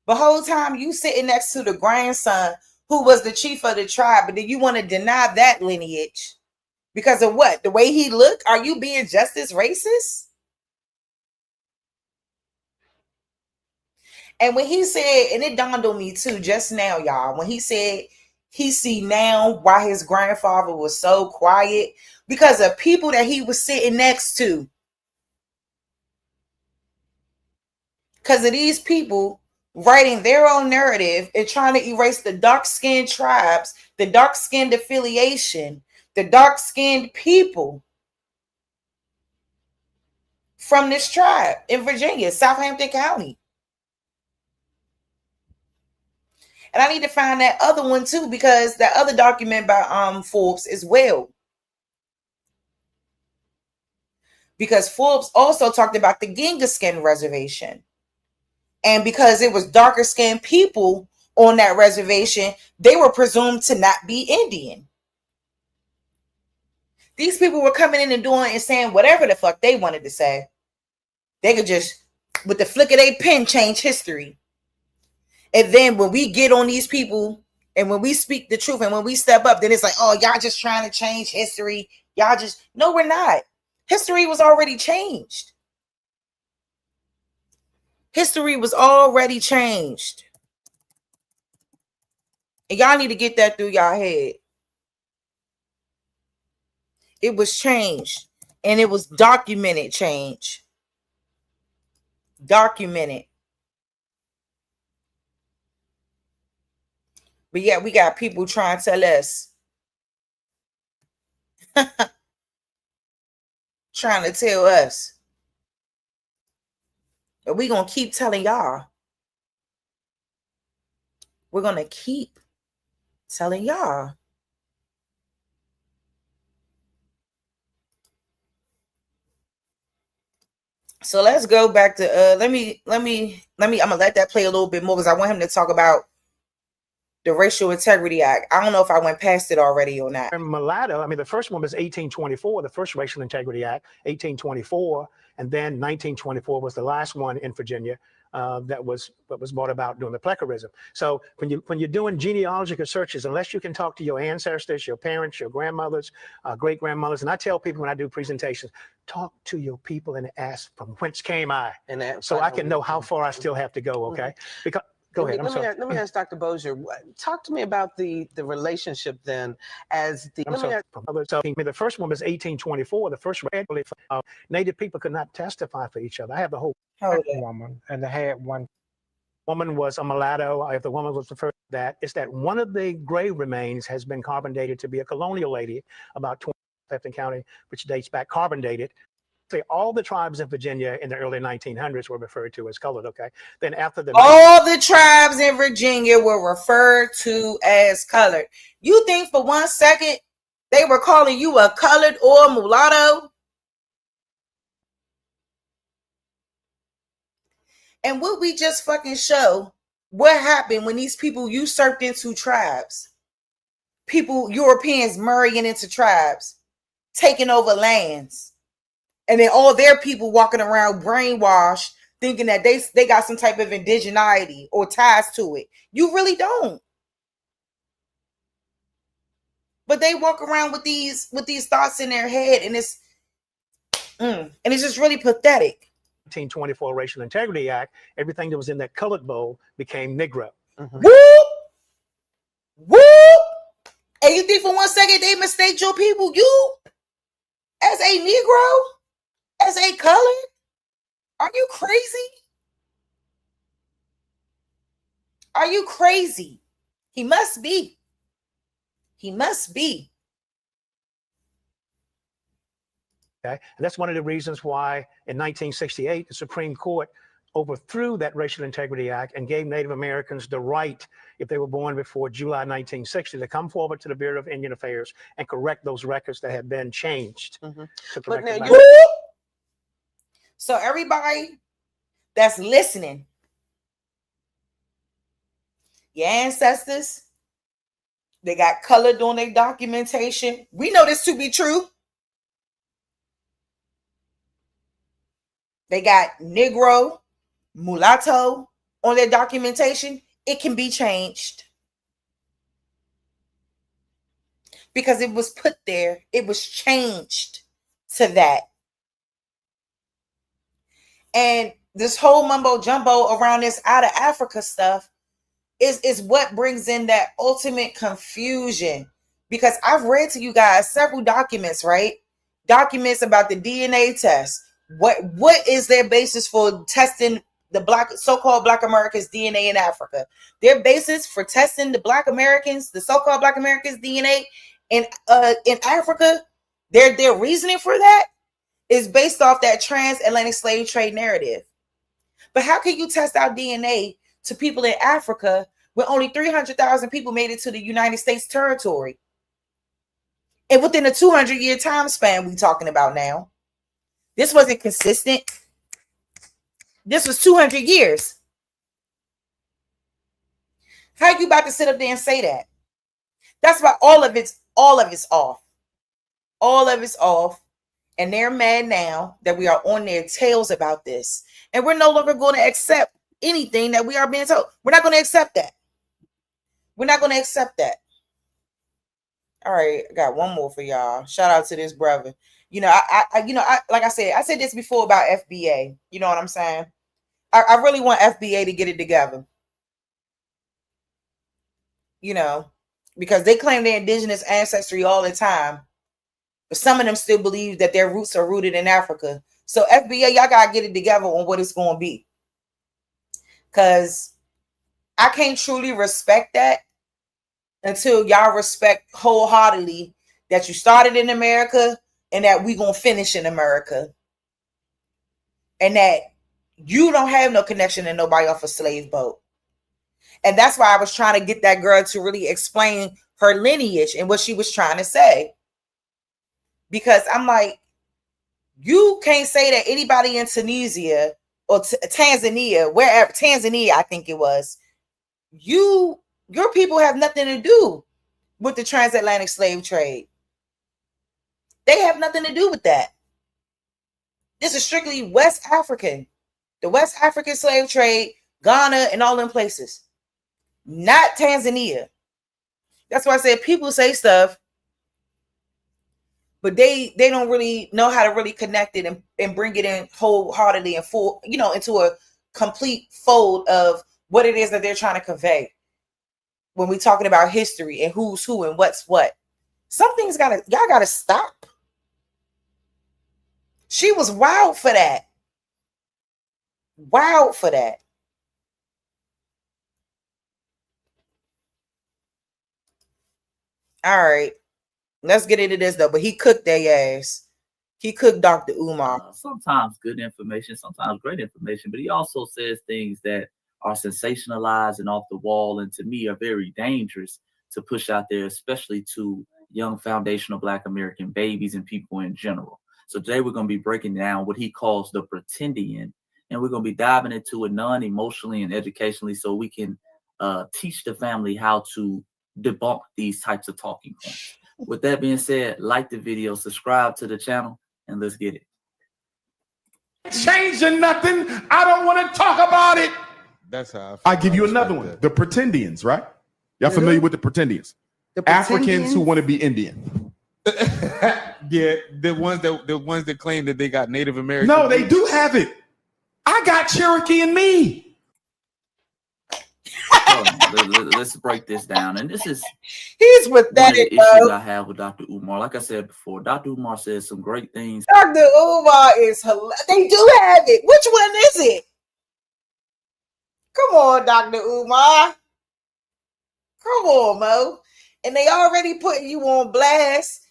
The whole time you sitting next to the grandson who was the chief of the tribe, but then you want to deny that lineage. Because of what? The way he looked? Are you being just as racist? And when he said, and it dawned on me too just now, y'all, when he said he see now why his grandfather was so quiet, because of people that he was sitting next to. Because of these people writing their own narrative and trying to erase the dark-skinned tribes, the dark-skinned affiliation, the dark-skinned people from this tribe in Virginia, Southampton County. And I need to find that other one too, because that other document by Forbes as well. Because Forbes also talked about the Genghis-skin reservation. And because it was darker-skinned people on that reservation, they were presumed to not be Indian. These people were coming in and doing and saying whatever the fuck they wanted to say. They could just, with the flick of their pen, change history. And then when we get on these people and when we speak the truth and when we step up, then it's like, oh, y'all just trying to change history. Y'all just, no, we're not. History was already changed. History was already changed. And y'all need to get that through y'all head. It was changed. And it was documented change. Documented. But yeah, we got people trying to tell us. Trying to tell us. But we're going to keep telling y'all. We're going to keep telling y'all. So let's go back to I'm gonna let that play a little bit more because I want him to talk about the Racial Integrity Act. I don't know if I went past it already or not. Mulatto, I mean, the first one was 1824, the first Racial Integrity Act, 1824, and then 1924 was the last one in Virginia that was brought about during the Plecurism. So when you're doing genealogical searches, unless you can talk to your ancestors, your parents, your grandmothers, great grandmothers, and I tell people when I do presentations, talk to your people and ask from whence came I, and so I can know how far I still have to go. Okay, because. Go ahead. Let me ask Dr. Bozier. Talk to me about the relationship then as the. The first one was 1824. The first Native people could not testify for each other. I have the whole woman, and they had one woman was a mulatto. If the woman was referred to that, it's that one of the grave remains has been carbon dated to be a colonial lady about 20 Hampton County, which dates back carbon dated. All the tribes in Virginia in the early 1900s were referred to as colored. Okay, then after the all the tribes in Virginia were referred to as colored. You think for 1 second they were calling you a colored or a mulatto? And what we just fucking show what happened when these people usurped into tribes. People, Europeans marrying into tribes, taking over lands. And then all their people walking around brainwashed, thinking that they got some type of indigeneity or ties to it. You really don't. But they walk around with these thoughts in their head, and it's just really pathetic. 1924 Racial Integrity Act, everything that was in that colored bowl became Negro. Whoop! Whoop! And you think for 1 second they mistake your people, you as a Negro? As a colored? Are you crazy? Are you crazy? He must be. He must be. Okay, and that's one of the reasons why in 1968 the Supreme Court overthrew that Racial Integrity Act and gave Native Americans the right, if they were born before July 1960, to come forward to the Bureau of Indian Affairs and correct those records that had been changed. But now so everybody that's listening, your ancestors, they got colored on their documentation. We know this to be true. They got Negro, mulatto on their documentation. It can be changed. Because it was put there. It was changed to that. And this whole mumbo jumbo around this out of Africa stuff is what brings in that ultimate confusion. Because I've read to you guys several documents, right? Documents about the DNA test. What is their basis for testing the so-called Black Americans' DNA in Africa? Their basis for testing the so-called Black Americans' DNA in Africa, their reasoning for that is based off that transatlantic slave trade narrative. But how can you test out DNA to people in Africa when only 300,000 people made it to the United States territory? And within a 200-year time span we're talking about now. This wasn't consistent. This was 200 years. How you about to sit up there and say that? That's why all of it's off. All of it's off. And they're mad now that we are on their tails about this. And we're no longer going to accept anything that we are being told. We're not going to accept that. We're not going to accept that. All right, I got one more for y'all. Shout out to this brother. You know, like I said this before about FBA. You know what I'm saying? I really want FBA to get it together. You know, because they claim their indigenous ancestry all the time, but some of them still believe that their roots are rooted in Africa. So FBA, y'all gotta get it together on what it's going to be, because I can't truly respect that until y'all respect wholeheartedly that you started in America and that we gonna finish in America, and that you don't have no connection to nobody off a slave boat. And that's why I was trying to get that girl to really explain her lineage and what she was trying to say. Because I'm like, you can't say that anybody in Tunisia or Tanzania, wherever, Tanzania, I think it was, your people have nothing to do with the transatlantic slave trade. They have nothing to do with that. This is strictly West African. The West African slave trade, Ghana, and all them places. Not Tanzania. That's why I said people say stuff, but they don't really know how to really connect it and bring it in wholeheartedly and full, you know, into a complete fold of what it is that they're trying to convey when we're talking about history and who's who and what's what. Something's y'all gotta stop. She was wild for that. Wild for that. All right, let's get into this though. But he cooked their ass. He cooked Dr. Umar. Sometimes good information, sometimes great information, but he also says things that are sensationalized and off the wall, and to me are very dangerous to push out there, especially to young foundational Black American babies and people in general. So today we're going to be breaking down what he calls the pretendian, and we're going to be diving into it non-emotionally and educationally so we can teach the family how to debunk these types of talking points. With that being said, like the video, subscribe to the channel, and let's get it. Changing nothing. I don't want to talk about it. That's how I give you another one. The pretendians, right? Y'all familiar with the pretendians? Africans who want to be Indian. Yeah, the ones that claim that they got Native American. No, they do have it. I got Cherokee in me. Let's break this down. And this is he's pathetic, one of the issues I have with Dr. Umar. Like I said before, Dr. Umar says some great things. Dr. Umar is hilarious. They do have it. Which one is it? Come on, Dr. Umar. Come on, Mo. And they already putting you on blast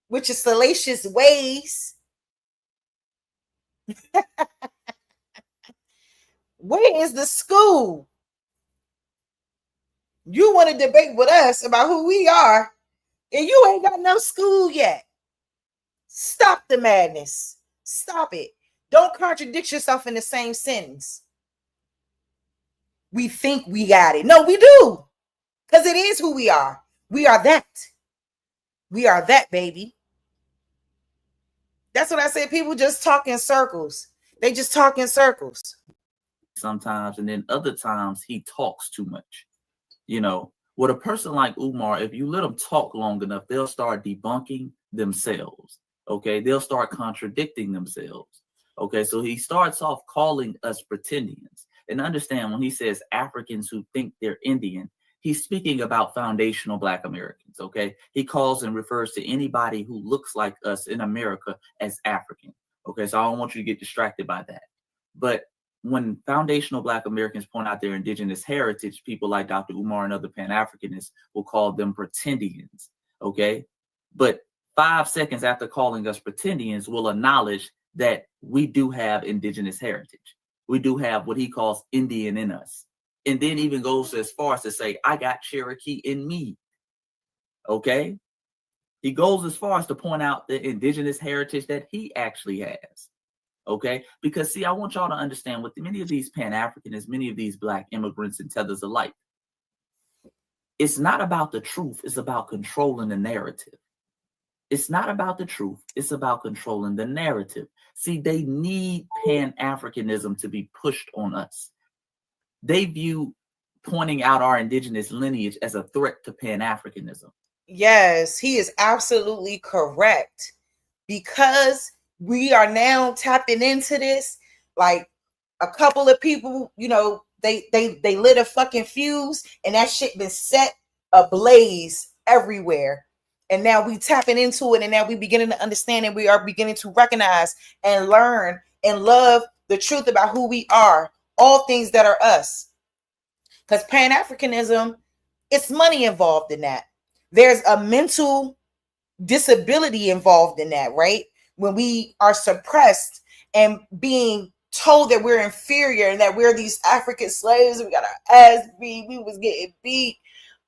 with your salacious ways. Where is the school? You want to debate with us about who we are, and you ain't got no school yet. Stop the madness. Stop it. Don't contradict yourself in the same sentence. We think we got it. No, we do. Because it is who we are. We are that. We are that, baby. That's what I said. People just talk in circles. They just talk in circles. Sometimes, and then other times he talks too much. You know, with a person like Umar, if you let them talk long enough, they'll start debunking themselves. Okay, they'll start contradicting themselves. Okay, so he starts off calling us pretendians. And understand, when he says Africans who think they're Indian, he's speaking about foundational Black Americans. Okay, he calls and refers to anybody who looks like us in America as African. Okay, so I don't want you to get distracted by that. But when foundational Black Americans point out their indigenous heritage, people like Dr. Umar and other Pan-Africanists will call them pretendians, okay? But 5 seconds after calling us pretendians, will acknowledge that we do have indigenous heritage. We do have what he calls Indian in us. And then even goes as far as to say, I got Cherokee in me, okay? He goes as far as to point out the indigenous heritage that he actually has. Okay, because see, I want y'all to understand with many of these Pan-Africanists, many of these Black immigrants and tethers alike, it's not about the truth, it's about controlling the narrative. It's not about the truth, it's about controlling the narrative. See, they need Pan-Africanism to be pushed on us. They view pointing out our indigenous lineage as a threat to Pan-Africanism. Yes, he is absolutely correct. because we are now tapping into this. Like a couple of people, you know, they lit a fucking fuse and that shit been set ablaze everywhere. And now we tapping into it, and now we beginning to understand, and we are beginning to recognize and learn and love the truth about who we are, all things that are us. Because Pan-Africanism, it's money involved in that. There's a mental disability involved in that, right? When we are suppressed and being told that we're inferior and that we're these African slaves, we got our ass beat, we was getting beat.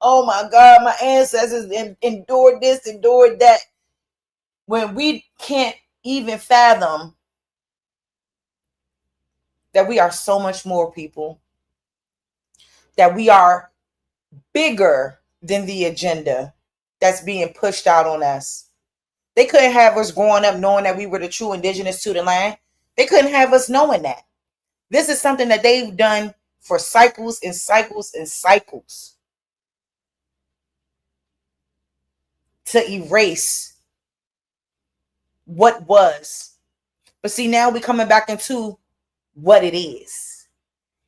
Oh my God, my ancestors endured this, endured that. When we can't even fathom that we are so much more, people, that we are bigger than the agenda that's being pushed out on us. They couldn't have us growing up knowing that we were the true indigenous to the land. They couldn't have us knowing that. This is something that they've done for cycles and cycles and cycles to erase what was. But see, now we're coming back into what it is.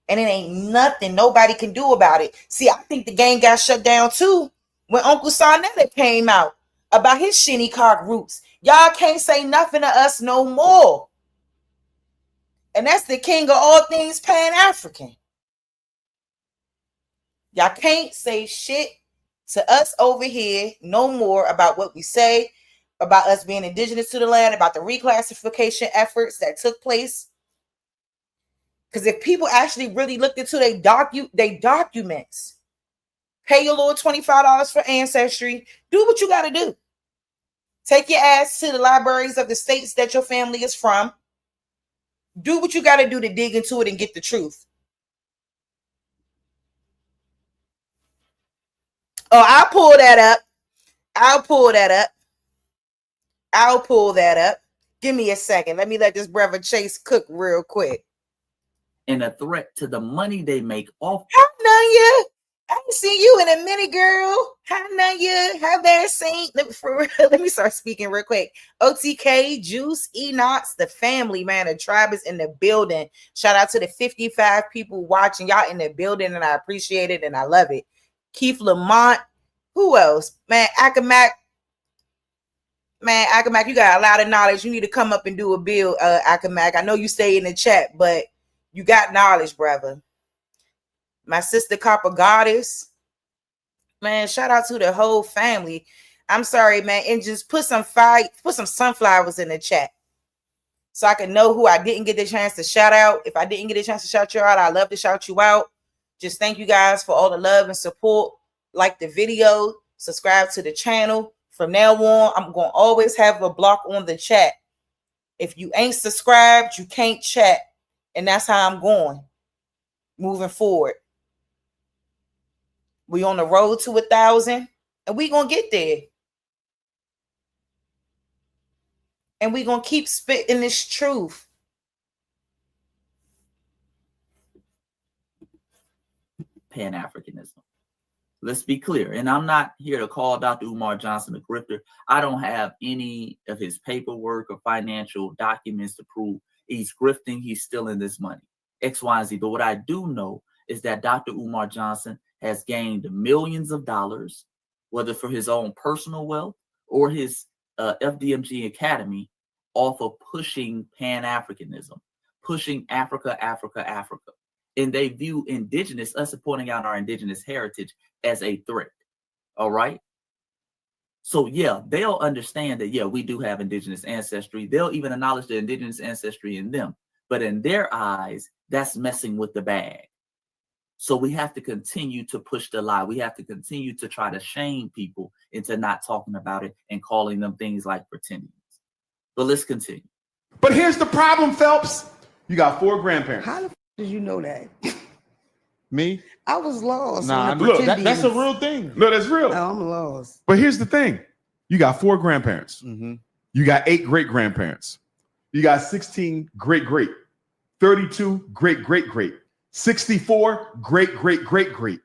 And it ain't nothing nobody can do about it. See, I think the game got shut down too when Uncle Sarnetta came out about his Shinnecock roots. Y'all can't say nothing to us no more. And that's the king of all things Pan-African. Y'all can't say shit to us over here no more about what we say, about us being indigenous to the land, about the reclassification efforts that took place. Because if people actually really looked into they documents, pay your little $25 for Ancestry, do what you got to do. Take your ass to the libraries of the states that your family is from. Do what you got to do to dig into it and get the truth. Oh, I'll pull that up. I'll pull that up. Give me a second. Let me let this brother Chase cook real quick. And a threat to the money they make off. Hi, Nanya. I haven't seen you in a minute, girl. Hi, Nanya. How there, Saint? Let me start speaking real quick. OTK, Juice, Enox, the family, man. The tribe is in the building. Shout out to the 55 people watching. Y'all in the building, and I appreciate it, and I love it. Keith Lamont. Who else? Man, Akamak. Man, Akamak, you got a lot of knowledge. You need to come up and do a build, Akamak. I know you stay in the chat, but you got knowledge, brother. My sister Copper Goddess. Man, shout out to the whole family. I'm sorry, man. And just put some sunflowers in the chat so I can know who I didn't get the chance to shout out. If I didn't get a chance to shout you out, I'd love to shout you out. Just thank you guys for all the love and support. Like the video, subscribe to the channel. From now on, I'm going to always have a block on the chat. If you ain't subscribed, you can't chat. And that's how I'm going moving forward. We on the road to 1,000, and we going to get there. And we going to keep spitting this truth. Pan-Africanism. Let's be clear. And I'm not here to call Dr. Umar Johnson a grifter. I don't have any of his paperwork or financial documents to prove he's grifting, he's stealing this money, X, Y, and Z. But what I do know is that Dr. Umar Johnson has gained millions of dollars, whether for his own personal wealth or his FDMG Academy, off of pushing Pan-Africanism, pushing Africa, Africa, Africa. And they view indigenous, us supporting out our indigenous heritage, as a threat. All right. So, yeah, they'll understand that, yeah, we do have indigenous ancestry. They'll even acknowledge the indigenous ancestry in them. But in their eyes, that's messing with the bag. So we have to continue to push the lie. We have to continue to try to shame people into not talking about it and calling them things like pretendians. But let's continue. But here's the problem, Phelps. You got 4 grandparents. How the f did you know that? Me? I was lost. Nah, look, that's a real thing. No, that's real. No, I'm lost. But here's the thing. You got 4 grandparents. Mm-hmm. You got 8 great-grandparents. You got 16 great-great. 32 great-great-great. 64 great-great-great-great.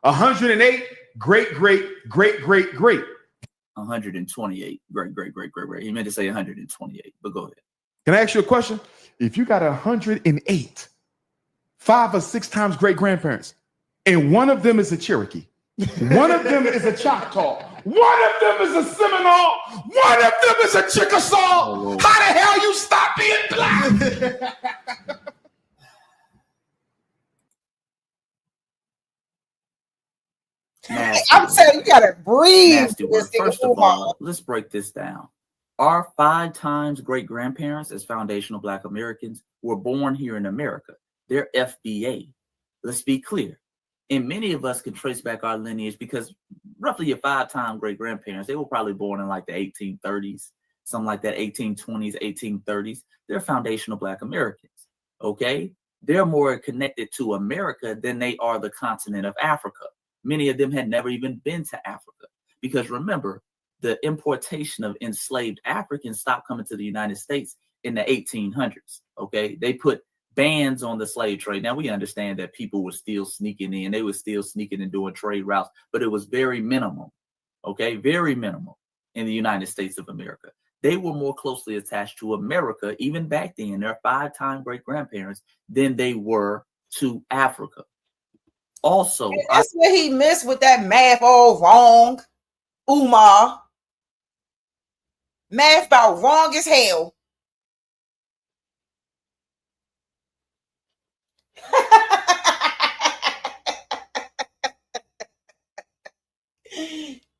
108 great-great-great-great-great. 128 great. He meant to say 128, but go ahead. Can I ask you a question? If you got 108, 5 or 6 times great grandparents, and one of them is a Cherokee, one of them is a Choctaw, one of them is a Seminole, one of them is a Chickasaw, how the hell you stop being black? I'm saying you gotta breathe. First of all, let's break this down. Our 5 times great grandparents as foundational Black Americans were born here in America. They're FBA. Let's be clear. And many of us can trace back our lineage because roughly your 5-time great grandparents, they were probably born in like the 1830s, something like that, 1820s, 1830s. They're foundational Black Americans. Okay. They're more connected to America than they are the continent of Africa. Many of them had never even been to Africa because remember, the importation of enslaved Africans stopped coming to the United States in the 1800s. Okay. They put bans on the slave trade. Now we understand that people were still sneaking in. They were still sneaking and doing trade routes, but it was very minimal. Okay. Very minimal in the United States of America. They were more closely attached to America, even back then, their 5-time great grandparents, than they were to Africa. Also, and that's what he missed with that math all wrong. Umar. Math about wrong as hell.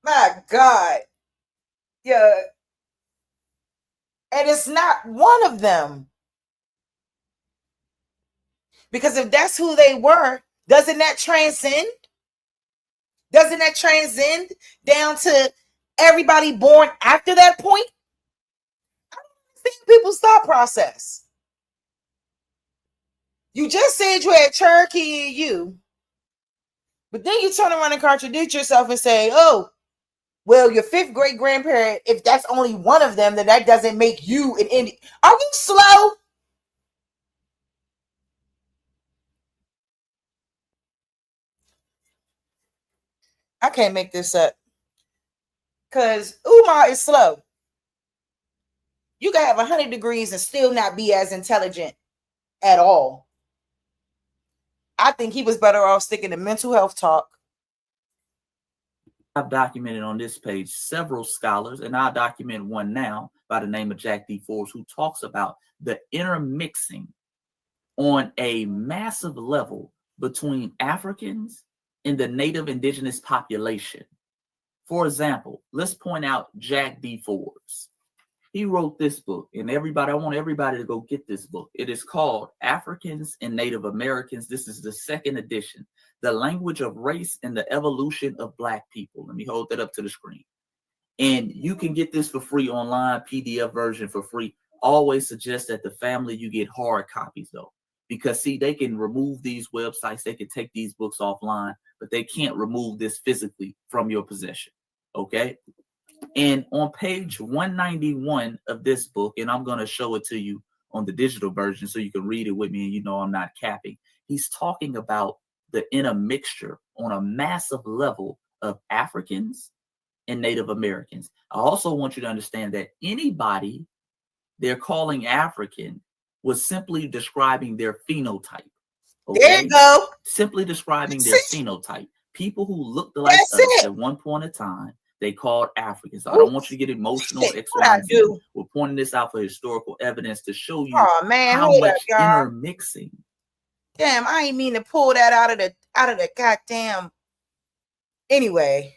My God. Yeah. And it's not one of them. Because if that's who they were, doesn't that transcend? Doesn't that transcend down to everybody born after that point? I don't think people's thought process. You just said you had Cherokee in you, but then you turn around and contradict yourself and say, oh, well, your 5th great grandparent, if that's only one of them, then that doesn't make you an Indian. Are you slow? I can't make this up. Because Umar is slow. You can have 100 degrees and still not be as intelligent at all. I think he was better off sticking to mental health talk. I've documented on this page several scholars, and I'll document one now by the name of Jack D. Forbes, who talks about the intermixing on a massive level between Africans and the native indigenous population. For example, let's point out Jack D. Forbes. He wrote this book, and I want everybody to go get this book. It is called Africans and Native Americans. This is the 2nd edition. The Language of Race and the Evolution of Black People. Let me hold that up to the screen. And you can get this for free online, PDF version for free. Always suggest that the family, you get hard copies though. Because see, they can remove these websites, they can take these books offline, but they can't remove this physically from your possession. Okay. And on page 191 of this book, and I'm going to show it to you on the digital version so you can read it with me and you know I'm not capping. He's talking about the intermixture on a massive level of Africans and Native Americans. I also want you to understand that anybody they're calling African was simply describing their phenotype. Okay? There you go. Simply describing their phenotype. People who looked like us at one point in time, they called Africans. So I don't want you to get emotional. We're pointing this out for historical evidence to show you how much intermixing. Damn, I ain't mean to pull that out of the goddamn. Anyway,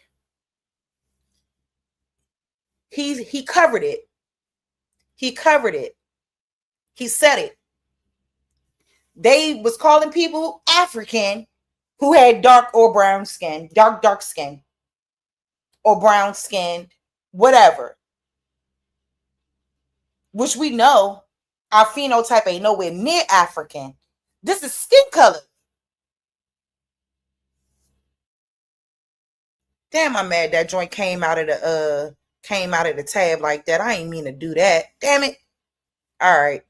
he covered it. He covered it. He said it. They was calling people African who had dark or brown skin, dark skin, or brown skin, whatever. Which we know our phenotype ain't nowhere near African. This is skin color. Damn, I'm mad that joint came out of the tab like that. I ain't mean to do that. Damn it. All right.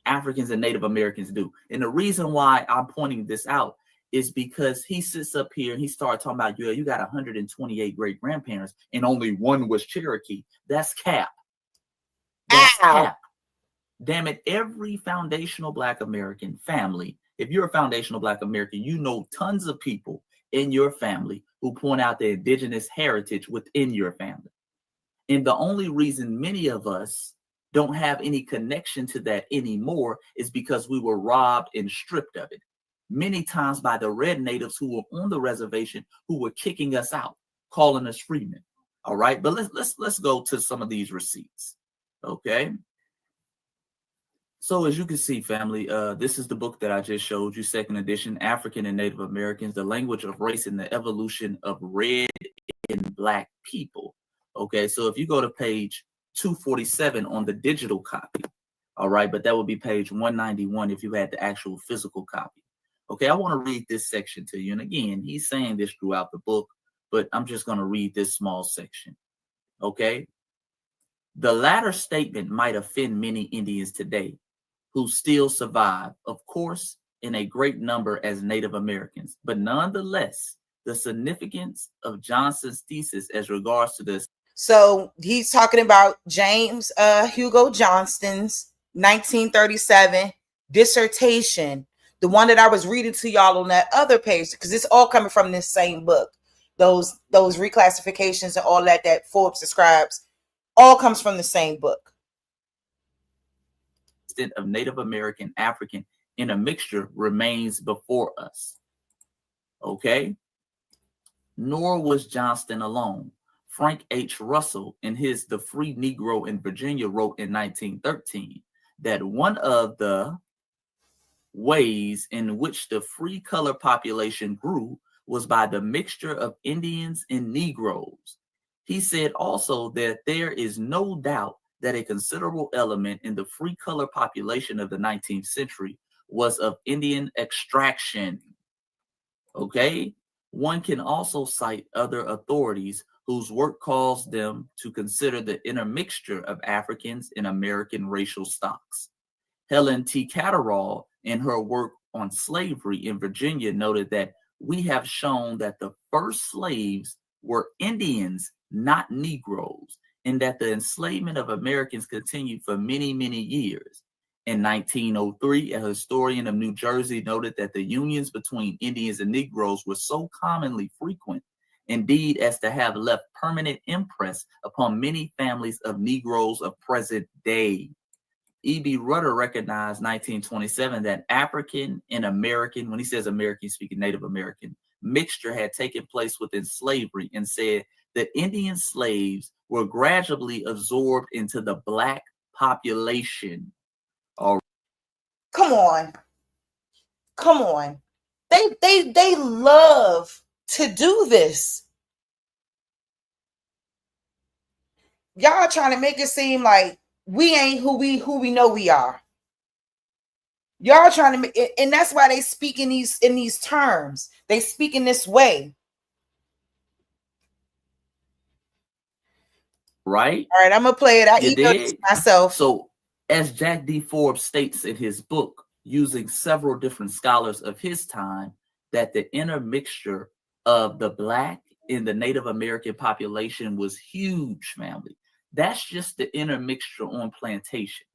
Africans and Native Americans do. And the reason why I'm pointing this out is because he sits up here and he started talking about, you got 128 great grandparents and only one was Cherokee. That's cap. That's cap. Damn it, every foundational Black American family, if you're a foundational Black American, you know tons of people in your family who point out the indigenous heritage within your family. And the only reason many of us don't have any connection to that anymore is because we were robbed and stripped of it. Many times by the red natives who were on the reservation, who were kicking us out, calling us freemen. All right, but let's go to some of these receipts. Okay. So as you can see, family, this is the book that I just showed you, second edition, African and Native Americans, the Language of Race and the Evolution of Red and Black People. Okay, so if you go to page 247 on the digital copy, all right, but that would be page 191 if you had the actual physical copy. Okay, I want to read this section to you. And again, he's saying this throughout the book, but I'm just going to read this small section. Okay, the latter statement might offend many Indians today who still survive, of course, in a great number as Native Americans. But nonetheless, the significance of Johnson's thesis as regards to this. So he's talking about James Hugo Johnston's 1937 dissertation, the one that I was reading to y'all on that other page, because it's all coming from this same book. Those reclassifications and all that Forbes describes all comes from the same book. Of Native American African in a mixture remains before us. Okay, nor was Johnston alone. Frank H. Russell, in his The Free Negro in Virginia, wrote in 1913 that one of the ways in which the free color population grew was by the mixture of Indians and Negroes. He said also that there is no doubt that a considerable element in the free color population of the 19th century was of Indian extraction. Okay, one can also cite other authorities whose work calls them to consider the intermixture of Africans in American racial stocks. Helen T. Catterall, in her work on slavery in Virginia, noted that we have shown that the first slaves were Indians, not Negroes, and that the enslavement of Americans continued for many, many years. In 1903, a historian of New Jersey noted that the unions between Indians and Negroes were so commonly frequent, indeed, as to have left permanent impress upon many families of Negroes of present day. E.B. Rutter recognized 1927 that African and American, when he says American, speaking Native American, mixture had taken place within slavery, and said that Indian slaves were gradually absorbed into the Black population. Come on. They love to do this. Y'all trying to make it seem like we ain't who we know we are. Y'all trying to make, and that's why they speak in these terms. They speak in this way. Right? All right, I'm gonna play it. I emailed it to myself. So, as Jack D. Forbes states in his book, using several different scholars of his time, that the intermixture of the Black in the Native American population was huge, family. That's just the intermixture on plantations.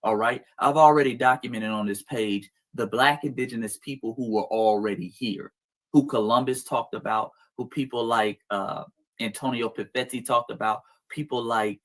All right. I've already documented on this page the Black indigenous people who were already here, who Columbus talked about, who people like Antonio Perfetti talked about, people like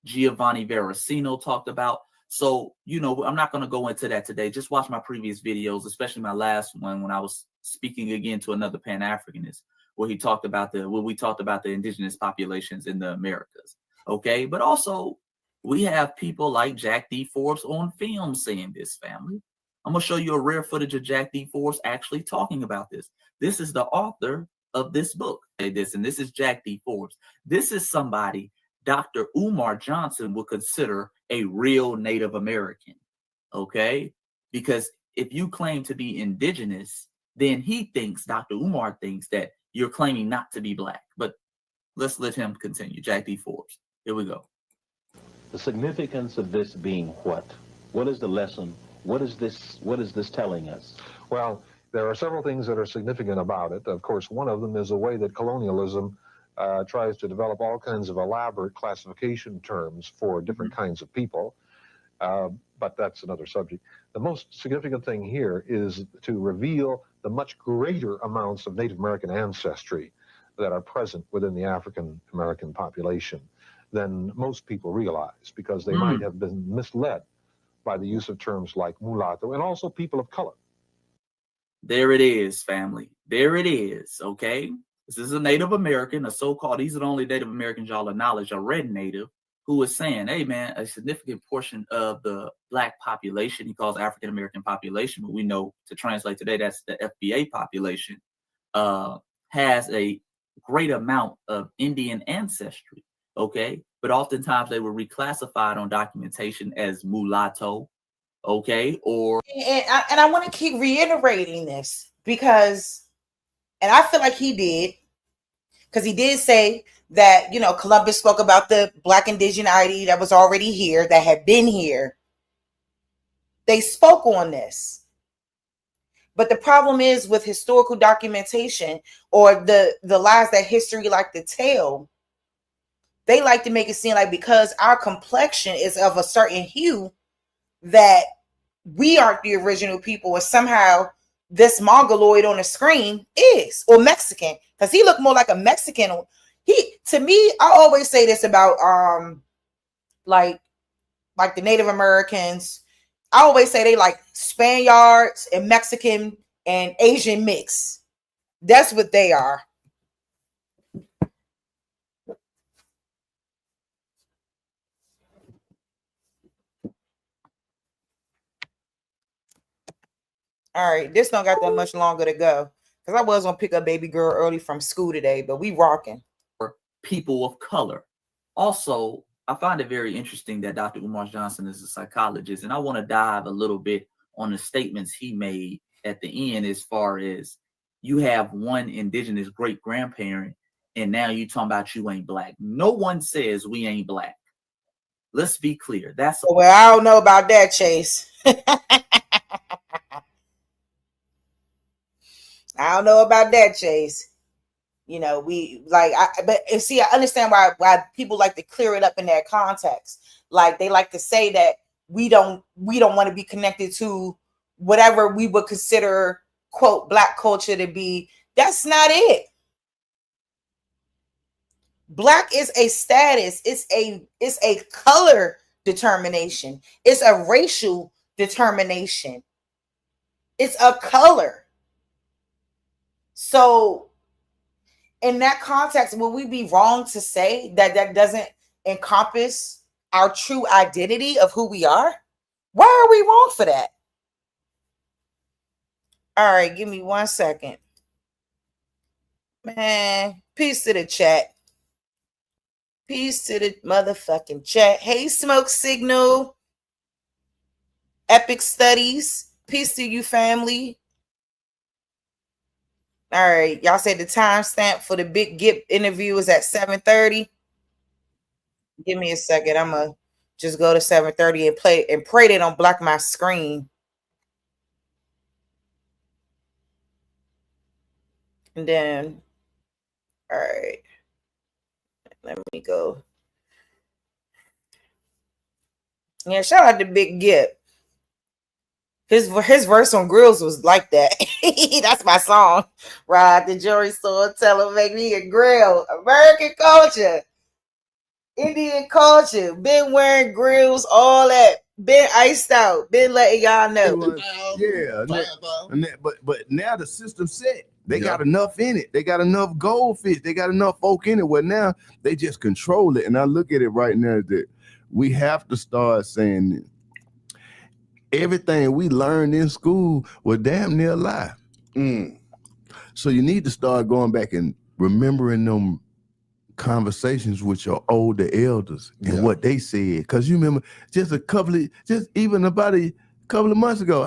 Giovanni Veracino talked about. So, you know, I'm not going to go into that today. Just watch my previous videos, especially my last one when I was speaking again to another Pan-Africanist, where we talked about the indigenous populations in the Americas. Okay, but also we have people like Jack D. Forbes on film saying this, family. I'm going to show you a rare footage of Jack D. Forbes actually talking about this. This is the author of this book. And this is Jack D. Forbes. This is somebody Dr. Umar Johnson would consider a real Native American. Okay, because if you claim to be indigenous, then Dr. Umar thinks that you're claiming not to be Black. But let's let him continue. Jack D. Forbes. Here we go. The significance of this being what? What is the lesson? What is this telling us? Well, There are several things that are significant about it. Of course, one of them is the way that colonialism tries to develop all kinds of elaborate classification terms for different kinds of people. But that's another subject. The most significant thing here is to reveal the much greater amounts of Native American ancestry that are present within the African American population than most people realize, because they might have been misled by the use of terms like mulatto and also people of color. There it is, family. There it is, okay? This is a Native American, a so-called, these are the only Native Americans y'all acknowledge, a red Native, who is saying, hey, man, a significant portion of the Black population, he calls African American population, but we know to translate today, that's the FBA population, has a great amount of Indian ancestry, okay? But oftentimes they were reclassified on documentation as mulatto, okay? Or and I want to keep reiterating this because, and I feel like he did, because he did say that, you know, Columbus spoke about the Black indigeneity that was already here, that had been here. They spoke on this. But the problem is with historical documentation or the lies that history like to tell, they like to make it seem like because our complexion is of a certain hue that we aren't the original people, and somehow this Mongoloid on the screen is, or Mexican, because he looked more like a Mexican. To me, I always say this about like the Native Americans. I always say they like Spaniards and Mexican and Asian mix. That's what they are. All right, this don't got that much longer to go because I was gonna pick up baby girl early from school today, but we rocking. People of color. Also, I find it very interesting that Dr. Umar Johnson is a psychologist, and I want to dive a little bit on the statements he made at the end as far as you have one indigenous great-grandparent, and now you talking about you ain't Black. No one says we ain't Black. Let's be clear. That's well, I don't know about that, Chase. I don't know about that, Chase. You know, we like, but see, I understand why people like to clear it up in that context. Like they like to say that we don't want to be connected to whatever we would consider quote Black culture to be. That's not it. Black is a status. It's a color determination. It's a racial determination. It's a color. So in that context, will we be wrong to say that that doesn't encompass our true identity of who we are? Why are we wrong for that? All right, give me 1 second. Man, peace to the chat. Peace to the motherfucking chat. Hey, Smoke Signal. Epic Studies. Peace to you, family. All right, y'all said the timestamp for the Big Gip interview is at 7:30. Give me a second. I'm gonna just go to 7:30 and pray they don't block my screen. And then, all right, let me go. Yeah, shout out to Big Gip. His verse on Grills was like that. That's my song. Ride the jewelry store, tell him make me a grill. American culture, Indian culture. Been wearing grills, all that. Been iced out. Been letting y'all know. Yeah, but now the system set. They got enough in it. They got enough goldfish. They got enough folk in it. Well, now they just control it. And I look at it right now that we have to start saying this. Everything we learned in school was damn near a lie. So you need to start going back and remembering them conversations with your older elders and what they said. Because you remember just even about a couple of months ago.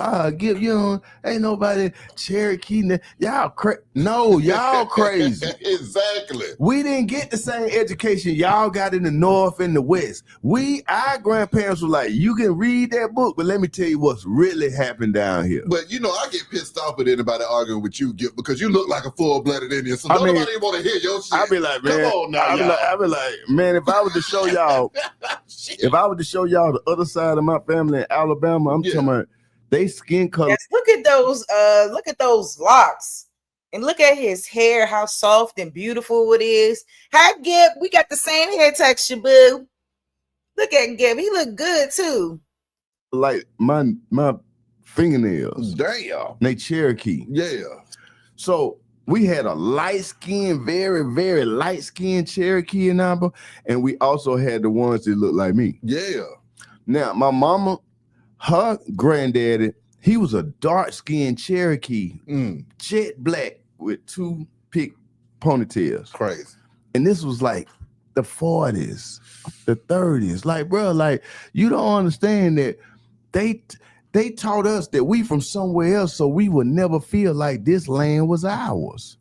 Ain't nobody Cherokee. Y'all y'all crazy. Exactly. We didn't get the same education y'all got in the North and the West. Our grandparents were like, you can read that book, but let me tell you what's really happened down here. But I get pissed off at anybody arguing with you, Gip, because you look like a full-blooded Indian. So nobody want to hear your shit. I be like, man, come on now, I be like, man, if I was to show y'all, the other side of my family in Alabama, I'm talking about they skin color. Yes, look at those locks. And look at his hair, how soft and beautiful it is. Hi, Gib. We got the same hair texture, boo. Look at Gib. He look good too. Like my fingernails. Damn. They Cherokee. Yeah. So we had a light-skinned, very, very light-skinned Cherokee in Alabama, and we also had the ones that looked like me. Yeah. Now, my mama, her granddaddy, he was a dark-skinned Cherokee, jet black with 2 pig ponytails. Crazy. And this was like the 40s, the 30s. Like, bro, like, you don't understand that they taught us that we from somewhere else, so we would never feel like this land was ours.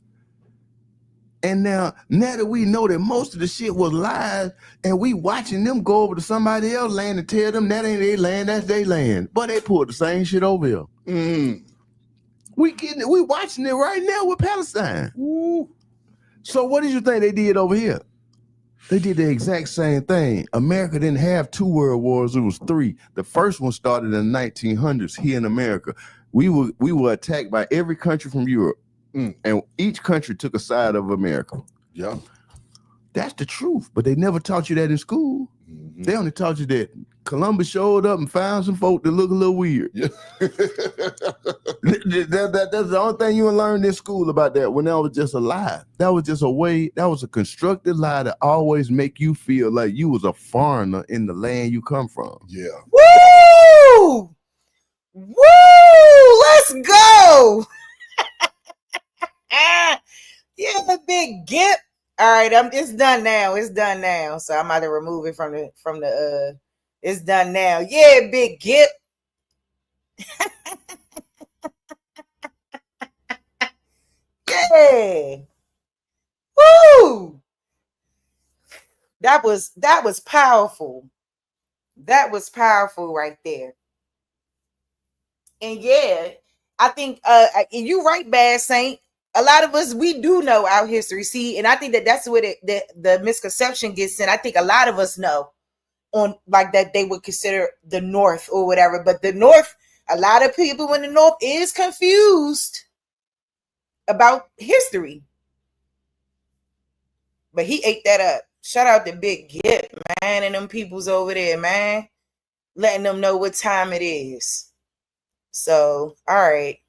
And now that we know that most of the shit was lies, and we watching them go over to somebody else's land and tell them that ain't their land, that's their land. But they pulled the same shit over here. We getting it. We watching it right now with Palestine. So what did you think they did over here? They did the exact same thing. America didn't have 2 world wars, it was 3. The first one started in the 1900s here in America. We were attacked by every country from Europe. And each country took a side of America. Yeah. That's the truth, but they never taught you that in school. They only taught you that Columbus showed up and found some folk that look a little weird. Yeah. That's the only thing you learned in school about that, when that was just a lie. That was just that was a constructed lie to always make you feel like you was a foreigner in the land you come from. Yeah. Woo! Woo! Let's go! Yeah, big Gip. All right, it's done now. It's done now. So I'm about to remove it from the it's done now. Yeah, big Gip. Yeah. Woo! That was powerful. That was powerful right there. And yeah, I think you right, Bad Saint. A lot of us, we do know our history. See, and I think that's where the misconception gets in. I think a lot of us know on like that they would consider the North or whatever. But the North, a lot of people in the North is confused about history. But he ate that up. Shout out to Big Gip, man, and them peoples over there, man. Letting them know what time it is. So, all right.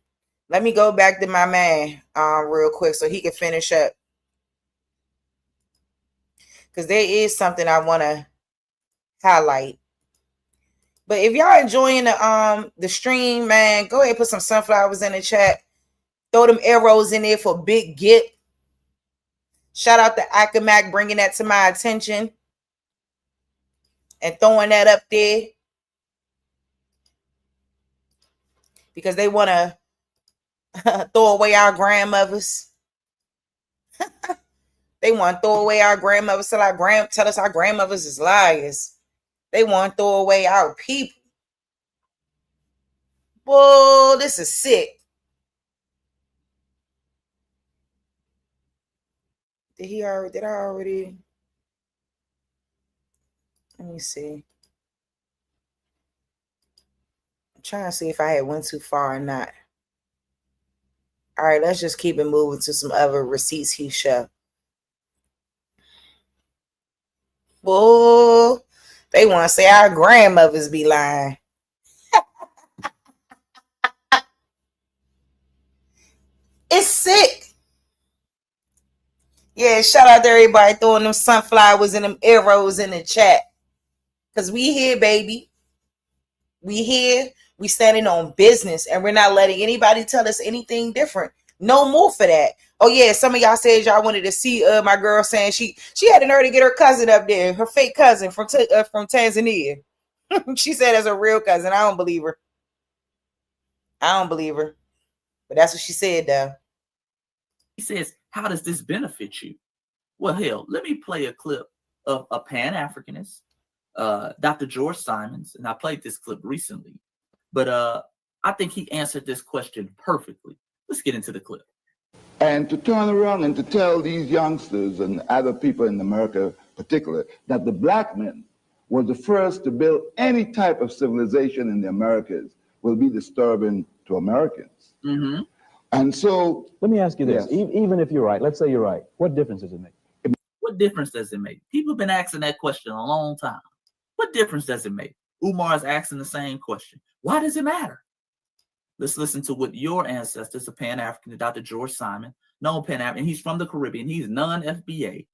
Let me go back to my man real quick so he can finish up. Because there is something I want to highlight. But if y'all enjoying the stream, man, go ahead and put some sunflowers in the chat. Throw them arrows in there for Big Gip. Shout out to Akamak bringing that to my attention. And throwing that up there. Because they want to throw away our grandmothers. They want to throw away our grandmothers. Tell us our grandmothers is liars. They want to throw away our people. Boy, this is sick. Did I already? Let me see. I'm trying to see if I had went too far or not. All right, let's just keep it moving to some other receipts he showed. Boy, they want to say our grandmothers be lying. It's sick. Yeah, shout out to everybody throwing them sunflowers and them arrows in the chat. Because we here, baby. We here. We standing on business, and we're not letting anybody tell us anything different. No more for that. Oh yeah, some of y'all said y'all wanted to see my girl saying she had the nerve to get her cousin up there, her fake cousin from Tanzania. She said as a real cousin. I don't believe her. I don't believe her, but that's what she said, though. He says, how does this benefit you? Well, hell, let me play a clip of a Pan-Africanist, Dr. George Simons, and I played this clip recently, but I think he answered this question perfectly. Let's get into the clip. And to turn around and to tell these youngsters and other people in America in particular that the black men were the first to build any type of civilization in the Americas will be disturbing to Americans. Mm-hmm. And so... Let me ask you this. Yes. Even if you're right, let's say you're right, what difference does it make? What difference does it make? People have been asking that question a long time. What difference does it make? Umar is asking the same question. Why does it matter? Let's listen to what your ancestors, a Pan-African, Dr. George Simon, known Pan-African, he's from the Caribbean. He's non-FBA.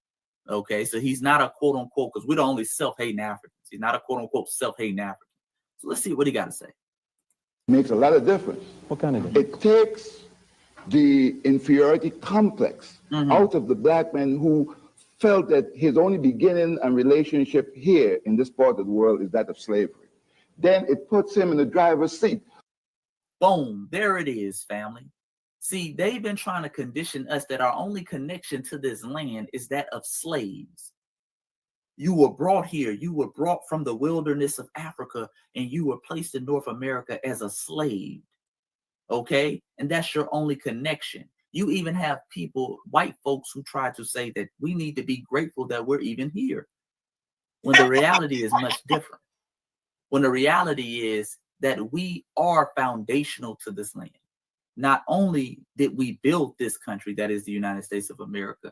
Okay, so he's not a quote-unquote, because we're the only self-hating Africans. He's not a quote-unquote self-hating African. So let's see what he got to say. Makes a lot of difference. What kind of difference? It takes the inferiority complex out of the black man who felt that his only beginning and relationship here in this part of the world is that of slavery. Then it puts him in the driver's seat. Boom, there it is, family. See, they've been trying to condition us that our only connection to this land is that of slaves. You were brought here, you were brought from the wilderness of Africa, and you were placed in North America as a slave. Okay? And that's your only connection. You even have people, white folks, who try to say that we need to be grateful that we're even here, when the reality is much different. When the reality is that we are foundational to this land. Not only did we build this country, that is the United States of America,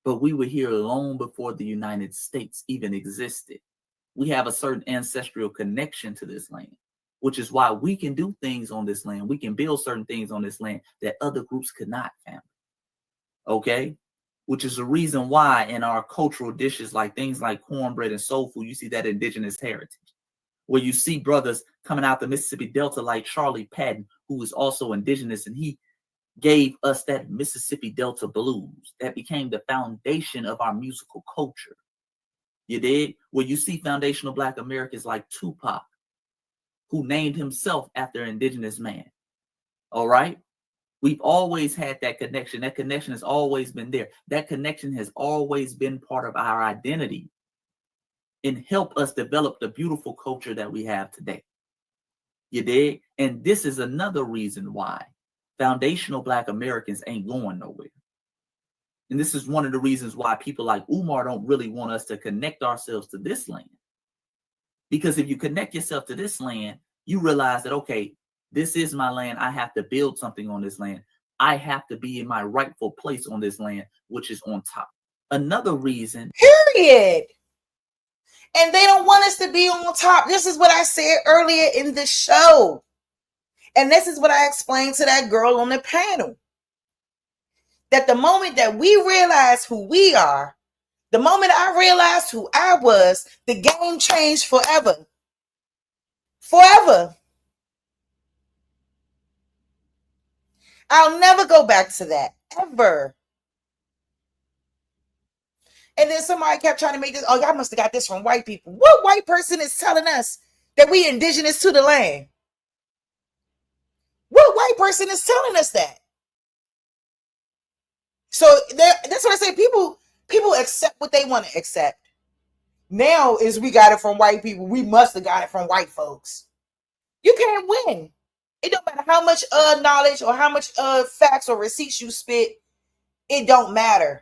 but we were here long before the United States even existed. We have a certain ancestral connection to this land, which is why we can do things on this land. We can build certain things on this land that other groups could not, family. Okay? Which is the reason why in our cultural dishes, like things like cornbread and soul food, you see that indigenous heritage. Where you see brothers coming out the Mississippi Delta like Charlie Patton, who is also indigenous, and he gave us that Mississippi Delta blues that became the foundation of our musical culture. You dig? Where you see foundational Black Americans like Tupac, who named himself after an indigenous man. All right? We've always had that connection. That connection has always been there. That connection has always been part of our identity and help us develop the beautiful culture that we have today. You dig? And this is another reason why foundational Black Americans ain't going nowhere. And this is one of the reasons why people like Umar don't really want us to connect ourselves to this land. Because if you connect yourself to this land, you realize that, okay, this is my land. I have to build something on this land. I have to be in my rightful place on this land, which is on top. Another reason. Period. And they don't want us to be on top. This is what I said earlier in the show. And this is what I explained to that girl on the panel. That the moment that we realize who we are, the moment I realized who I was, the game changed forever. Forever. I'll never go back to that, ever. And then somebody kept trying to make this, oh, y'all must have got this from white people. What white person is telling us that we indigenous to the land? What white person is telling us that? So that's what I say. People accept what they want to accept. Now is we got it from white people. We must have got it from white folks. You can't win. It don't matter how much knowledge or how much facts or receipts you spit. It don't matter.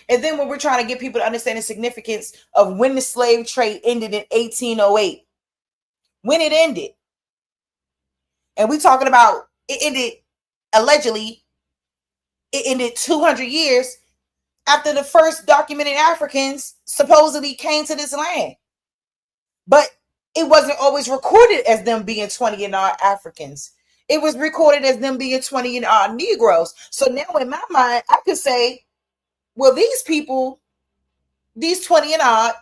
And then when we're trying to get people to understand the significance of when the slave trade ended in 1808, when it ended, and we're talking about it ended, allegedly, it ended 200 years after the first documented Africans supposedly came to this land. But it wasn't always recorded as them being 20 and odd Africans. It was recorded as them being 20 and odd Negroes. So now in my mind, I could say, well, these people, these 20 and odd,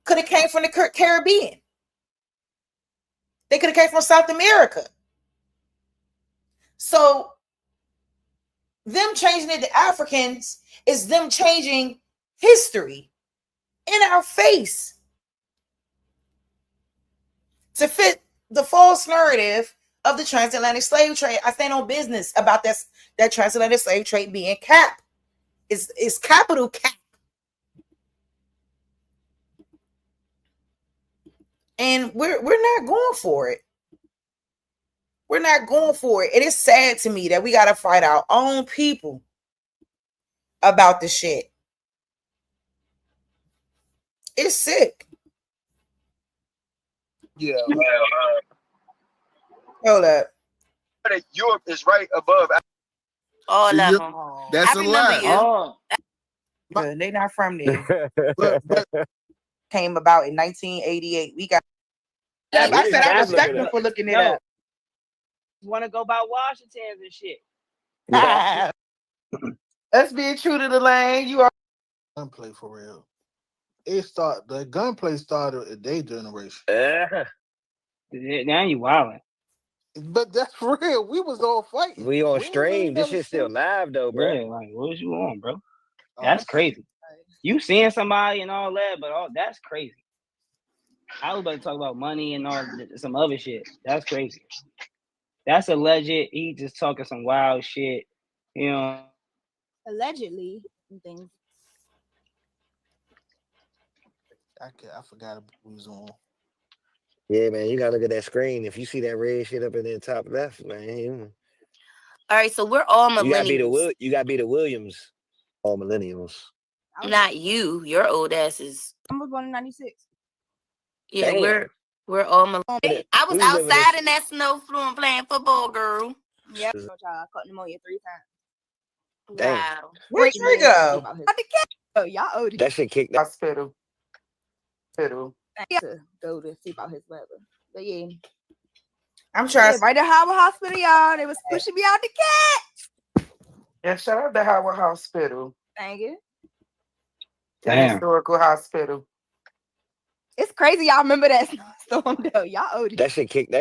could have came from the Caribbean. They could have came from South America. So them changing it to Africans is them changing history in our face to fit the false narrative of the transatlantic slave trade. I stand on business about that transatlantic slave trade being cap. It's capital cap. And we're not going for it. We're not going for it. It is sad to me that we got to fight our own people about the shit. It's sick. Yeah. Hold up. Europe is right above. All See, of you- them. That's I a remember lie. you. Oh, But they not from there. but Came about in 1988. We got. I I said I that's respect looking them up. for looking it No. up. Want to go by Washingtons and shit. Us being true to the lane, you are. Gunplay for real. The gunplay started at their generation. Now you wilding. But that's real. We was all fighting. We on We stream. This never shit still seen- live though, bro. Yeah, like what was you on, bro? That's crazy. You seeing somebody and all that, but that's crazy. I was about to talk about money and all some other shit. That's crazy. That's alleged. He just talking some wild shit. You know. Allegedly, things. I forgot we was on. Yeah, man, you gotta look at that screen. If you see that red shit up in the top left, man, All right, so we're all you gotta be millennials. you gotta be the Williams. All millennials. Not you. Your old asses. I was born in '96. Yeah, Damn. we're all millennials. I was We living outside this- in that snow fluent playing football, girl. Yep. I caught pneumonia 3 times. Damn. Wow. Where'd you go? Oh, y'all owed it. That shit kicked. Hospital. I had to go to see about his level. But yeah. I'm trying. Right at Howard Hospital, y'all. They was pushing me out the cat. Yeah, shout out to Howard Hospital. Thank you. The Damn. historical hospital. It's crazy. Y'all remember that snowstorm though. Y'all owed it. That shit kicked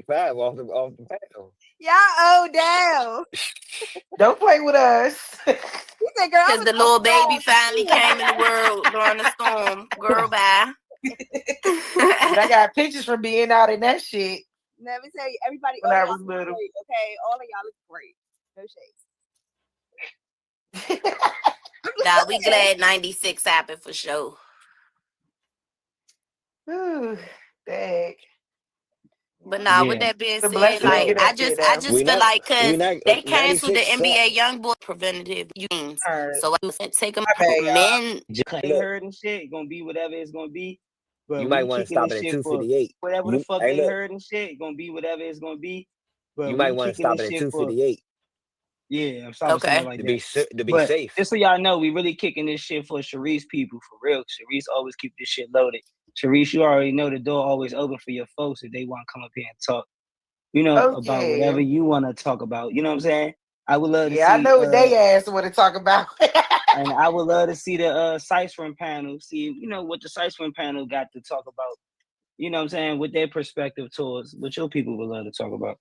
5 off the panel. Y'all owe down. Don't play with us. He said, girl, Because the little baby finally came in the world during the storm. Girl, bye. But I got pictures from being out in that shit. Let me tell you, everybody When I y'all was look little. great, okay? All of y'all look great. No shades. Nah, we glad 96 happened for sure. Ooh, dang. But nah, Yeah. with that being It's a said, blessing to like get I up there, just though. feel like because they 96 canceled the suck. NBA YoungBoy preventative games, Alright. so I said take them My bad, y'all. men. They heard and shit. Gonna be whatever it's gonna be. But You we might want to kicking stop this it at shit for 258. whatever the fuck Hey, they look, heard and shit. Gonna be whatever it's gonna be. But you we might want to kicking stop this it at shit for 258 yeah, I'm sorry Okay. something like that. to be But safe. just so y'all know, we really kicking this shit for Sharice people for real. Sharice always keep this shit loaded. Sharice, you already know the door always open for your folks if they want to come up here and talk. You know, Oh, about yeah. whatever you want to talk about. You know what I'm saying? I would love to Yeah, I see know what they asked what to talk about. and I would love to see the Cypher panel, see, you know, what the Cypher panel got to talk about. You know what I'm saying? With their perspective towards what your people would love to talk about.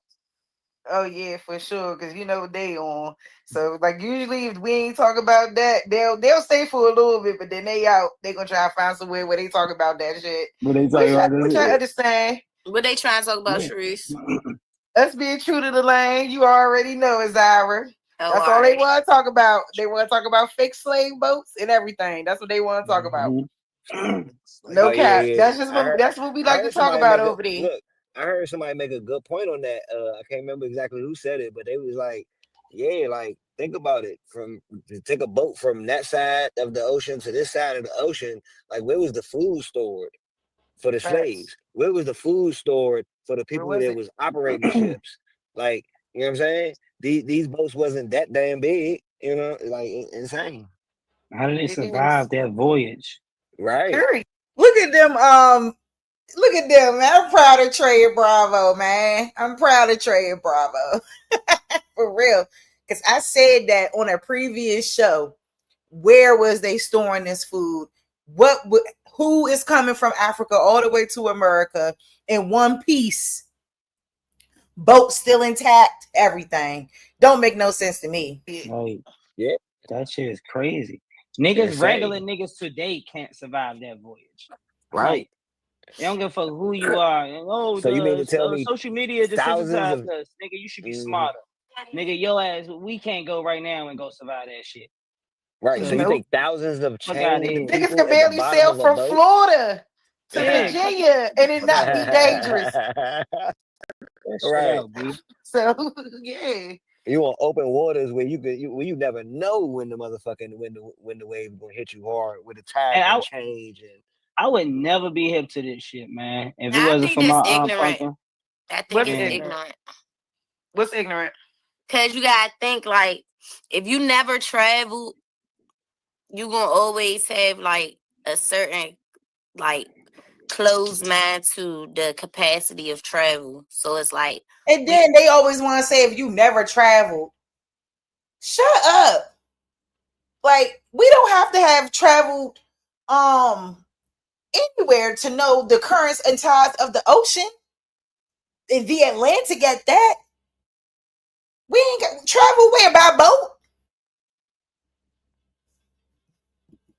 Oh yeah, for sure. Cause you know what they on. So like usually if we ain't talk about that, they'll stay for a little bit, but then they out. They gonna try to find somewhere where they talk about that shit. What they Which I understand. What they trying to talk about, Yeah. Sharice? Us being true to the lane, you already know is Ira. Oh, That's all they want to talk about. They want to talk about fake slave boats and everything. That's what they want to talk about. No Oh, yeah, cap. yeah. That's just I heard- that's what we I like to heard talk somebody about make a- over there. Look, I heard somebody make a good point on that. I can't remember exactly who said it, but they was like, yeah, like think about it. From to take a boat from that side of the ocean to this side of the ocean, like where was the food stored for the Facts. slaves? Where was the food stored for the people was that it? was operating the ships? Like, you know what I'm saying? These boats wasn't that damn big, you know, like insane. How did they It survive that voyage? Right. Period. Look at them. Look at them. Man. I'm proud of Trey and Bravo, man. I'm proud of Trey and Bravo. For real. Because I said that on a previous show. Where was they storing this food? Who is coming from Africa all the way to America in one piece? Boat still intact, everything. Don't make no sense to me. Like, yeah, that shit is crazy. Niggas, Insane. regular niggas today can't survive that voyage. Right. They don't give a fuck who you are. And, oh, So you mean to tell me social media thousands desensitized of us, nigga. You should be smarter, nigga. Your ass, we can't go right now and go survive that shit. right? So you Nope. think thousands of Fuck out chained here. Niggas people can at the barely bottom sail of a from boat? Florida to Yeah, Virginia and it not be dangerous. that shit Right. out, B. So yeah. You on open waters where you never know when the motherfucking when the wave gonna hit you hard, when the tide And gonna change. And I would never be hip to this shit, man. If it I wasn't think for my that's ignorant. punking. I think What's it's Yeah. ignorant. What's ignorant? Cause you gotta think like if you never travel, you gonna always have like a certain like closed mind to the capacity of travel. So it's like And then they always want to say if you never traveled. Shut up. Like we don't have to have traveled anywhere to know the currents and tides of the ocean. In the Atlantic at that. We ain't got travel where by boat.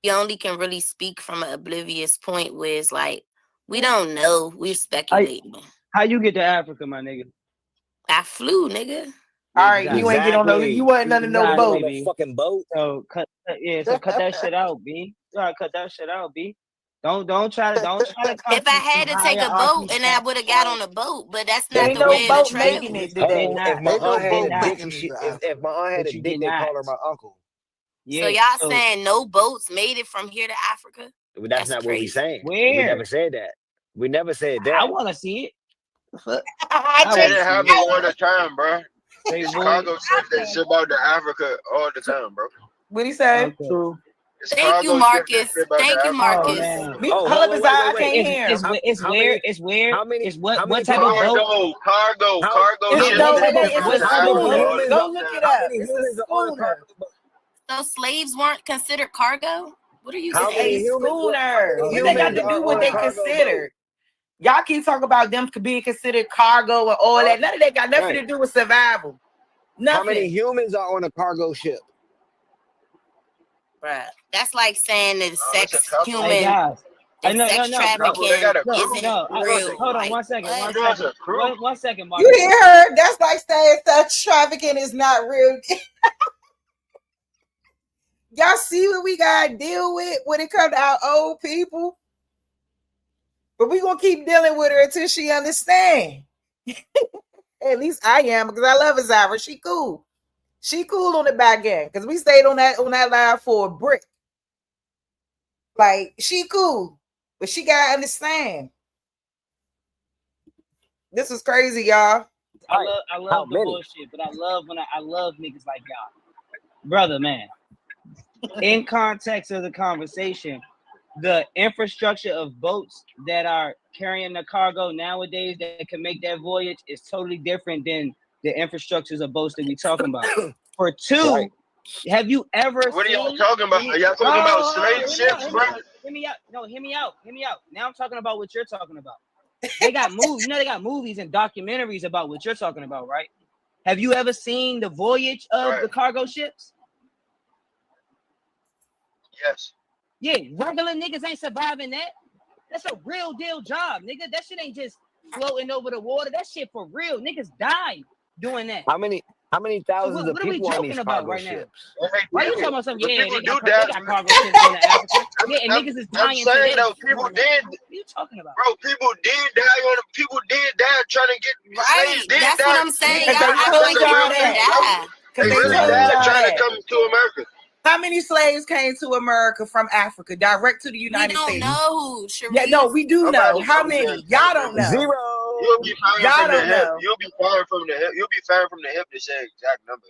you only can really speak from an oblivious point where it's like we don't know. We're speculating. How you get to Africa, my nigga? I flew, nigga. All right, you ain't get on no. You wasn't none of no boat. B. Fucking boat. So cut that shit out, B. You gotta cut that shit out, B. Don't try to come If I had to take a boat and I would have got on a boat, but that's not Ain't the no way boat to travel. making it Hold today. on, if my Ain't no aunt had boat a dick, making she, it. if my aunt had But a you dick, did they not. call her my uncle. So y'all saying no boats made it from here to Africa? But that's not what we crazy. saying. Where? We never said that. We never said that. I want to see it. Say that happen all the time, bro. They Chicago says that shit about the Africa all the time, bro. What he say? True. Thank you, Marcus. Thank you, Marcus. Oh, Hold up, wait, I wait, can't wait. hear. It's How where many- it's where how many- it's what how many type of boat? Cargo It's shit. no, That it ain't. shit It's a about the schooner. Africa all the Go time. look it How up. many It's humans a are on a schooner. cargo boat? So slaves weren't considered cargo? What are you How It's many saying? a humans? schooner. How many What they got humans to are do on what a they cargo considered? Y'all keep talking about them being considered cargo and all that. None of that got nothing Right. to do with survival. How many Nothing. humans are on a cargo ship? Bruh. That's like saying that It's a sex, couple. human, Hey guys. that No, sex no. trafficking They got a No, crew. isn't no. real. Hold on Like, one second. what? One There's second. a crew. One second, You Marcus. didn't hear? That's like saying sex trafficking is not real. Y'all see what we gotta deal with when it comes to our old people? But we gonna keep dealing with her until she understand. At least I am, because I love Azara. She cool. She cool on the back end. Because we stayed on that line for a brick. Like, she cool. But she gotta understand. This is crazy, y'all. I love the bullshit, but I love niggas like y'all. Brother, man. In context of the conversation, the infrastructure of boats that are carrying the cargo nowadays that can make that voyage is totally different than the infrastructures of boats that we talking about. For two, Right. have you ever What are y'all seen? talking about? Are y'all talking about slave ships, bro? Hear me out. No, hear me out. Now I'm talking about what you're talking about. They got movies. You know, they got movies and documentaries about what you're talking about, right? Have you ever seen the voyage of the cargo ships? Yes. Yeah, regular niggas ain't surviving that. That's a real deal job, nigga. That shit ain't just floating over the water. That shit for real. Niggas died doing that. How many thousands So of what are we people on joking these about cargo right now? ships? Why you talking about something? But Yeah, people they got do die. cargo ships going to Africa. Yeah, and niggas is I'm dying saying today. though, people did. What are you talking about? Bro, people did die on. People did die trying to get Right. slaves. Did That's die. what I'm saying. Because Y'all they act told like y'all people that. didn't die. Because They they really told died y'all trying that. to come to America. How many slaves came to America from Africa direct to the We United don't States? know, Sharif. Yeah, no, we do know. Nobody How knows many? that. Y'all don't know. Zero. You'll be firing Y'all from the don't hip. know. You'll be firing from the hip. You'll be firing from the hip to say exact number.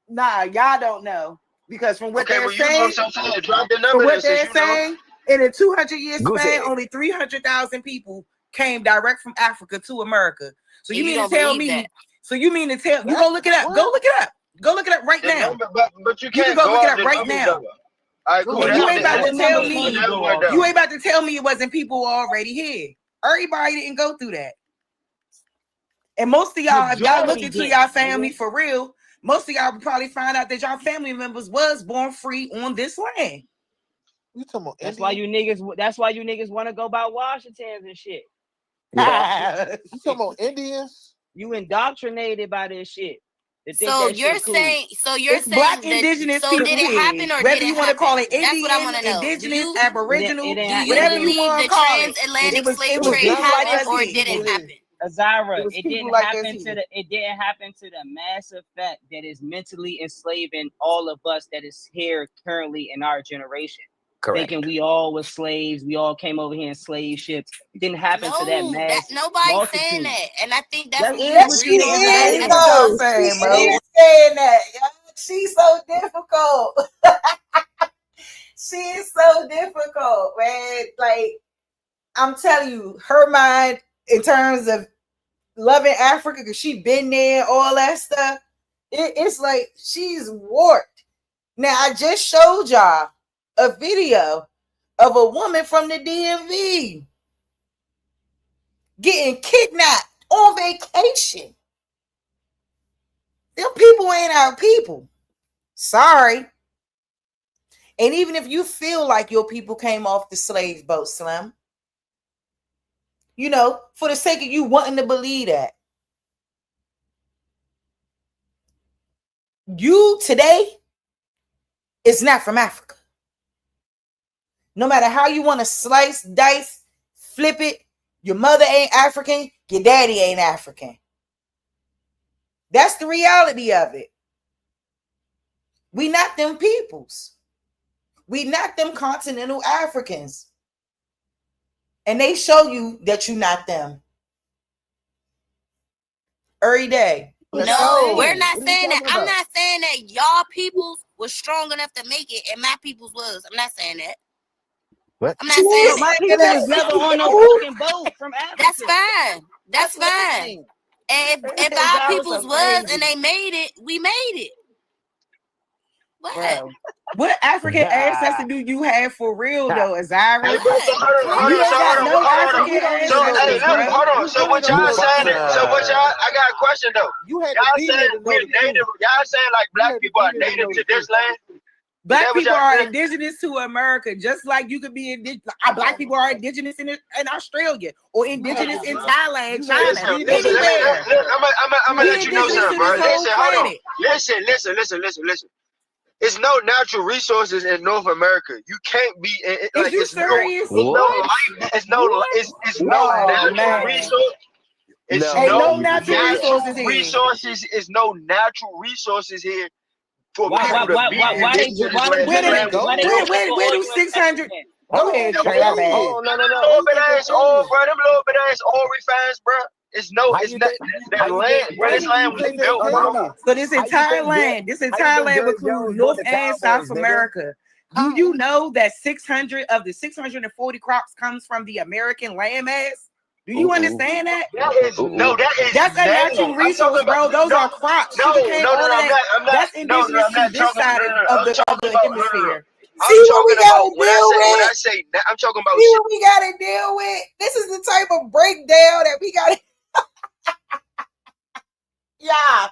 Nah, y'all don't know. Because from what Okay, they're well, you know saying, what I'm saying? Drop the from number what then, since they're you know. saying, in a 200-year Goose span, egg. only 300,000 people came direct from Africa to America. So And you you mean to don't tell believe me? that. So you mean to tell? You go look it up. Go look it up. Go look it up right The now. number, but you You can can't go go look it off up the right numbers now. though. All right, cool. What And you That's ain't the about to hip. tell numbers me. can you That go one off? though. You ain't about to tell me it wasn't people already here. Everybody didn't go through that. And most of y'all, if y'all look Majority into did, y'all family nigga. for real, most of y'all would probably find out that y'all family members was born free on this land. You talking about That's why you niggas want to go by Washingtons and shit. You talking about Indians? You indoctrinated by this shit. To think So that you're shit cool. saying, It's black indigenous so people. did it happen or Whether did you it want to happen? call it That's what I want Indian, to know. indigenous, Aboriginal, It ain't Do you whatever you believe want the to call it. transatlantic slave It was trade people like happened us or here. it didn't happen? Azara, It was it people didn't like us happen here. it didn't happen to the massive fact that is mentally enslaving all of us that is here currently in our generation. Correct. Thinking we all were slaves, we all came over here in slave ships. It didn't happen to that No, mass nobody's saying multitude. that, and I think that's That what you is what agree you on. saying. That is what y'all saying, She bro. is saying that. She's so difficult. She is so difficult, man. Like, I'm telling you, her mind in terms of loving Africa, because she been there, all that stuff, it's like she's warped. Now, I just showed y'all a video of a woman from the DMV getting kidnapped on vacation. Them people ain't our people. Sorry. And even if you feel like your people came off the slave boat, Slim, you know, for the sake of you wanting to believe that, you today is not from Africa. No matter how you want to slice, dice, flip it, your mother ain't African, your daddy ain't African. That's the reality of it. We not them peoples. We not them continental Africans. And they show you that you're not them. Every day. No, we're not saying that. I'm not saying that y'all peoples was strong enough to make it and my peoples was. I'm not saying that. What? I'm not saying My that. people was never on no fucking boat from Africa. That's fine. That's what I'm fine. saying. And if Y'all our was peoples so was crazy. and they made it, we made it. What? Bro, what African ancestor do you have for real though, Azara? Hey, bro, so hold You on, so ain't got hold no on, hold on. African So, hey, ancestors, look, bro. hold on. So what y'all saying? I got a question though. You had to Y'all be saying there to know we're the truth. native? Y'all saying like You had black to people be are there to native know to the this truth. land? Black what people y'all are saying? indigenous to America, just like you could be indigenous. Black people are indigenous in Australia or indigenous in Thailand, China, Listen, anywhere. I'm gonna We let you know indigenous something, to bro. this whole Listen, hold on. planet. Listen. It's no natural resources in North America. You can't be Is you serious? It's no Oh, natural man. resource. It's Ain't no no natural resources here. resources. It's no natural resources here for Why people to be indigenous to this land. This land was built. Where do 600? Go ahead, Them Trey. My bad. little bit ass oil, bro. Them little bit ass oil refiners, bro. It's not that land, bro. This land was built, bro. So this entire land would include North and South America. Do you know that 600 of the 640 crops comes from the American landmass? Do you understand that? That's That's a natural resource, bro. Those are crops. Sugarcane, all of that. That's indigenous to this side of the hemisphere. See what we gotta deal with? I'm talking about. See what we gotta deal with? This is the type of breakdown that we gotta. Yeah,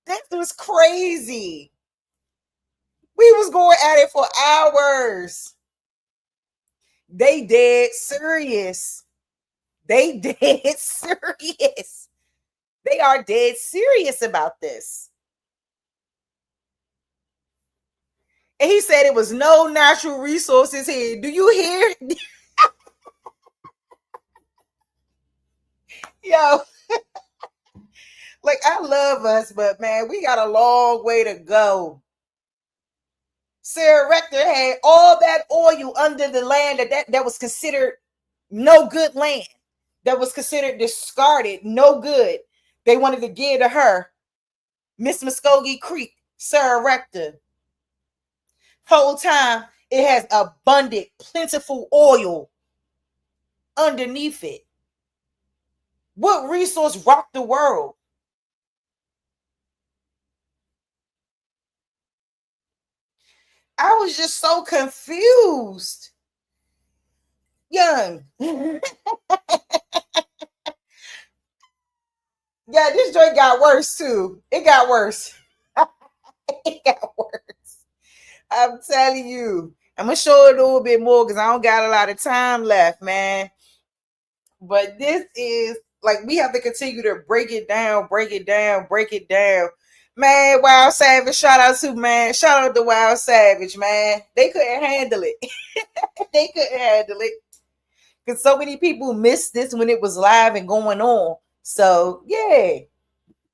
this was crazy. We was going at it for hours. They dead serious. They dead serious. They are dead serious about this. And he said it was no natural resources here. Do you hear? Yo, like I love us, but man, we got a long way to go. Sarah Rector had all that oil under the land that was considered no good land, that was considered discarded, no good. They wanted to give to her, Miss Muskogee Creek, Sarah Rector. Whole time it has abundant, plentiful oil underneath it. What resource rocked the world? I was just so confused. Young. Yeah, this joint got worse too. It got worse. It got worse. I'm telling you, I'm gonna show it a little bit more because I don't got a lot of time left, man. But this is like we have to continue to break it down. Man, Wild Savage, shout out to man. Shout out to Wild Savage, man. They couldn't handle it. They couldn't handle it. Because so many people missed this when it was live and going on. So yeah.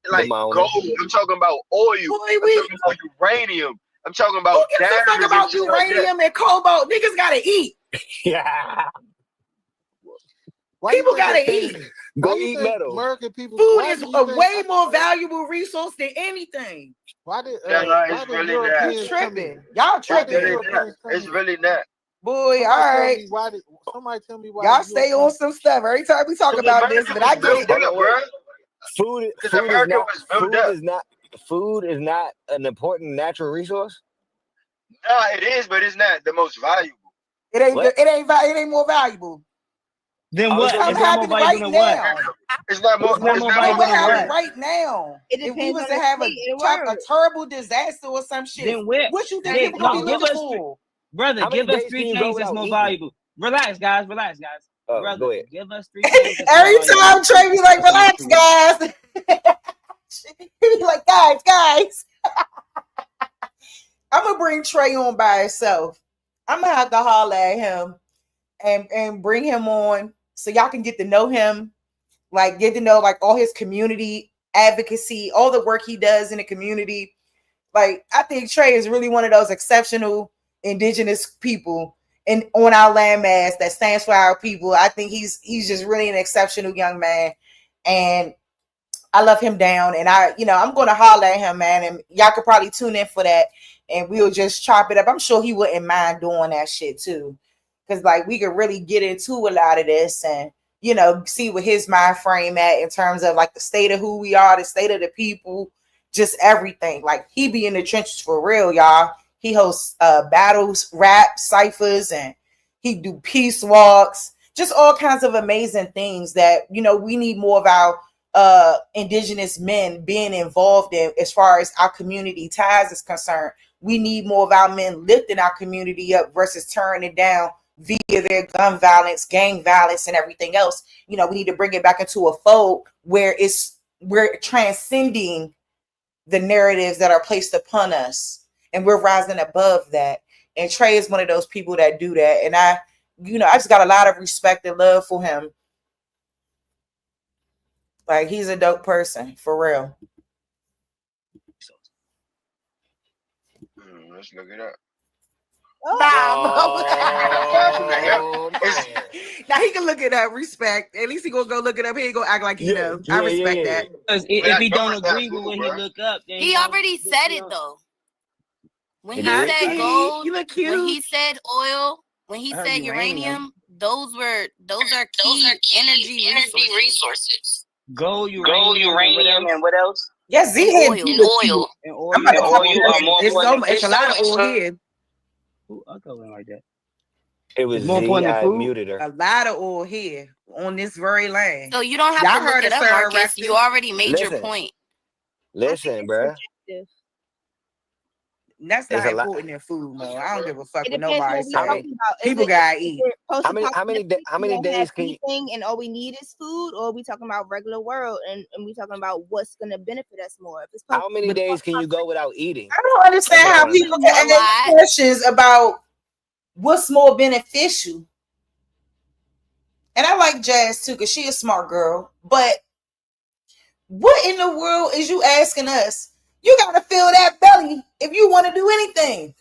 Like gold. I'm talking about oil. I'm talking about uranium. I'm talking about who gives a fuck about uranium and cobalt? Niggas gotta eat. Yeah. People gotta eat. Go eat metal. American people. Food is a way more valuable resource than anything. Why did it's really Europeans tripping? Y'all tripping. It's really not. Boy, all right. Somebody tell me why. Y'all stay on some stuff every time we talk about this, but I get it. Food is not an important natural resource. Nah, it is, but it's not the most valuable. It ain't more valuable. Then what? I'm It's not more having valuable right than what? now. It's not more valuable than what? Right now. It If we depends was on to the have state of the a world. terrible disaster or some shit, Then where? what you think Then, people gonna be give looking us for? Brother, How many give us days can 3 you go things that's without more eating? valuable. Relax, guys. Oh, Brother, go ahead. give us 3 things that's more Every valuable. time Trey be like, relax, guys. He be like, guys. I'm gonna bring Trey on by himself. I'm gonna have to holler at him and bring him on so y'all can get to know him, like get to know like all his community advocacy, all the work he does in the community. Like I think Trey is really one of those exceptional indigenous people and on our landmass that stands for our people. I think he's just really an exceptional young man, and I love him down. And I'm going to holler at him, man, and y'all could probably tune in for that, and we'll just chop it up. I'm sure he wouldn't mind doing that shit too, because like we could really get into a lot of this and see what his mind frame at in terms of like the state of who we are, the state of the people, just everything. Like he be in the trenches for real, y'all. He hosts battles, rap ciphers, and he do peace walks, just all kinds of amazing things that we need more of our indigenous men being involved in as far as our community ties is concerned. We need more of our men lifting our community up versus tearing it down via their gun violence, gang violence, and everything else. We need to bring it back into a fold where we're transcending the narratives that are placed upon us, and we're rising above that. And Trey is one of those people that do that. And I just got a lot of respect and love for him. Like he's a dope person for real. Let's look it up. Now he can look it up. Respect. At least he gonna go look it up. He ain't gonna act like he knows. I respect that. Because if he don't agree with what he look up, then He already said it though. When he said gold, you look cute. When he said oil, when he said uranium, those are key energy resources. Gold, uranium, and what else? Yes, Z oil. And oil. I'm about to oil are more it's a lot of oil here. I go in like that. It was more important than food. Muted her. A lot of oil here on this very land. So you don't have to look it up, Marcus. You already made your point. Listen, bruh. That's not important in food, Mo. I don't give a fuck what nobody says. People gotta eat. How many days can you? And all we need is food, or are we talking about regular world and we talking about what's gonna benefit us more? How many days can you go without eating? I don't understand how people can ask questions about what's more beneficial. And I like Jazz too, because she a smart girl. But what in the world is you asking us? You gotta fill that belly if you want to do anything.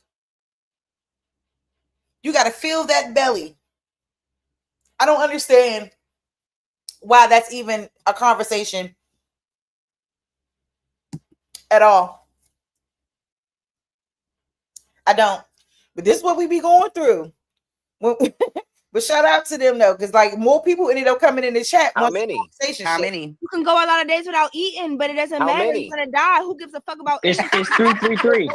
You gotta fill that belly. I don't understand why that's even a conversation at all. I don't. But this is what we be going through. But shout out to them though, because like more people ended up coming in the chat. How many? How many? You can go a lot of days without eating, but it doesn't matter. You're gonna die. Who gives a fuck about It's 333.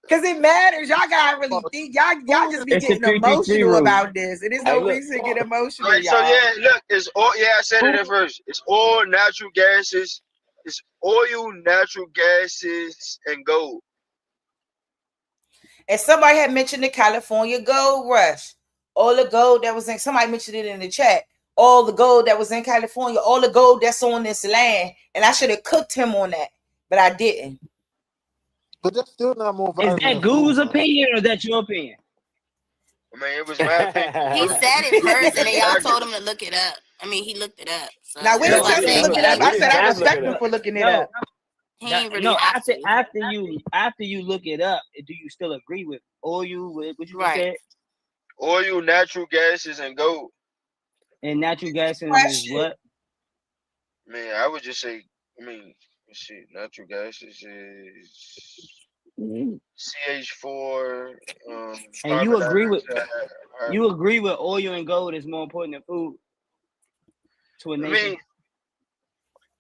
Because it matters. Y'all gotta really think. Y'all just be It's getting the 333 emotional rule. about this. It is no reason to get emotional, Right, y'all. so yeah, look, it's all I said it at first. It's all natural gases. It's oil, natural gases, and gold. And somebody had mentioned the California gold rush. All the gold that was in, somebody mentioned it in the chat. All the gold that was in California, all the gold that's on this land. And I should have cooked him on that, but I didn't. But that's still not more Is valuable that than Google's food, though. opinion or that your opinion? I mean, it was my opinion. He said it first, and then y'all told him to look it up. I mean, he looked it up. So Now, we No, didn't tell him to look it up. I said I respect him for looking it No, up. he ain't really no. have to. After you look it up, do you still agree with oil? With what you Right. said? Oil, natural gases, and gold. And natural gas is what? Man, I would just say, I mean, shit, natural gases is CH4. And you carbon agree with dioxide. you agree with oil and gold is more important than food to a I nation. mean,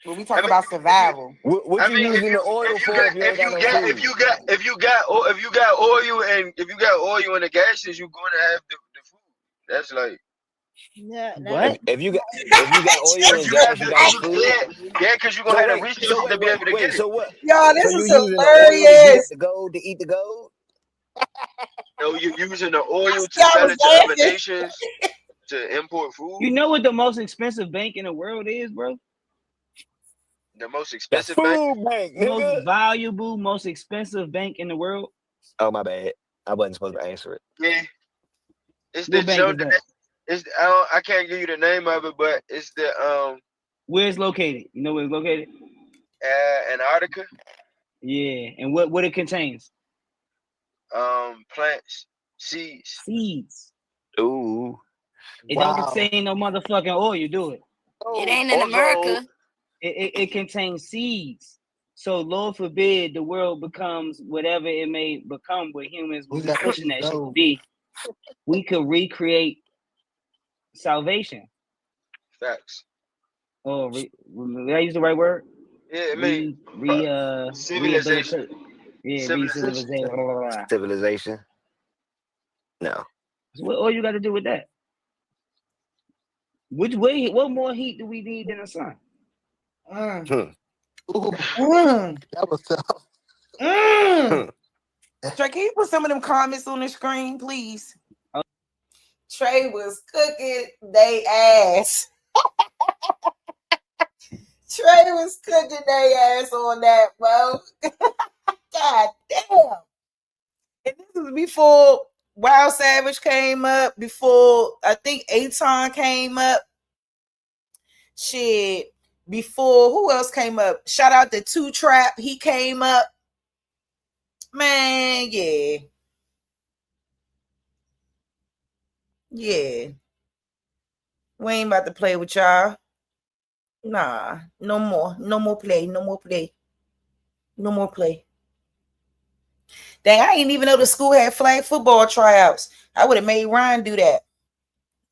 When we talk about survival, What you using the oil for if you ain't got no food? if you got oil and the gases, you're going to have the food. That's like what? If you got oil and gas, you got food. Yeah, because you're gonna have the resources to be able to get it. So what? Y'all, this so you is using the oil hilarious. to get the gold to eat the gold? No, you're using the oil to Y'all sell was it to other laughing. nations to import food. You know what the most expensive bank in the world is, bro? The most The expensive bank. food bank, nigga. Most valuable, most expensive bank in the world. Oh my bad. I wasn't supposed to answer it. Yeah, it's the What bank is that? It's I can't give you the name of it, but it's the Where it's located? You know where it's located? Antarctica. Yeah, and what it contains? Plants, seeds. Seeds. Ooh. It Wow. don't contain no motherfucking oil. You do it. It ain't in America. It contains seeds. So Lord forbid the world becomes whatever it may become, where humans will We be got to pushing eat that shit to gold. be. We could recreate salvation. Facts. Oh, did I use the right word? Yeah, I mean, Rehabilitate. Yeah, Civilization. blah, blah, blah. Civilization. No. So what all you got to do with that? What more heat do we need than the sun? Ooh, that was tough. Trey, can you put some of them comments on the screen, please? Trey was cooking they ass. Trey was cooking they ass on that, bro. God damn. And this was before Wild Savage came up, before I think Aton came up. Shit. Before who else came up? Shout out to Two Trap. He came up. Man, yeah. Yeah. We ain't about to play with y'all. Nah, no more. No more play. No more play. No more play. Dang, I didn't even know the school had flag football tryouts. I would have made Ryan do that.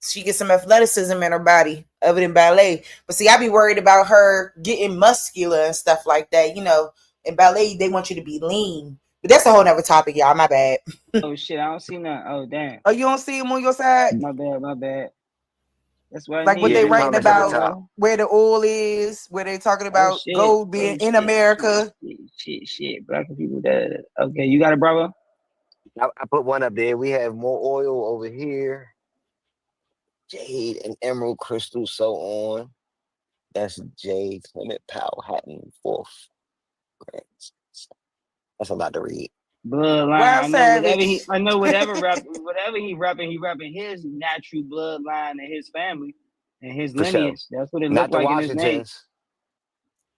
She gets some athleticism in her body other than ballet. But see, I be worried about her getting muscular and stuff like that. You know, in ballet, they want you to be lean. But that's a whole nother topic, y'all. My bad. Oh shit, I don't see none. Oh damn. Oh, you don't see him on your side? My bad. That's what I Like need. what they Yeah, writing comments at the about top. where the oil is, where they talking about gold being in America. Shit. Black people that. Okay, you got it, brother. I put one up there. We have more oil over here. Jade and emerald crystal so on. That's Jade Clement Powhatan 4th. That's a lot to read. Bloodline. I know whatever he rapping his natural bloodline and his family and his For sure. lineage. That's what it Not looked the like in his name. Washingtons.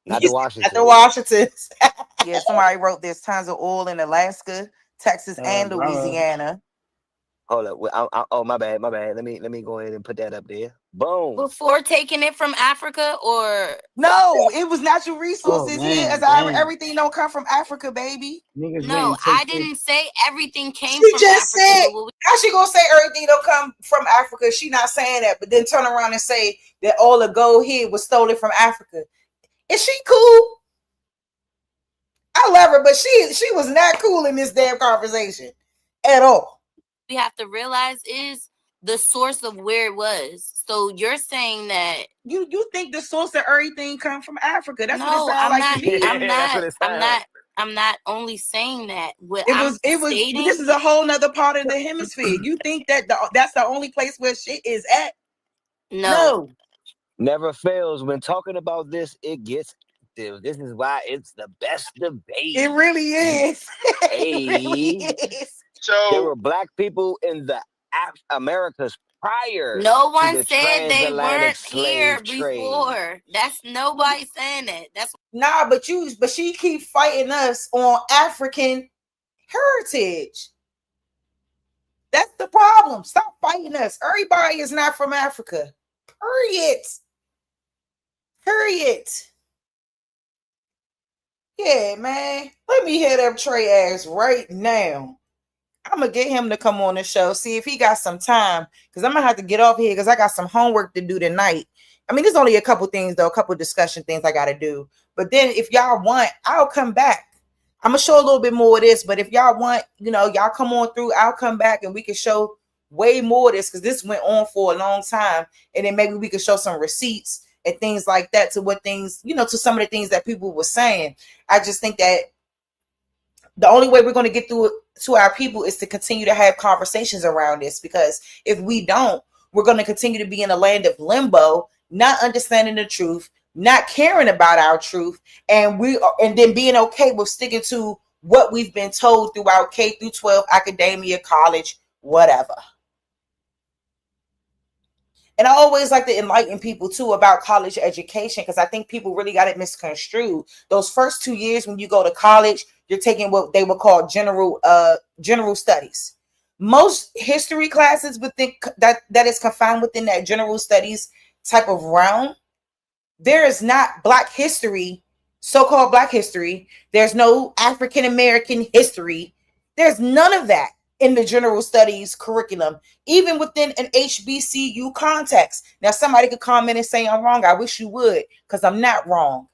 Not the Washingtons. At the Washingtons. Yeah, somebody wrote there's tons of oil in Alaska, Texas, and Louisiana. Hold up. Oh, my bad. Let me go ahead and put that up there. Boom. Before taking it from Africa, or no, it was natural resources here. man, As everything don't come from Africa, baby. No, I didn't say everything came She from just Africa. said, how she gonna say everything don't come from Africa? She not saying that, but then turn around and say that all the gold here was stolen from Africa. Is she cool? I love her, but she was not cool in this damn conversation at all. We have to realize is the source of where it was. So you're saying that you think the source of everything come from Africa? That's no, what it sounds like to me. I'm not I'm not only saying that. What It I'm was stating, this is a whole nother part of the hemisphere. You think that that's the only place where shit is at? No. Never fails. When talking about this, it gets active. This is why it's the best debate. It really is. It really Hey, is. there were black people in the Americas prior no to one the said they transatlantic weren't here slave trade. before. That's nobody saying that. That's Nah, but she keep fighting us on African heritage. That's the problem. Stop fighting us. Everybody is not from Africa. Period. Yeah, man. Let me hit up Trey ass right now. I'm gonna get him to come on the show, see if he got some time, because I'm gonna have to get off here because I got some homework to do tonight. I mean, there's only a couple things though, a couple discussion things I gotta do. But then if y'all want, I'll come back. I'm gonna show a little bit more of this, but if y'all want, y'all come on through, I'll come back and we can show way more of this, because this went on for a long time, and then maybe we could show some receipts and things like that to what things, to some of the things that people were saying. I just think that the only way we're going to get through it to our people is to continue to have conversations around this, because if we don't, we're going to continue to be in a land of limbo, not understanding the truth, not caring about our truth, and then being okay with sticking to what we've been told throughout K through 12, academia, college, whatever. And I always like to enlighten people too about college education, because I think people really got it misconstrued. Those first 2 years when you go to college, you're taking what they would call general studies. Most history classes would think that is confined within that general studies type of realm. There is not Black history, so-called Black history. There's no African American history. There's none of that in the general studies curriculum, even within an HBCU context. Now, somebody could comment and say I'm wrong. I wish you would, because I'm not wrong.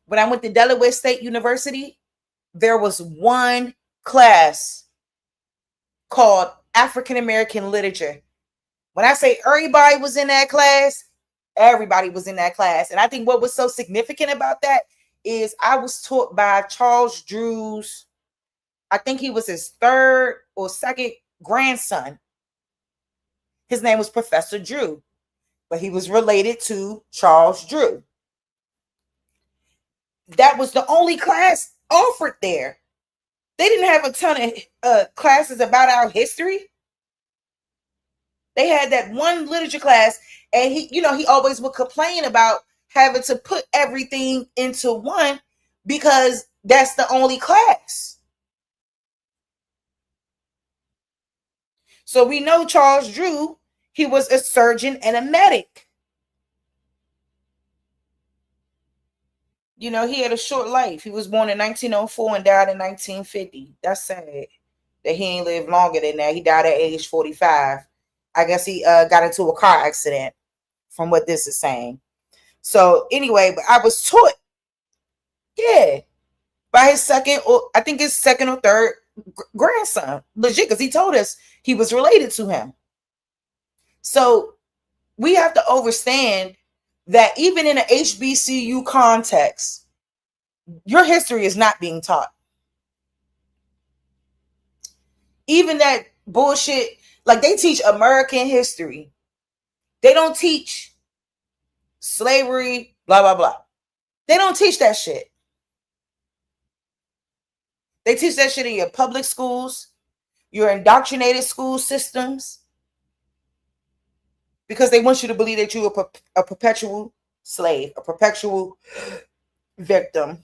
When I went to Delaware State University, there was one class called African American Literature. When I say everybody was in that class, everybody was in that class. And I think what was so significant about that is I was taught by Charles Drew's, I think he was his third or second grandson. His name was Professor Drew, but he was related to Charles Drew. That was the only class offered there. They didn't have a ton of classes about our history. They had that one literature class, and he always would complain about having to put everything into one because that's the only class. So we know Charles Drew, he was a surgeon and a medic. He had a short life. He was born in 1904 and died in 1950. That's sad that he ain't lived longer than that. He died at age 45. I guess he got into a car accident, from what this is saying. So anyway, but I was taught, by his second or third grandson, legit, because he told us he was related to him. So we have to understand that even in an HBCU context, your history is not being taught. Even that bullshit, like they teach American history. They don't teach slavery, blah, blah, blah. They don't teach that shit. They teach that shit in your public schools, your indoctrinated school systems, because they want you to believe that you're a perpetual slave, a perpetual victim.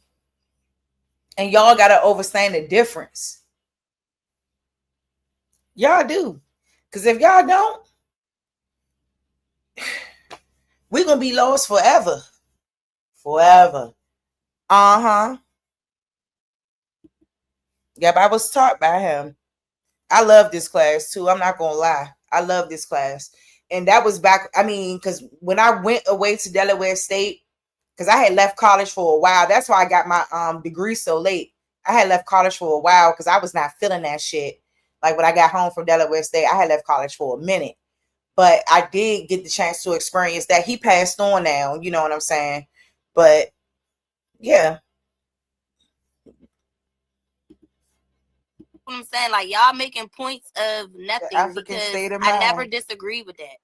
And y'all got to understand the difference. Y'all do. Because if y'all don't, we're going to be lost forever. Forever. Uh-huh. Yep, I was taught by him. I love this class too. I'm not going to lie. I love this class. And that was back, because when I went away to Delaware State, because I had left college for a while. That's why I got my degree so late. I had left college for a while because I was not feeling that shit. Like when I got home from Delaware State, I had left college for a minute. But I did get the chance to experience that. He passed on now, you know what I'm saying? But yeah, what I'm saying. Like y'all making points of nothing African because state of I never mind. disagree with that.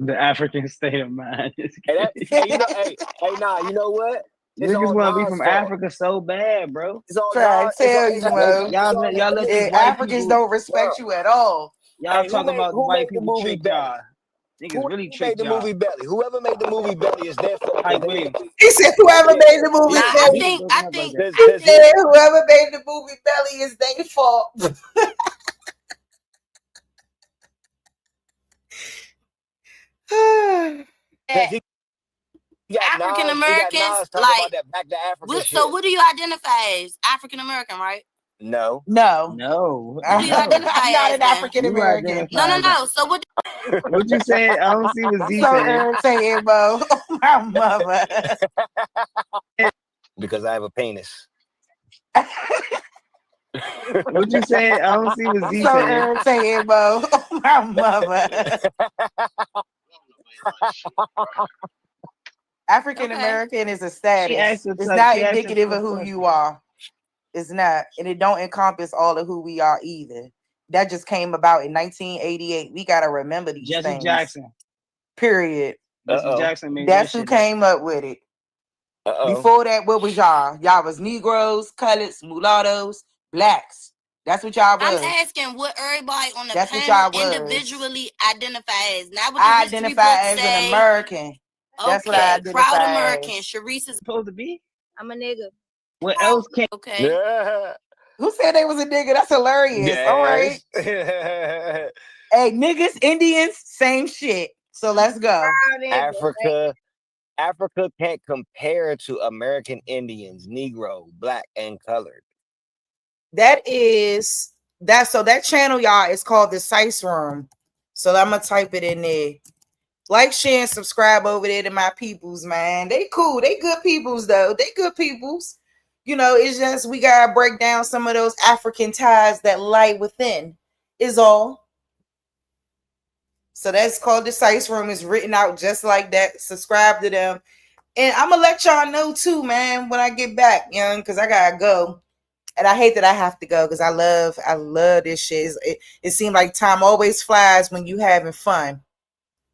The African state of mind. Is Hey, crazy. nah, you know what? It's Niggas all want to be Nas' from fault. Africa so bad, bro. It's all Trying Nas. to tell you, Mo. Y'all let these white Africans people. don't respect you at all. Y'all Hey, talking about the who white made the people movie trick Belly? y'all. Niggas really Who trick made the y'all. movie Belly? Whoever made the movie Belly is their fault. Hype Williams. He said whoever made the movie Nah, Belly. I think He said whoever made the movie Belly is their fault. African Americans, talking like, about that back to Africa shit. so what do you identify as? African American, right? No. No. No. What do you identify I'm not as an then? African American. No. So what? What you say? I don't see what Z So said. irritating, Mo. My mother. Because I have a penis. What you say? I don't see what Z So said. irritating, Mo. My mother. African American is a status. asked It's herself- not she asked indicative herself of a who question. you are. It's not, and it don't encompass all of who we are either. That just came about in 1988. We gotta remember these Jesse things. Jackson. Period. Jesse Jackson made That's that who shit up. came up with it. Before that, what was y'all? Y'all was Negroes, coloreds, mulattoes, blacks. That's what y'all I'm was. asking what everybody on the That's what panel y'all was. individually identify as. Not what the I history identify books as say. an American. That's what I Okay, proud identify American. as. Sharice is supposed to be. I'm a nigga. What else can? Okay. Yeah. Who said they was a nigga? That's hilarious. All right. Hey, niggas, Indians, same shit. So let's go. Africa can't compare to American Indians, Negro, black, and colored. That channel, y'all, is called the Sice Room. So I'm gonna type it in there. Like, share, and subscribe over there to my peoples, man. They cool. They good peoples, though. They good peoples. You know, it's just we gotta break down some of those African ties that lie within. Is all. So that's called the Sice Room. It's written out just like that. Subscribe to them. And I'm gonna let y'all know too, man, when I get back, young, because I gotta go. And I hate that I have to go because I love this shit. It seems like time always flies when you having fun.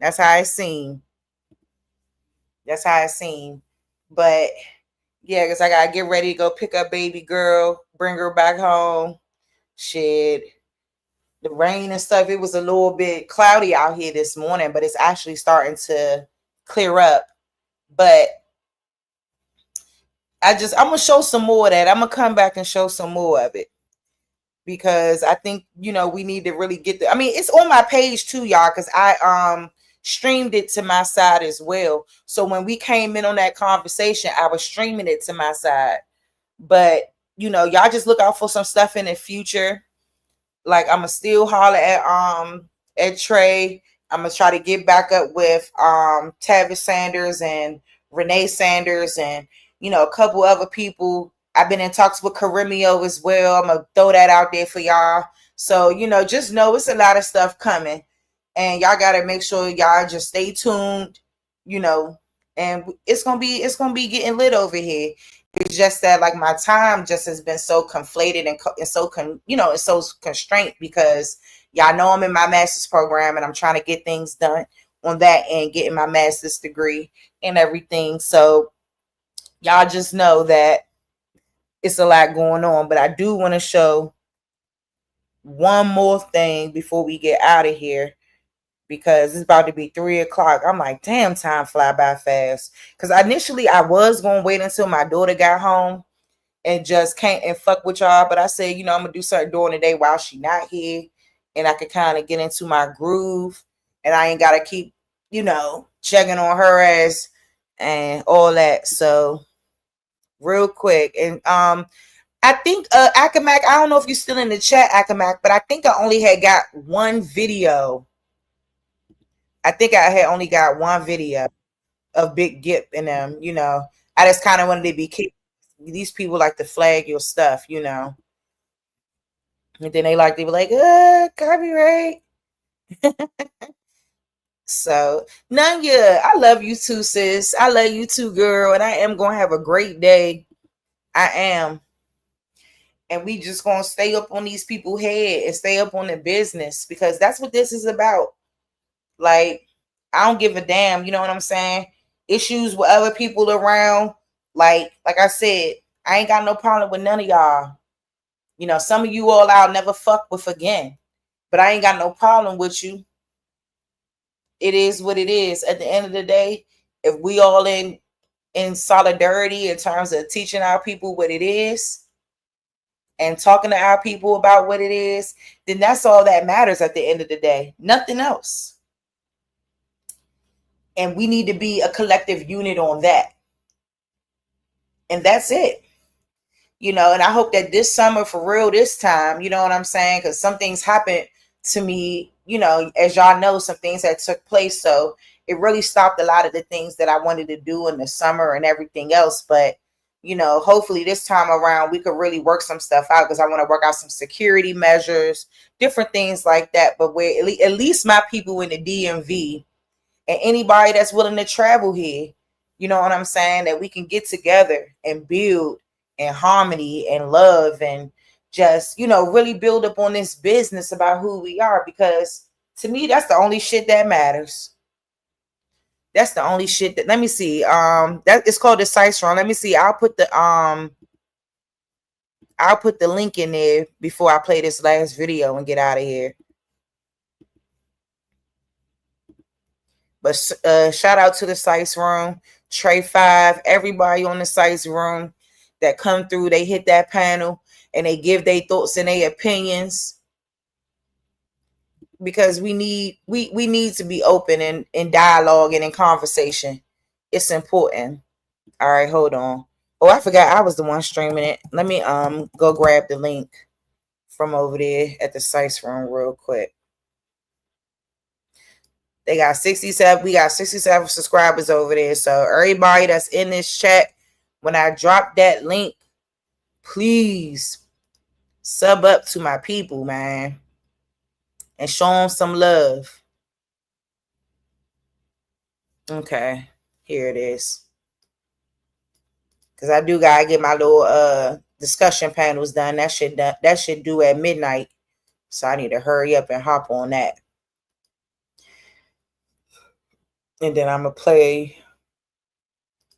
That's how it seems. But yeah, because I gotta get ready to go pick up baby girl, bring her back home. Shit. The rain and stuff, it was a little bit cloudy out here this morning, but it's actually starting to clear up. But I'm gonna show some more of that. I'm gonna come back and show some more of it because I think, you know, we need to really get the, I mean, it's on my page too, y'all, because I streamed it to my side as well. So when we came in on that conversation, I was streaming it to my side. But, you know, y'all just look out for some stuff in the future. Like, I'm gonna still holler at Trey. I'm gonna try to get back up with Tavis Sanders and Renee Sanders and, you know, a couple other people. I've been in talks with Karimio as well. I'm gonna throw that out there for y'all. So, you know, just know it's a lot of stuff coming. And y'all gotta make sure y'all just stay tuned, you know, and it's gonna be getting lit over here. It's just that, like, my time just has been so conflated and so it's so constrained because y'all know I'm in my master's program and I'm trying to get things done on that and getting my master's degree and everything. So y'all just know that it's a lot going on. But I do want to show one more thing before we get out of here, because it's about to be 3:00. I'm like, damn, time fly by fast. Because initially I was going to wait until my daughter got home and just can't and fuck with y'all. But I said, you know, I'm going to do something during the day while she not here. And I could kind of get into my groove. And I ain't got to keep, you know, checking on her ass and all that. So real quick. And I think Akamak, I don't know if you're still in the chat, Akamak, but I think I only had got one video. I think I had only got one video of Big Gip and them, you know. I just kind of wanted to be kicked. These people like to flag your stuff, you know. And then they were like, copyright. So, Nanya, I love you too, sis. I love you too, girl. And I am going to have a great day. I am. And we just gonna stay up on these people's head and stay up on the business, because that's what this is about. Like, I don't give a damn, you know what I'm saying? Issues with other people around. Like I said, I ain't got no problem with none of y'all. You know, some of you all I'll never fuck with again. But I ain't got no problem with you. It is what it is. At the end of the day, if we all in solidarity in terms of teaching our people what it is and talking to our people about what it is, then that's all that matters at the end of the day. Nothing else. And we need to be a collective unit on that. And that's it. You know, and I hope that this summer, for real, this time, you know what I'm saying? Because some things happened to me, you know, as y'all know, some things that took place. So it really stopped a lot of the things that I wanted to do in the summer and everything else. But, you know, hopefully this time around, we could really work some stuff out, because I want to work out some security measures, different things like that. But where at least my people in the DMV and anybody that's willing to travel here, you know what I'm saying, that we can get together and build in harmony and love and just, you know, really build up on this business about who we are. Because to me, that's the only shit that matters. That's the only shit that, let me see. That is called the Decipheron. Let me see. I'll put the link in there before I play this last video and get out of here. But shout out to the Sites Room, Trey 5, everybody on the Sites Room that come through. They hit that panel and they give their thoughts and their opinions, because we need to be open and in dialogue and in conversation. It's important. All right, hold on. Oh, I forgot I was the one streaming it. Let me go grab the link from over there at the Sites Room real quick. They got 67. We got 67 subscribers over there. So everybody that's in this chat, when I drop that link, please sub up to my people, man, and show them some love. Okay, here it is. Because I do gotta get my little discussion panels done. That should do at midnight. So I need to hurry up and hop on that. And then I'm gonna play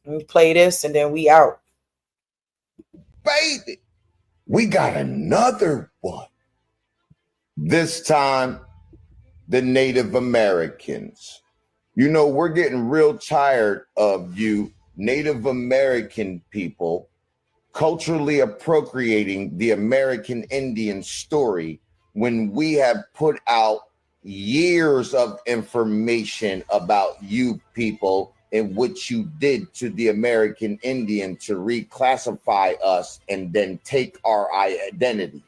this, and then we out. Baby, we got another one. This time, the Native Americans. You know, we're getting real tired of you Native American people culturally appropriating the American Indian story when we have put out years of information about you people and what you did to the American Indian to reclassify us and then take our identity.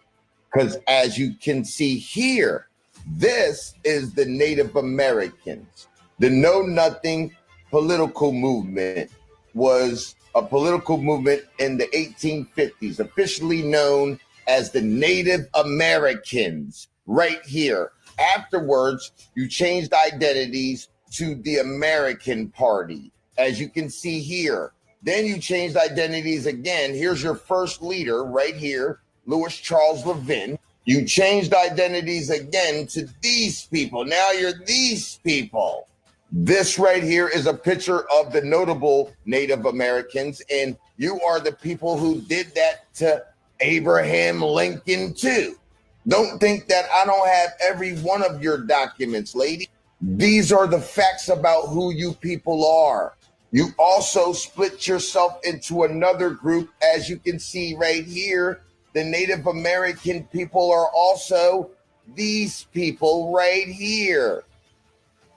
Because as you can see here, this is the Native Americans. The Know Nothing political movement was a political movement in the 1850s, officially known as the Native Americans, right here. Afterwards, you changed identities to the American Party, as you can see here. Then you changed identities again. Here's your first leader right here, Louis Charles Levin. You changed identities again to these people. Now you're these people. This right here is a picture of the notable Native Americans, and you are the people who did that to Abraham Lincoln too. Don't think that I don't have every one of your documents, lady. These are the facts about who you people are. You also split yourself into another group, as you can see right here. The Native American people are also these people right here.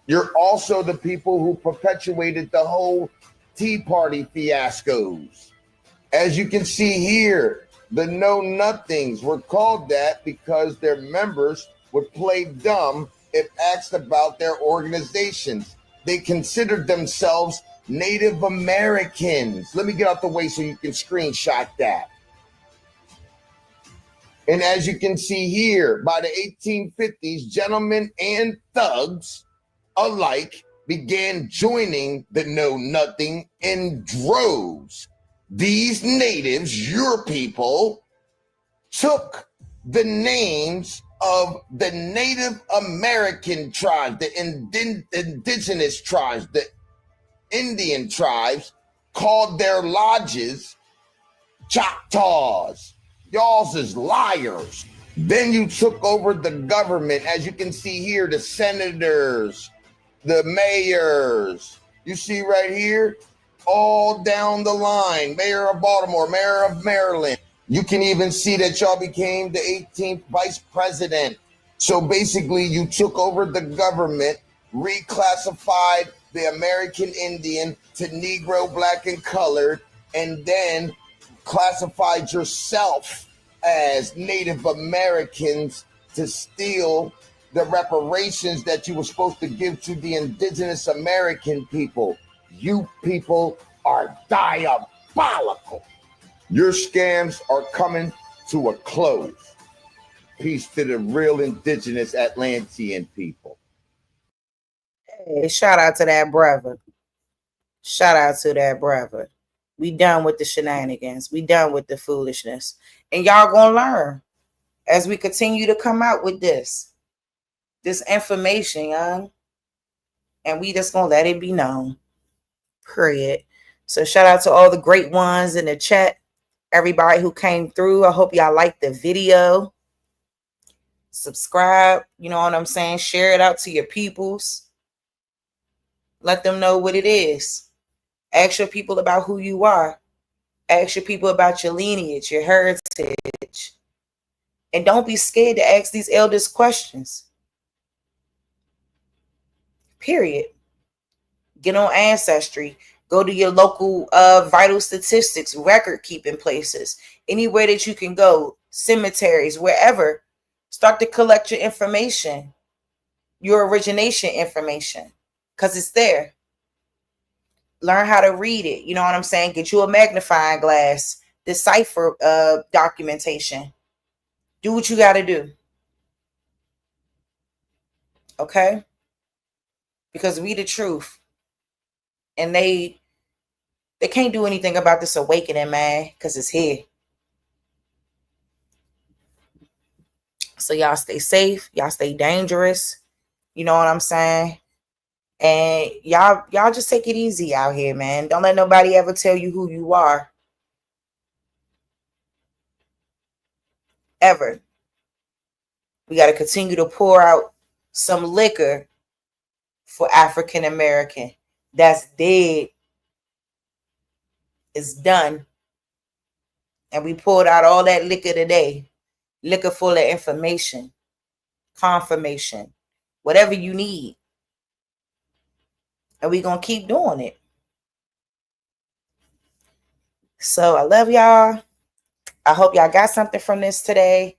You're also the people who perpetuated the whole Tea Party fiascos. As you can see here, the Know Nothings were called that because their members would play dumb if asked about their organizations. They considered themselves Native Americans. Let me get out the way so you can screenshot that. And as you can see here, by the 1850s, gentlemen and thugs alike began joining the Know Nothing in droves. These natives, your people, took the names of the Native American tribes, the indigenous tribes, the Indian tribes, called their lodges Choctaws. Y'all's is liars. Then you took over the government, as you can see here, the senators, the mayors. You see right here, all down the line, mayor of Baltimore, mayor of Maryland. You can even see that y'all became the 18th vice president. So basically, you took over the government, reclassified the American Indian to Negro, black, and colored, and then classified yourself as Native Americans to steal the reparations that you were supposed to give to the indigenous American people. You people are diabolical. Your scams are coming to a close. Peace to the real indigenous Atlantean people. Hey, shout out to that brother. Shout out to that brother. We done with the shenanigans. We done with the foolishness. And y'all gonna learn as we continue to come out with this information, young. And we just gonna let it be known. Period. So shout out to all the great ones in the chat. Everybody who came through. I hope y'all liked the video. Subscribe. You know what I'm saying? Share it out to your peoples. Let them know what it is. Ask your people about who you are. Ask your people about your lineage, your heritage. And don't be scared to ask these elders questions. Period. Get on Ancestry. Go to your local vital statistics, record keeping places. Anywhere that you can go, cemeteries, wherever. Start to collect your information, your origination information, because it's there. Learn how to read it. You know what I'm saying? Get you a magnifying glass, decipher documentation. Do what you got to do. Okay? Because we the truth. And they can't do anything about this awakening, man, because it's here. So y'all stay safe. Y'all stay dangerous. You know what I'm saying? And y'all just take it easy out here, man. Don't let nobody ever tell you who you are. Ever. We got to continue to pour out some liquor for African American. That's dead. It's done. And we poured out all that liquor today. Liquor full of information, confirmation, whatever you need. And we're going to keep doing it. So I love y'all. I hope y'all got something from this today.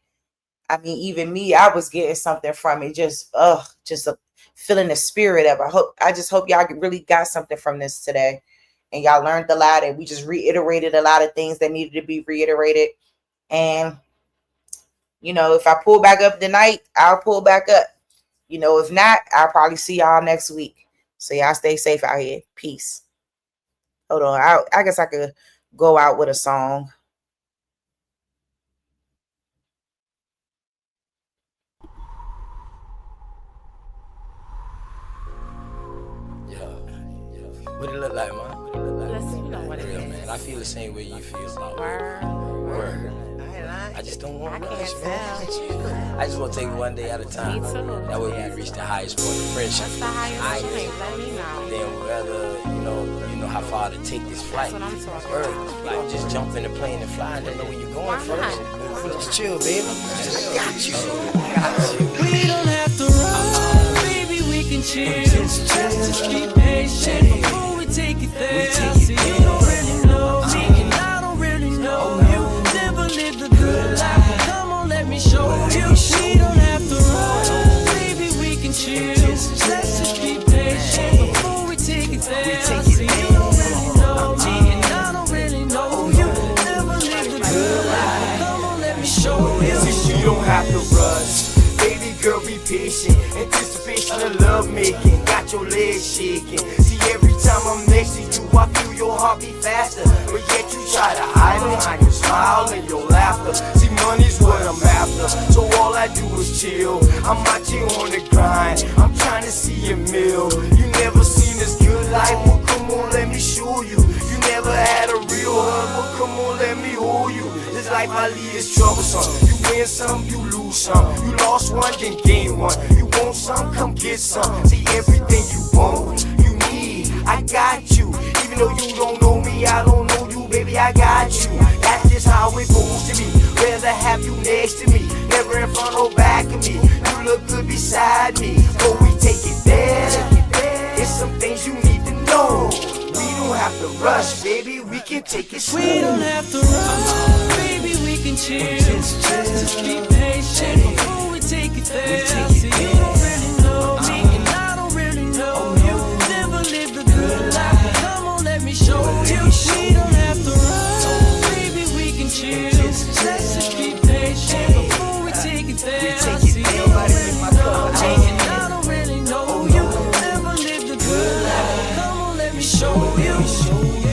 I mean, even me, I was getting something from it. Just feeling the spirit of it. I just hope y'all really got something from this today. And y'all learned a lot. And we just reiterated a lot of things that needed to be reiterated. And you know, if I pull back up tonight, I'll pull back up. You know, if not, I'll probably see y'all next week. So y'all stay safe out here. Peace. Hold on. I guess I could go out with a song. What it look like, man? Let's see what it Real, is. man. I feel the same way you feel about Word. I just don't want to I rush, can't man. I just want to take it one day at a time. Me too. That way we can reach the highest point of friendship. What's the highest I point? ain't Let me know. then whether you know how far to take this flight. That's what I'm talking Word. about. You don't just jump in the plane and fly and don't know where you're going Why first. not? Just chill, baby. I got you. We don't have to run, baby, we can chill. Just be patient before we take it there. See, you don't really know me, and I don't really know you. Never lived a good life, but come on, let me show you. We don't have to run, baby, we can chill. Let's just be patient before we take it there. See, you don't really know me, and I don't really know you. Never lived a good life, but come on, let me show you. You don't have to rush. Baby girl, be patient. Anticipation of love making. Got your legs shaking. See, every time I'm next to you, I feel your heart beat faster. But yet you try to hide behind your smile and your laughter. See, money's what I'm after, so all I do is chill. I'm out here on the grind, I'm trying to see a meal. You never seen this good life, well come on, let me show you. You never had a real hug, well come on, let me hold you. This life I lead is troublesome. You win some, you lose some. You lost one, then gain one. You want some, come get some. See, everything you want, you need, I got you. Even though you don't know me, I don't know you, baby, I got you. That's just how it goes to me. Rather have you next to me, never in front or back of me. You look good beside me, but we take it there. It's some things you need to know. We don't have to rush, baby, we can take it slow. We don't have to rush, baby, we can chill. Just be patient before we take it there. See, you don't really know me, and I don't really know you. Never lived a good life, come on, let me show you. We don't have to rush, baby, we can chill. Just be patient before we take it there. See, you don't really know me, and I don't really know you. Never lived a good life, come on, let me show you.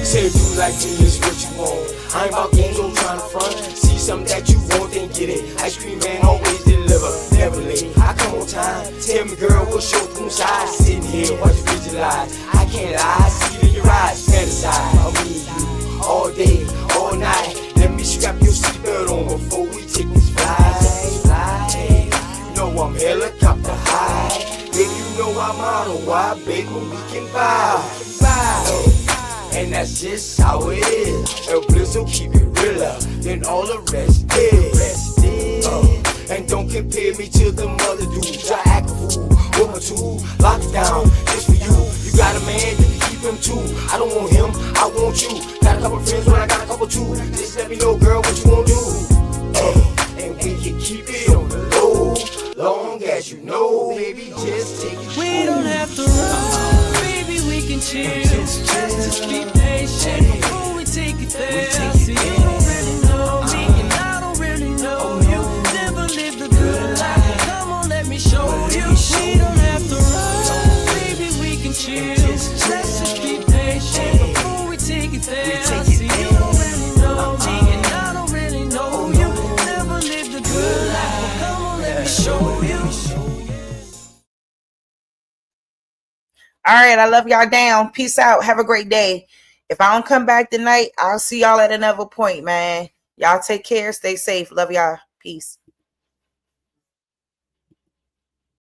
Say if you like me, it's what you want. I ain't about games, I'm trying to front. See something that you want, then get it. Ice cream man always deliver, never late. I come on time. Tell me, girl, what's your room size? Sitting here, watch you visualize. I can't lie, see it in your eyes. Fantasize, I'll be you all day, all night. Let me strap your seatbelt on before we take this flight. You know I'm helicopter high. Baby, you know I'm on a wide, baby, we can buy. And that's just how it is. El Blizzo keep it realer than all the rest is. And don't compare me to them other dudes. I act a fool with my tool, lock it down just for you. You got a man, you can keep him too. I don't want him, I want you. Got a couple friends, but I got a couple too. Just let me know, girl, what you wanna do. And we can keep it on the low, long as you know, baby, just take it. We don't have to run, baby, we can chill. Just be patient before we take it there. See, you don't really know me, and I don't really know you. Never lived a good life, come on, let me show you. We don't have to run, baby, we can chill. Just be patient before we take it there. See, you don't really know me, and I don't really know you. Never lived a good life, come on, let me show you. All right, I love y'all down. Peace out. Have a great day. If I don't come back tonight, I'll see y'all at another point, man. Y'all take care. Stay safe. Love y'all. Peace.